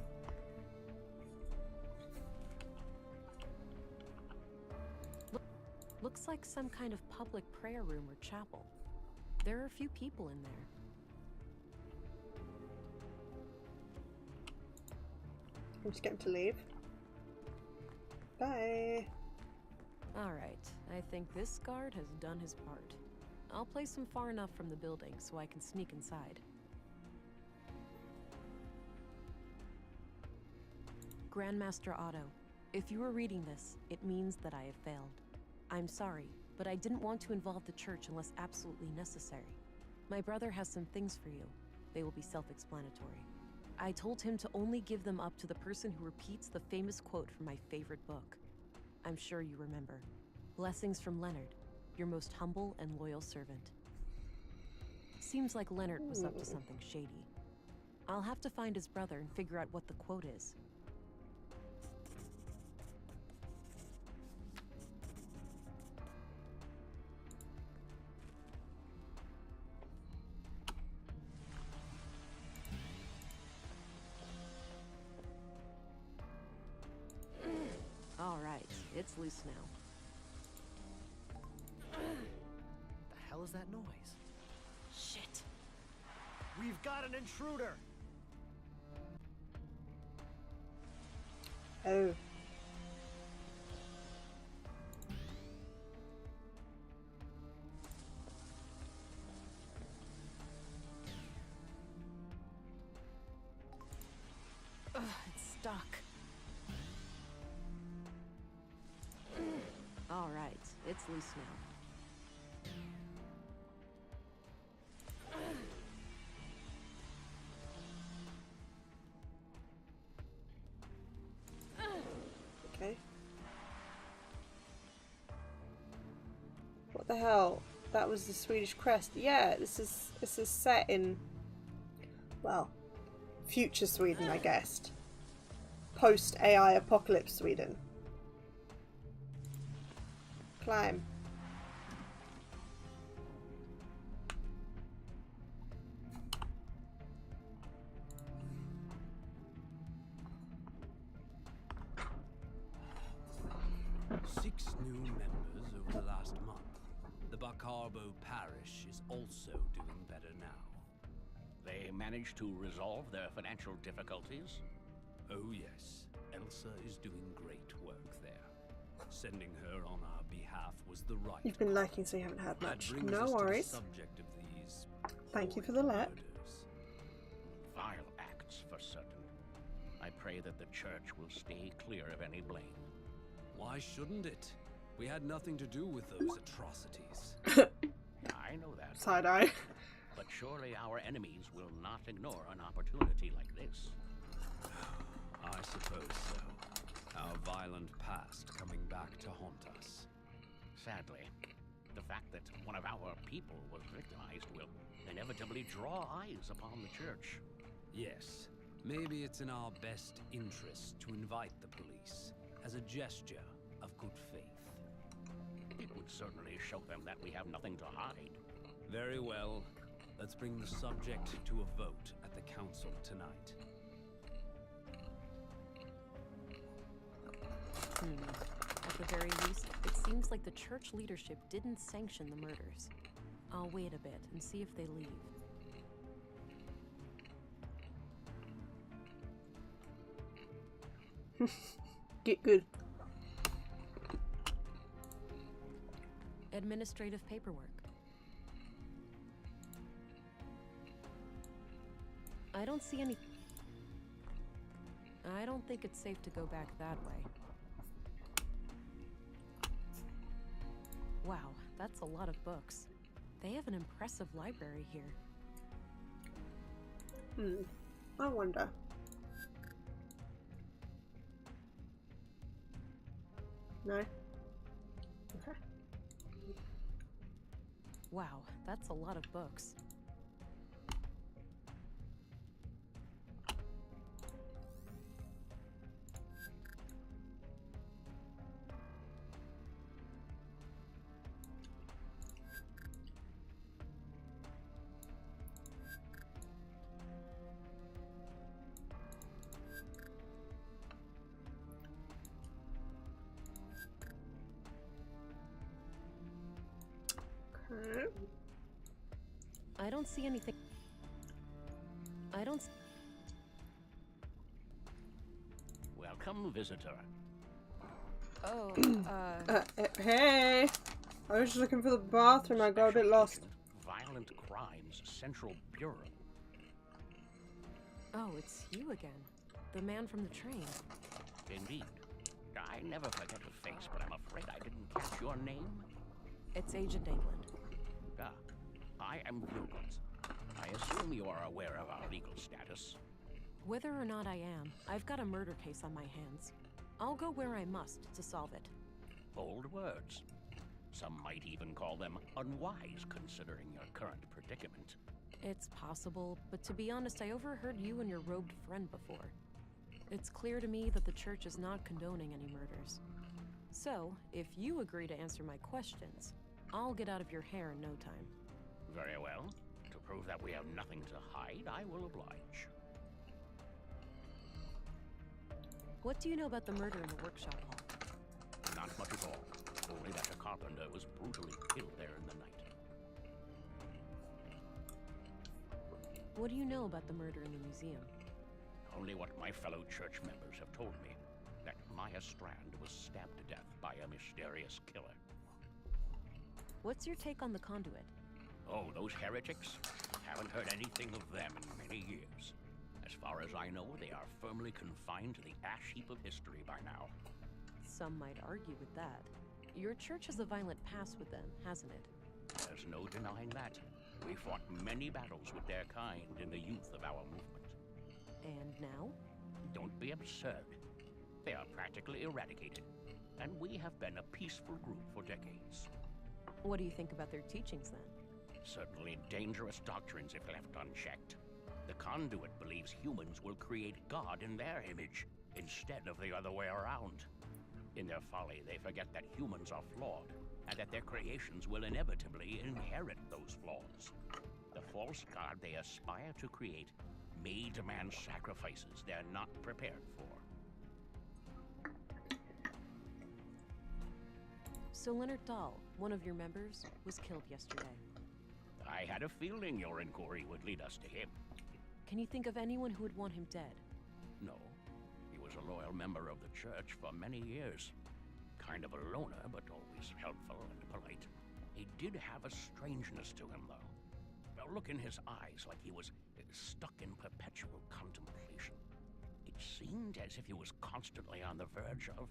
Looks like some kind of public prayer room or chapel. There are a few people in there. I'm just getting to leave. Bye. Alright, I think this guard has done his part. I'll place him far enough from the building so I can sneak inside. Grandmaster Otto, if you are reading this, it means that I have failed. I'm sorry, but I didn't want to involve the church unless absolutely necessary. My brother has some things for you. They will be self-explanatory. I told him to only give them up to the person who repeats the famous quote from my favorite book. I'm sure you remember. Blessings from Leonard, your most humble and loyal servant. Seems like Leonard was up to something shady. I'll have to find his brother and figure out what the quote is. All right, it's loose now. The hell is that noise? Shit. We've got an intruder! Oh. Ugh, it's stuck. All right, it's loose now. Okay. What the hell? That was the Swedish crest. Yeah, this is set in, well, future Sweden, I guess. Post AI apocalypse Sweden. Climb. Six new members over the last month. The Bacarbo parish is also doing better now. They managed to resolve their financial difficulties? Oh yes, Elsa is doing great work there. Sending her on our behalf was the right. You've been lurking, so you haven't heard That much. brings No us worries. To the subject of these Thank you for the let. Vile acts, for certain. I pray that the church will stay clear of any blame. Why shouldn't it? We had nothing to do with those atrocities. I know that. Side-eye. But surely our enemies will not ignore an opportunity like this. I suppose so. Our violent past coming back to haunt us. Sadly, the fact that one of our people was victimized will inevitably draw eyes upon the church. Yes, maybe it's in our best interest to invite the police as a gesture of good faith. It would certainly show them that we have nothing to hide. Very well. Let's bring the subject to a vote at the council tonight. At the very least, it seems like the church leadership didn't sanction the murders. I'll wait a bit and see if they leave. Get good. Administrative paperwork. I don't see any... I don't think it's safe to go back that way. Wow, that's a lot of books. They have an impressive library here. I wonder. No? Okay. Wow, that's a lot of books. I don't see anything. I don't. Welcome, visitor. Oh, hey! I was just looking for the bathroom. I got a bit lost. Violent Crimes Central Bureau. Oh, it's you again. The man from the train. Indeed. I never forget a face, but I'm afraid I didn't catch your name. It's Agent England. Ah, I am Gilbert. I assume you are aware of our legal status. Whether or not I am, I've got a murder case on my hands. I'll go where I must to solve it. Bold words. Some might even call them unwise, considering your current predicament. It's possible, but to be honest, I overheard you and your robed friend before. It's clear to me that the church is not condoning any murders. So, if you agree to answer my questions, I'll get out of your hair in no time. Very well. To prove that we have nothing to hide, I will oblige. What do you know about the murder in the workshop hall? Not much at all. Only that a carpenter was brutally killed there in the night. What do you know about the murder in the museum? Only what my fellow church members have told me. That Maya Strand was stabbed to death by a mysterious killer. What's your take on the conduit? Oh, those heretics? Haven't heard anything of them in many years. As far as I know, they are firmly confined to the ash heap of history by now. Some might argue with that. Your church has a violent past with them, hasn't it? There's no denying that. We fought many battles with their kind in the youth of our movement. And now? Don't be absurd. They are practically eradicated, and we have been a peaceful group for decades. What do you think about their teachings, then? Certainly dangerous doctrines if left unchecked. The conduit believes humans will create God in their image, instead of the other way around. In their folly, they forget that humans are flawed, and that their creations will inevitably inherit those flaws. The false God they aspire to create may demand sacrifices they're not prepared for. So Leonard Dahl, one of your members, was killed yesterday. I had a feeling your inquiry would lead us to him. Can you think of anyone who would want him dead? No. He was a loyal member of the church for many years. Kind of a loner, but always helpful and polite. He did have a strangeness to him, though. A look in his eyes like he was stuck in perpetual contemplation. It seemed as if he was constantly on the verge of,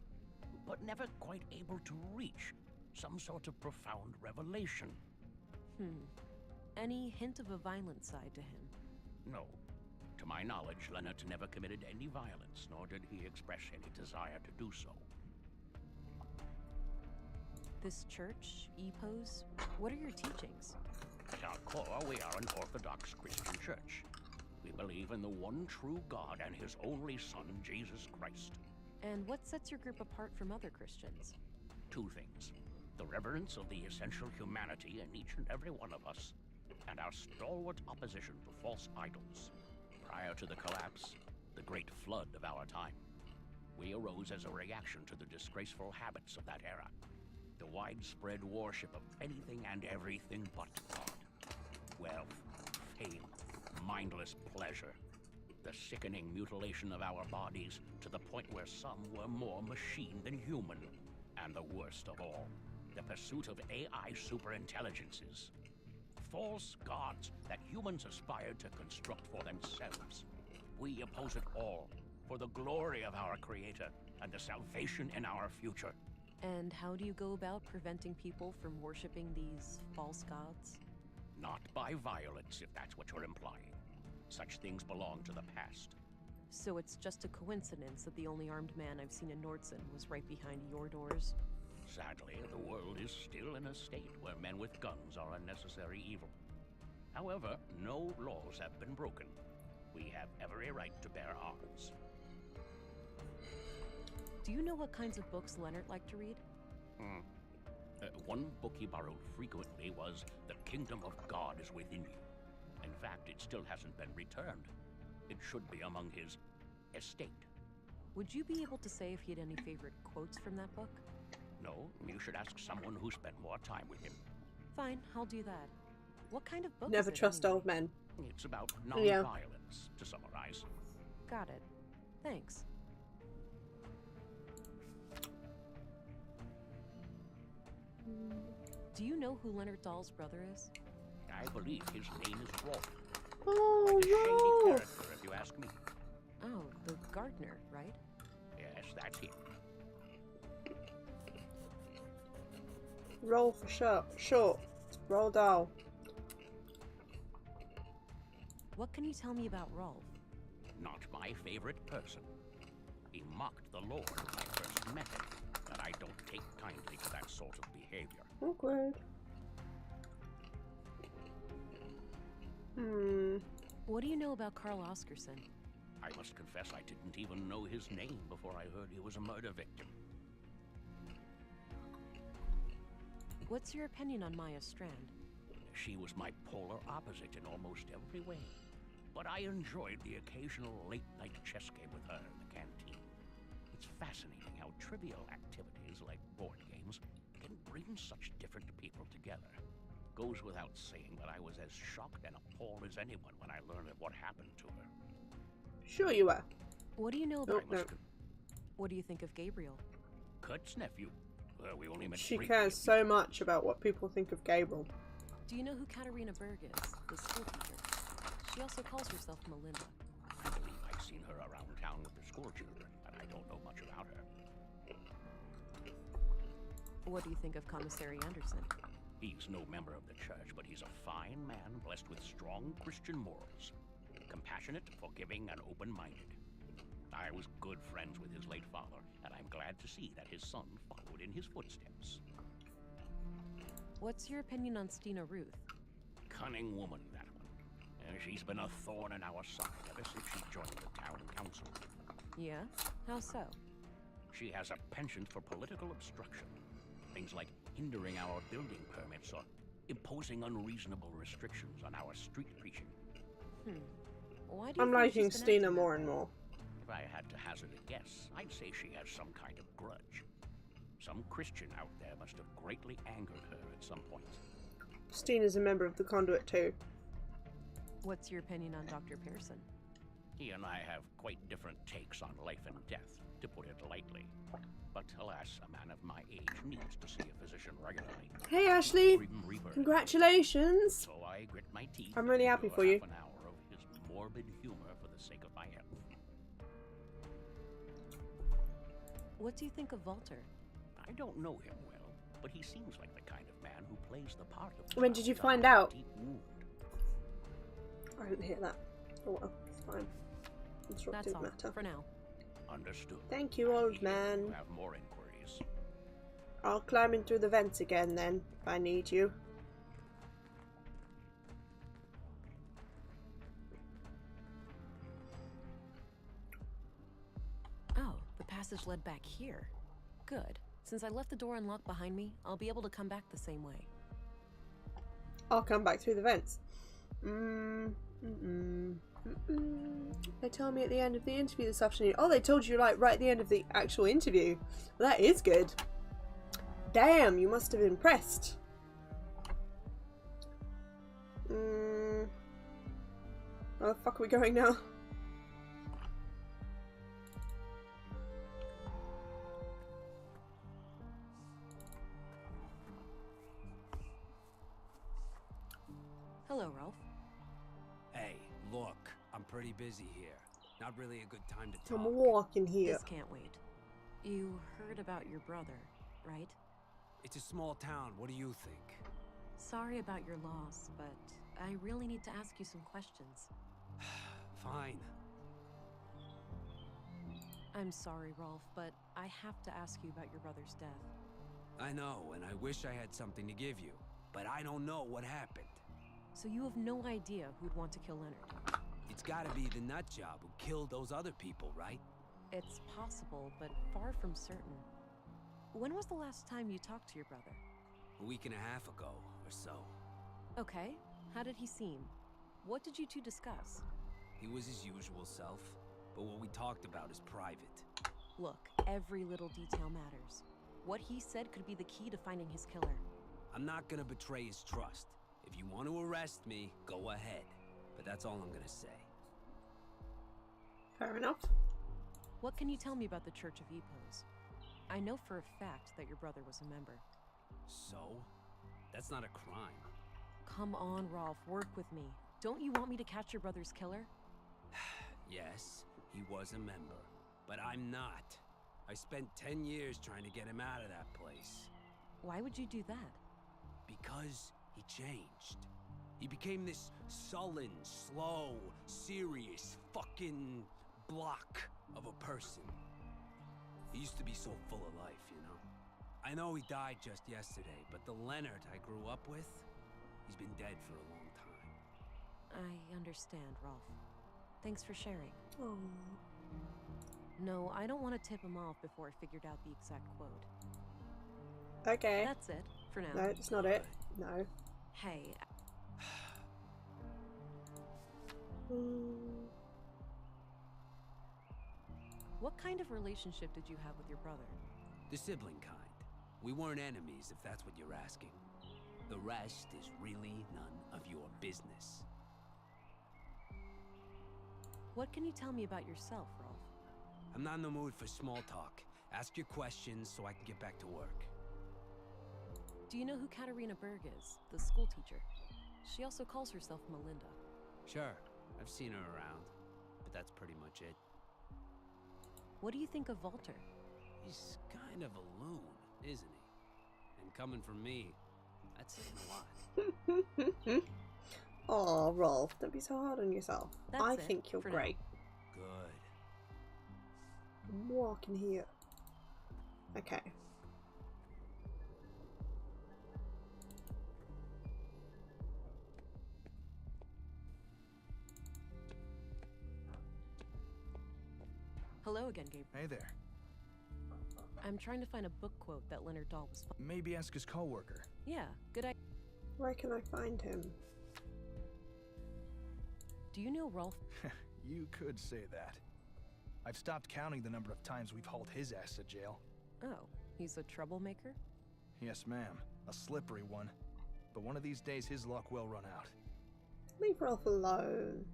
but never quite able to reach, some sort of profound revelation. Any hint of a violent side to him? No. To my knowledge, Leonard never committed any violence, nor did he express any desire to do so. This church, EPOS, what are your teachings? At our core, we are an Orthodox Christian church. We believe in the one true God and his only Son, Jesus Christ. And what sets your group apart from other Christians? Two things. The reverence of the essential humanity in each and every one of us, and our stalwart opposition to false idols. Prior to the collapse, the great flood of our time, we arose as a reaction to the disgraceful habits of that era. The widespread worship of anything and everything but God. Wealth, fame, mindless pleasure. The sickening mutilation of our bodies to the point where some were more machine than human. And the worst of all, the pursuit of AI superintelligences. False gods that humans aspired to construct for themselves. We oppose it all for the glory of our Creator and the salvation in our future. And how do you go about preventing people from worshipping these false gods? Not by violence, if that's what you're implying. Such things belong to the past. So it's just a coincidence that the only armed man I've seen in Nordson was right behind your doors? Sadly, the world is still in a state where men with guns are a necessary evil. However, no laws have been broken. We have every right to bear arms. Do you know what kinds of books Leonard liked to read? One book he borrowed frequently was The Kingdom of God is Within You. In fact, it still hasn't been returned. It should be among his estate. Would you be able to say if he had any favorite quotes from that book? No, you should ask someone who spent more time with him. Fine, I'll do that. What kind of book Never is it trust anyway? old men. It's about non-violence, to summarize. Got it. Thanks. Do you know who Leonard Dahl's brother is? I believe his name is Rolf. Oh, Quite a shady Rolf! character, if you ask me. Oh, the gardener, right? Yes, that's him. Roll for short. Roll Dahl. What can you tell me about Rolf? Not my favorite person. He mocked the Lord when I first met him, and I don't take kindly to that sort of behavior. Awkward. What do you know about Carl Oscarson? I must confess I didn't even know his name before I heard he was a murder victim. What's your opinion on Maya Strand? She was my polar opposite in almost every way. But I enjoyed the occasional late-night chess game with her in the canteen. It's fascinating how trivial activities like board games can bring such different people together. Goes without saying that I was as shocked and appalled as anyone when I learned of what happened to her. Sure you were. What do you know about What do you think of Gabriel? Kurt's nephew. We only met She briefly. cares so much about what people think of Gabriel. Do you know who Katerina Berg is, the school teacher? She also calls herself Melinda. I believe I've seen her around town with the school children, but I don't know much about her. What do you think of Commissary Anderson? He's no member of the church, but he's a fine man blessed with strong Christian morals. Compassionate, forgiving, and open-minded. I was good friends with his late father, and I'm glad to see that his son followed in his footsteps. What's your opinion on Stina Ruth? Cunning woman, that one. She's been a thorn in our side ever since she joined the town council. Yeah? How so? She has a penchant for political obstruction. Things like hindering our building permits or imposing unreasonable restrictions on our street preaching. Why do you I'm think liking she's been Stina acting more and more. If I had to hazard a guess, I'd say she has some kind of grudge. Some Christian out there must have greatly angered her at some point. Stina's a member of the Conduit too. What's your opinion on Dr. Pearson? He and I have quite different takes on life and death, to put it lightly. But alas, a man of my age needs to see a physician regularly. Hey Ashley! Congratulations! So I grit my teeth. I'm really happy for you. Half an hour of his morbid humor for the sake of my health. What do you think of Walter? I don't know him well, but he seems like the kind of man who plays the part of. When did you find out? I didn't hear that. Oh well, it's fine. That's all matter. for now. Understood. Thank you, old man. You have more inquiries. I'll climb in through the vents again then, if I need you. Oh, the passage led back here. Good. Since I left the door unlocked behind me, I'll be able to come back the same way. I'll come back through the vents. They told me at the end of the interview this afternoon. Oh, they told you like right at the end of the actual interview. Well, that is good. Damn, you must have been impressed. Where the fuck are we going now? Hello, Ralph. Hey, look, I'm pretty busy here. Not really a good time to talk. I'm walking here. This can't wait. You heard about your brother, right? It's a small town. What do you think? Sorry about your loss, but I really need to ask you some questions. Fine. I'm sorry, Rolf, but I have to ask you about your brother's death. I know, and I wish I had something to give you, but I don't know what happened. So you have no idea who'd want to kill Leonard? It's gotta be the nutjob who killed those other people, right? It's possible, but far from certain. When was the last time you talked to your brother? A week and a half ago, or so. Okay. How did he seem? What did you two discuss? He was his usual self, but what we talked about is private. Look, every little detail matters. What he said could be the key to finding his killer. I'm not gonna betray his trust. If you want to arrest me, go ahead. But that's all I'm gonna say. Fair enough. What can you tell me about the Church of Epos? I know for a fact that your brother was a member. So? That's not a crime. Come on, Rolf, work with me. Don't you want me to catch your brother's killer? Yes, he was a member, but I'm not. I spent 10 years trying to get him out of that place. Why would you do that? Because he changed. He became this sullen, slow, serious, fucking block of a person. He used to be so full of life, you know? I know he died just yesterday, but the Leonard I grew up with, he's been dead for a long time. I understand, Rolf. Thanks for sharing. Oh. No, I don't want to tip him off before I figured out the exact quote. Okay. That's it, for now. No, it's not it. No. Hey. What kind of relationship did you have with your brother? The sibling kind. We weren't enemies, if that's what you're asking. The rest is really none of your business. What can you tell me about yourself, Rolf? I'm not in the mood for small talk. Ask your questions so I can get back to work. Do you know who Katarina Berg is, the school teacher? She also calls herself Melinda. Sure, I've seen her around, but that's pretty much it. What do you think of Walter? He's kind of a loon, isn't he? And coming from me, that's saying a lot. Oh, Rolf, don't be so hard on yourself. I That's think you're for great. Good. I'm walking here. Okay. Hello again, Gabriel. Hey there. I'm trying to find a book quote that Leonard Dahl was. Maybe ask his coworker. Yeah, good idea. Where can I find him? Do you know Rolf? You could say that. I've stopped counting the number of times we've hauled his ass to jail. Oh, he's a troublemaker? Yes, ma'am. A slippery one. But one of these days his luck will run out. Leave Rolf alone.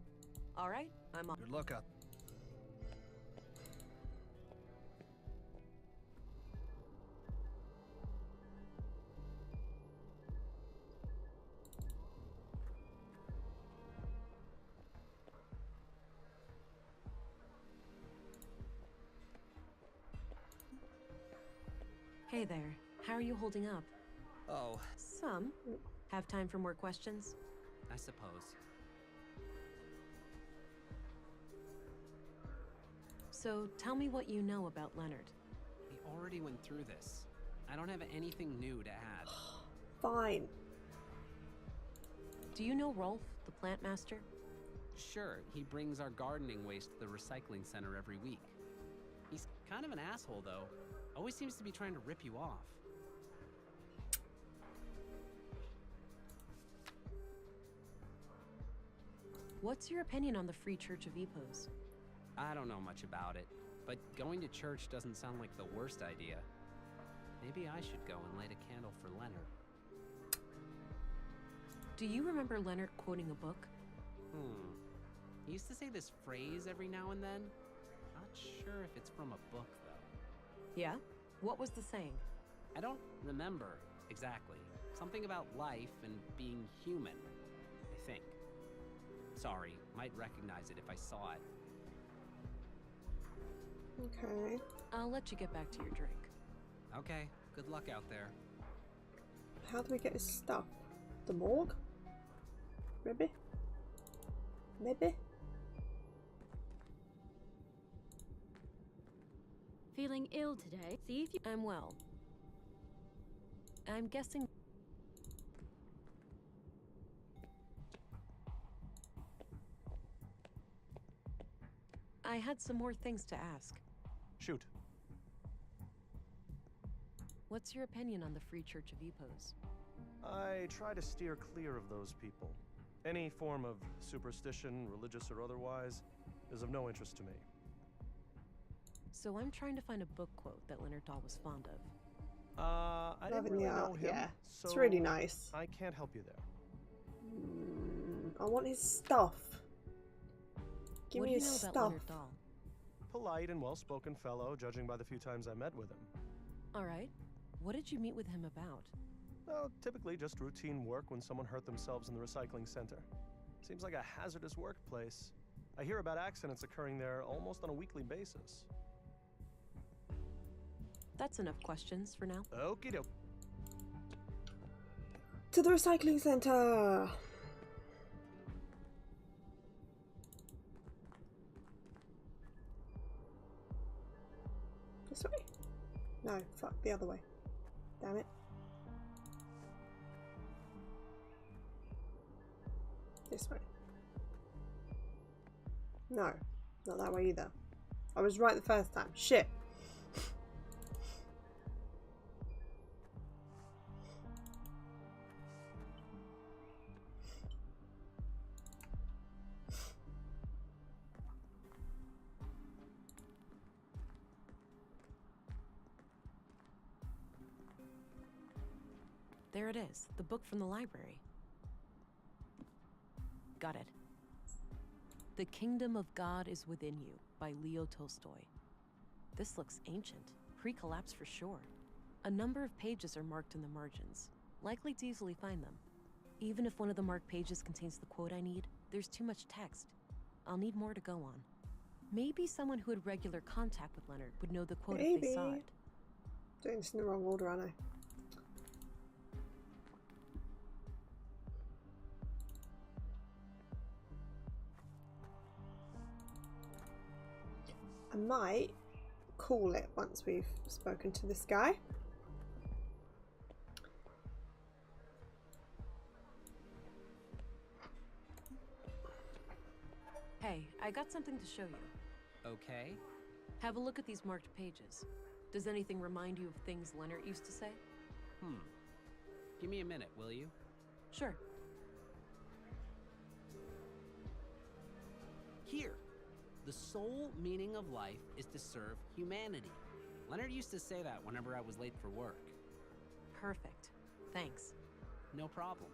Alright, I'm on. Good luck out. Hey there, how are you holding up? Oh. Some. Have time for more questions? I suppose. So, tell me what you know about Leonard. We already went through this. I don't have anything new to add. Fine. Do you know Rolf, the plant master? Sure, he brings our gardening waste to the recycling center every week. He's kind of an asshole, though. Always seems to be trying to rip you off. What's your opinion on the Free Church of Epos? I don't know much about it, but going to church doesn't sound like the worst idea. Maybe I should go and light a candle for Leonard. Do you remember Leonard quoting a book? He used to say this phrase every now and then. Not sure if it's from a book, though. Yeah? What was the saying? I don't remember exactly. Something about life and being human, I think. Sorry, might recognize it if I saw it. Okay. I'll let you get back to your drink. Okay, good luck out there. How do we get his stuff? The morgue? Maybe? Maybe? Feeling ill today? See if you. I'm well. I'm guessing. I had some more things to ask. Shoot. What's your opinion on the Free Church of Epos? I try to steer clear of those people. Any form of superstition, religious or otherwise, is of no interest to me. So I'm trying to fiend a book quote that Leonard Dahl was fond of. I didn't really know him, yeah. so It's really nice. I can't help you there. I want his stuff. Give What me do you his know stuff. about Leonard Dahl? Polite and well-spoken fellow, judging by the few times I met with him. Alright. What did you meet with him about? Well, typically just routine work when someone hurt themselves in the recycling center. Seems like a hazardous workplace. I hear about accidents occurring there almost on a weekly basis. That's enough questions for now. Okie doke. To the recycling center! This way? No, fuck, the other way. Damn it. This way. No, not that way either. I was right the first time. Shit. There it is, the book from the library. Got it. The Kingdom of God is Within You by Leo Tolstoy. This looks ancient, pre-collapse for sure. A number of pages are marked in the margins, likely to easily find them. Even if one of the marked pages contains the quote I need, there's too much text. I'll need more to go on. Maybe someone who had regular contact with Leonard would know the quote if they saw it. Doing this in the wrong order, aren't I? I might call it once we've spoken to this guy. Hey, I got something to show you. Okay. Have a look at these marked pages. Does anything remind you of things Leonard used to say? Give me a minute, will you? Sure. Here. The sole meaning of life is to serve humanity. Leonard used to say that whenever I was late for work. Perfect. Thanks. No problem.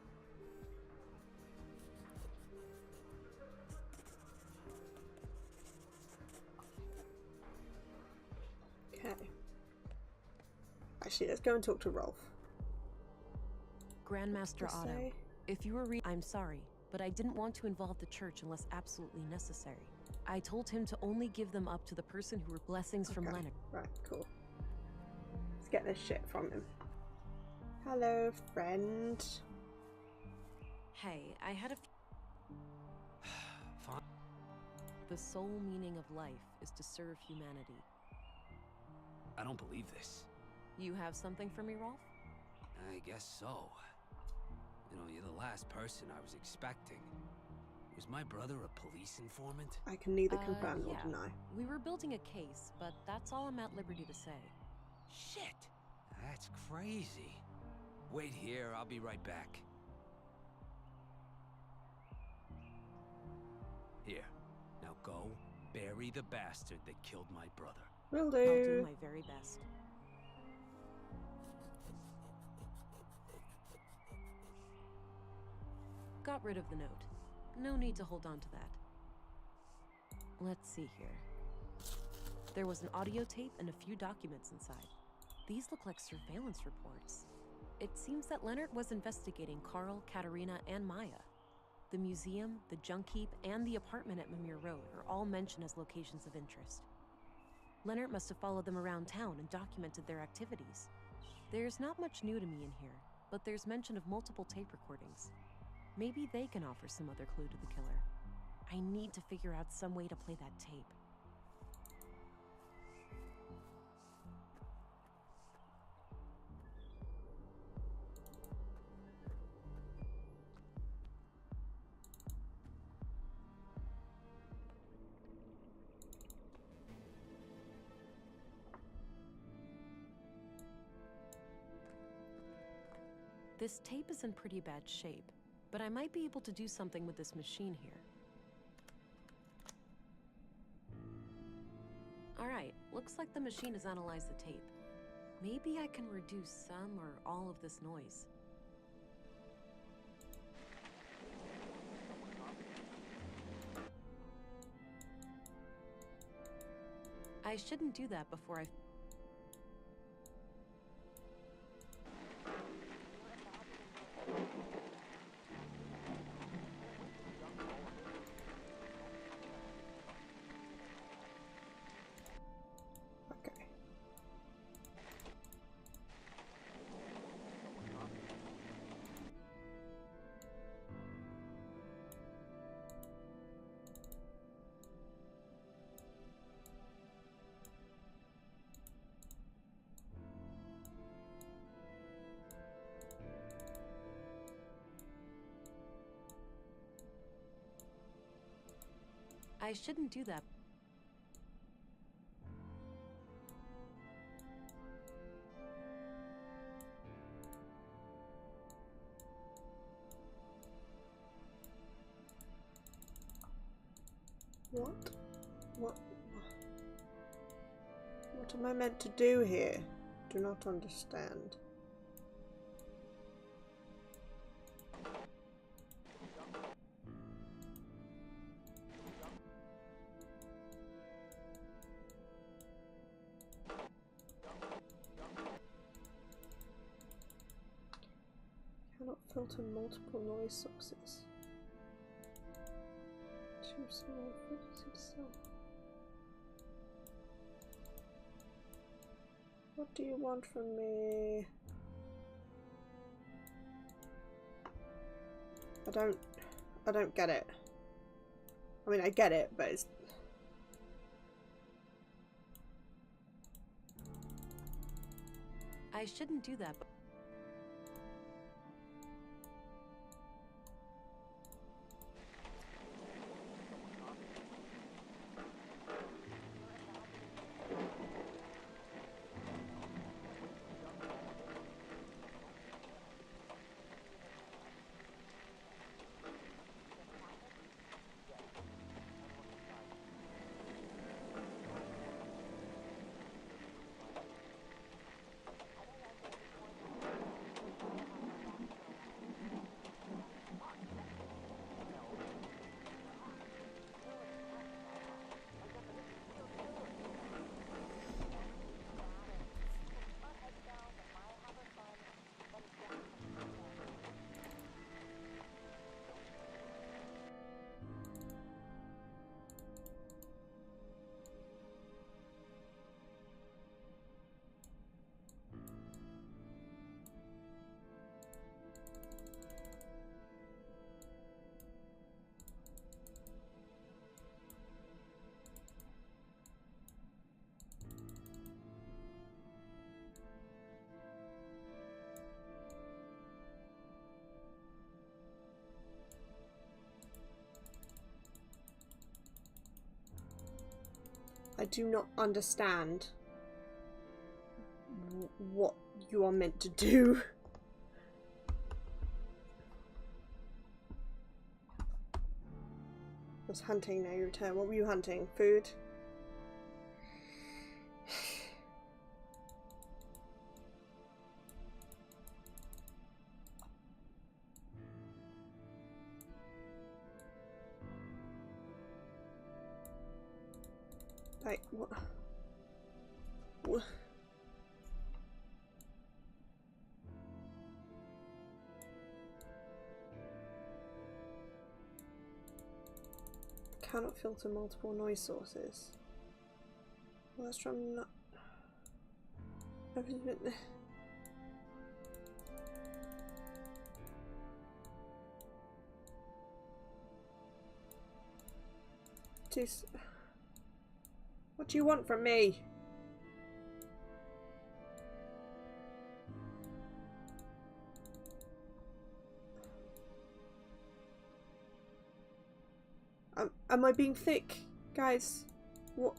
Okay. Actually, let's go and talk to Rolf. Grandmaster Otto, if you were I'm sorry, but I didn't want to involve the church unless absolutely necessary. I told him to only give them up to the person who were blessings from Leonard. Right, cool. Let's get this shit from him. Hello, friend. Hey, I had a Fine. The sole meaning of life is to serve humanity. I don't believe this. You have something for me, Rolf? I guess so. You know, you're the last person I was expecting. Was my brother a police informant? I can neither confirm nor yeah. deny. We were building a case, but that's all I'm at liberty to say. Shit! That's crazy. Wait here, I'll be right back. Here, now go bury the bastard that killed my brother. Will do. I'll do my very best. Got rid of the note. No need to hold on to that. Let's see here. There was an audio tape and a few documents inside. These look like surveillance reports. It seems that Leonard was investigating Carl, Katerina, and Maya. The museum, the junk heap, and the apartment at Mimir Road are all mentioned as locations of interest. Leonard must have followed them around town and documented their activities. There's not much new to me in here, but there's mention of multiple tape recordings. Maybe they can offer some other clue to the killer. I need to figure out some way to play that tape. This tape is in pretty bad shape, but I might be able to do something with this machine here. Alright, looks like the machine has analyzed the tape. Maybe I can reduce some or all of this noise. I shouldn't do that before I... I shouldn't do that. What? What am I meant to do here? Do not understand. Cannot filter multiple noise sources. Too small frequency to sell. What do you want from me? I don't get it. I mean, I get it, but it's... I shouldn't do that, but... I do not understand what you are meant to do. I was hunting, now you return. What were you hunting? Food? Like, what? What? Cannot filter multiple noise sources. Well, that's from not. What do you want from me? Am I being thick, guys? What?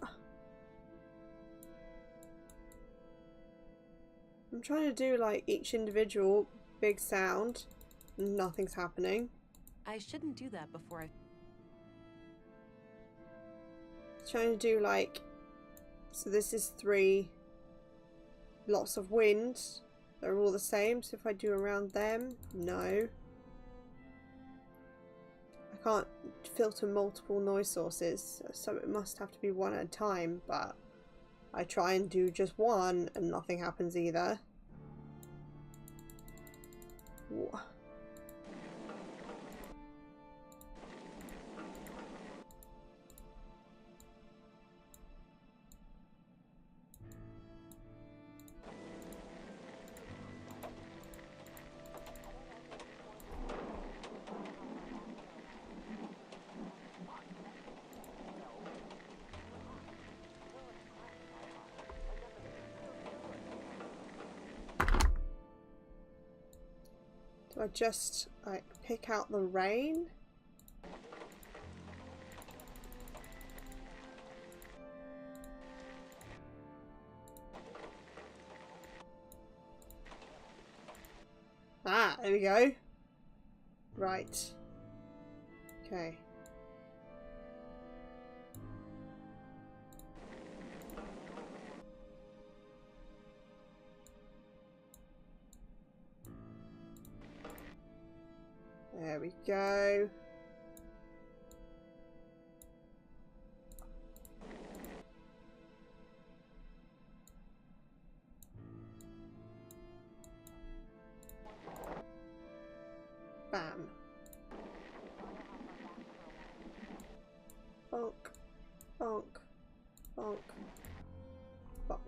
I'm trying to do like each individual big sound. Nothing's happening. I shouldn't do that before I... Trying to do like, so this is 3 lots of wind. They're all the same, so if I do around them, no. I can't filter multiple noise sources, so it must have to be one at a time, but I try and do just one and nothing happens either. What? Do I just like pick out the rain? There we go. Right. Okay. There we go. Bam. Bonk. Bonk. Bonk. Bonk.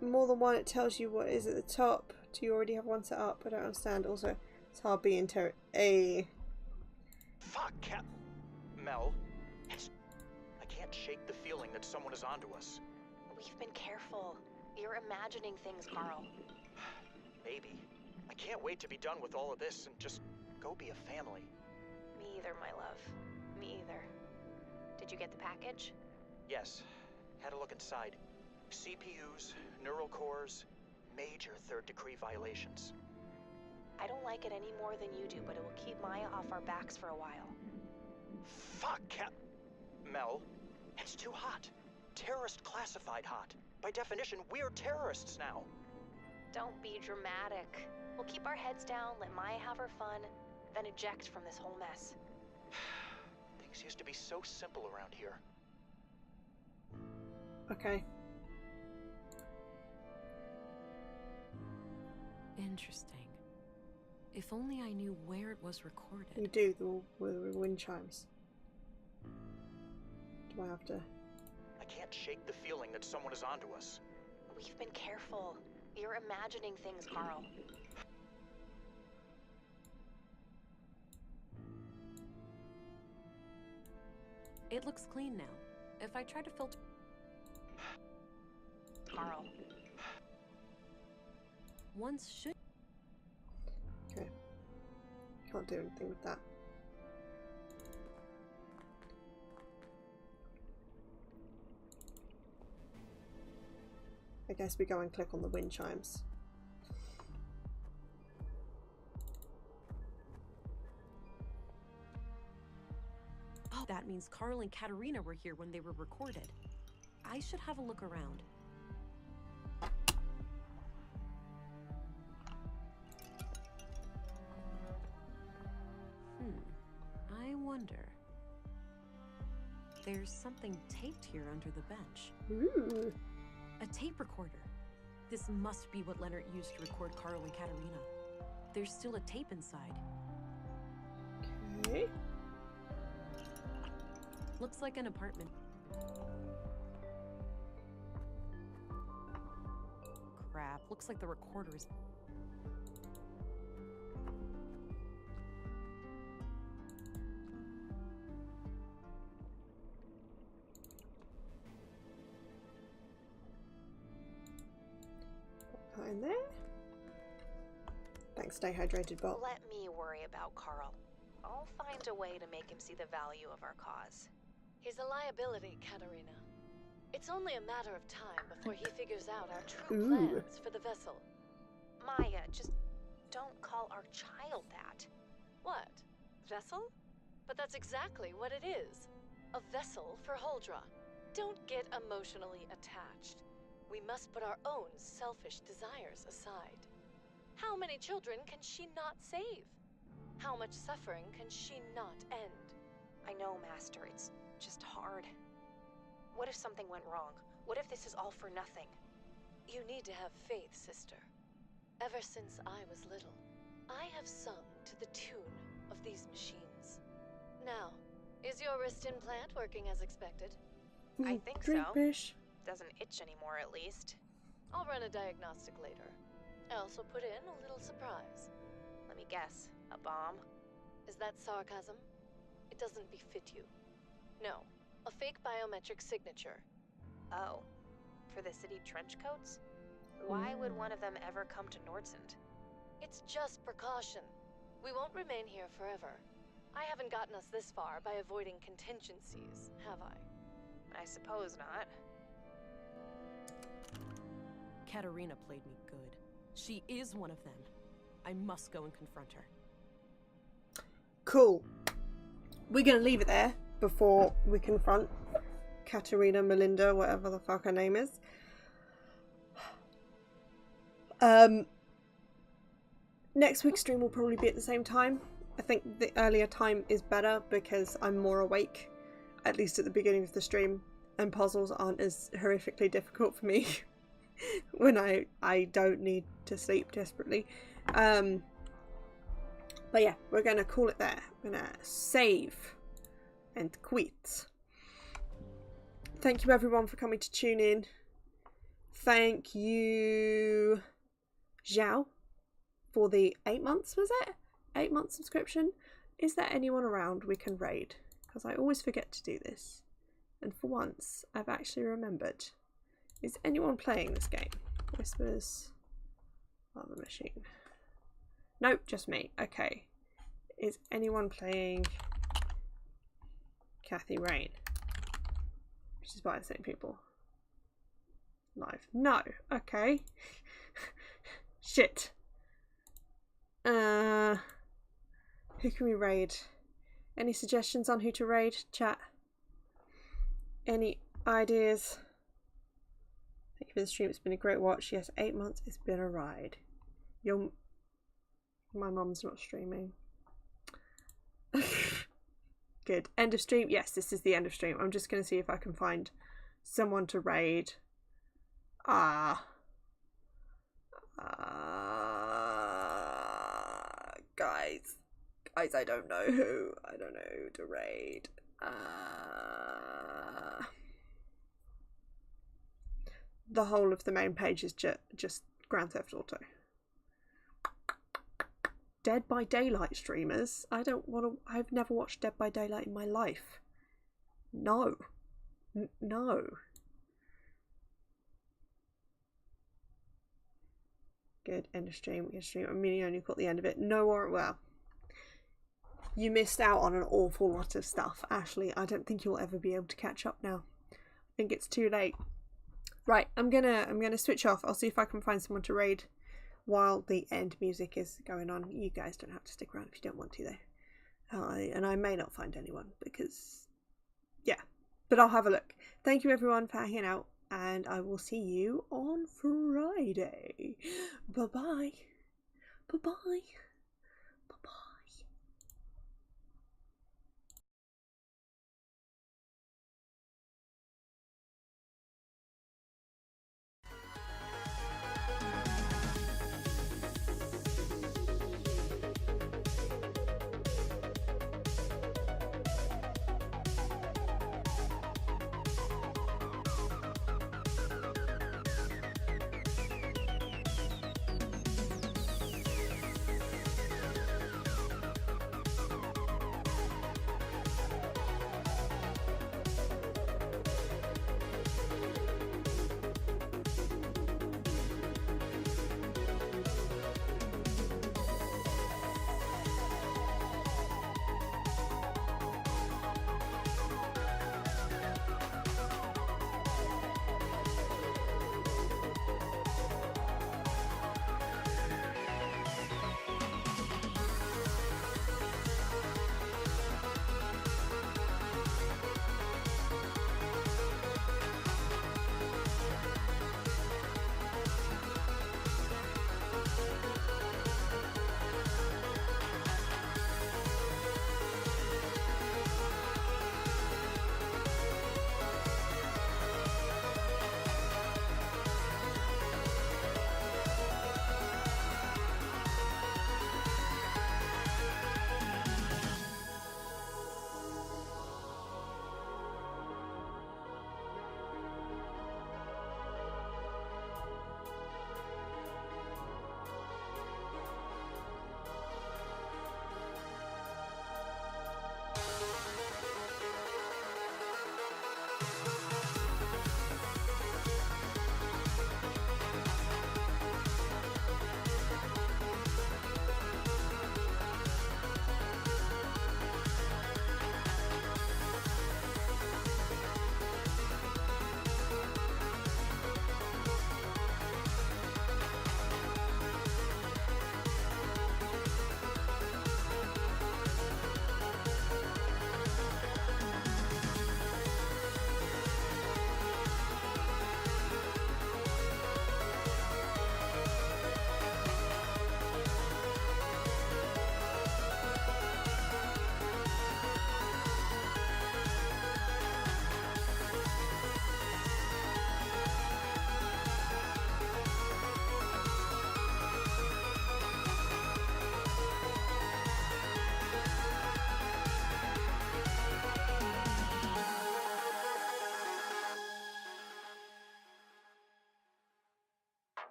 More than one, it tells you what is at the top. Do you already have one set up? I don't understand. Also, it's hard being Fuck, Cap. Mel. I can't shake the feeling that someone is onto us. We've been careful. You're imagining things, Carl. Maybe. I can't wait to be done with all of this and just go be a family. Me either, my love. Me either. Did you get the package? Yes. Had a look inside. CPUs, neural cores, major third-degree violations. I don't like it any more than you do, but it will keep Maya off our backs for a while. Fuck, Cap. Mel, it's too hot. Terrorist classified hot. By definition, we're terrorists now. Don't be dramatic. We'll keep our heads down, let Maya have her fun, then eject from this whole mess. Things used to be so simple around here. Okay. Interesting. If only I knew where it was recorded. You do, the wind chimes. Do I have to? I can't shake the feeling that someone is onto us. We've been careful. You're imagining things, Carl. It looks clean now. If I try to filter... Carl. Once should... Okay. Can't do anything with that. I guess we go and click on the wind chimes. Oh, that means Carl and Katerina were here when they were recorded. I should have a look around. I wonder. There's something taped here under the bench. Ooh. A tape recorder. This must be what Leonard used to record Carl and Katerina. There's still a tape inside. Okay. Looks like an apartment. Crap, looks like the recorder is... In there. Thanks, stay hydrated, bot. Let me worry about Carl. I'll find a way to make him see the value of our cause. He's a liability, Katerina. It's only a matter of time before he figures out our true plans for the vessel. Maya, just don't call our child that. What? Vessel? But that's exactly what it is. A vessel for Holdra. Don't get emotionally attached. We must put our own selfish desires aside. How many children can she not save? How much suffering can she not end? I know, Master, it's just hard. What if something went wrong? What if this is all for nothing? You need to have faith, sister. Ever since I was little, I have sung to the tune of these machines. Now, is your wrist implant working as expected? I think Drink so. fish. Doesn't itch anymore, at least. I'll run a diagnostic later. I also put in a little surprise. Let me guess. A bomb? Is that sarcasm? It doesn't befit you. No, a fake biometric signature. Oh, for the city trench coats? Why would one of them ever come to Nordsund? It's just precaution. We won't remain here forever. I haven't gotten us this far by avoiding contingencies, have I? I suppose not. Katerina played me good. She is one of them. I must go and confront her. Cool. We're going to leave it there before we confront Katerina, Melinda, whatever the fuck her name is. Next week's stream will probably be at the same time. I think the earlier time is better because I'm more awake, at least at the beginning of the stream, and puzzles aren't as horrifically difficult for me when I don't need to sleep desperately. But yeah, we're going to call it there. We're going to save and quit. Thank you everyone for coming to tune in. Thank you, Zhao, for the 8 months, was it? 8 month subscription. Is there anyone around we can raid? Because I always forget to do this. And for once, I've actually remembered. Is anyone playing this game? Whispers of the Machine. Nope, just me. Okay. Is anyone playing Kathy Rain? Which is by the same people. Live. No. Okay. Shit. Who can we raid? Any suggestions on who to raid? Chat. Any ideas? Thank you for the stream. It's been a great watch. Yes, 8 months. It's been a ride. My mum's not streaming. Good. End of stream. Yes, this is the end of stream. I'm just going to see if I can find someone to raid. Guys, I don't know who. I don't know who to raid. The whole of the main page is just Grand Theft Auto. Dead by Daylight streamers? I don't want to. I've never watched Dead by Daylight in my life. No. No. Good. End of stream. End of stream. I mean, you only got the end of it. No more. Well, you missed out on an awful lot of stuff, Ashley. I don't think you'll ever be able to catch up now. I think it's too late. Right. I'm gonna switch off. I'll see if I can find someone to raid while the end music is going on. You guys don't have to stick around if you don't want to, though. And I may not find anyone because, yeah. But I'll have a look. Thank you everyone for hanging out, and I will see you on Friday. Bye-bye. Bye-bye.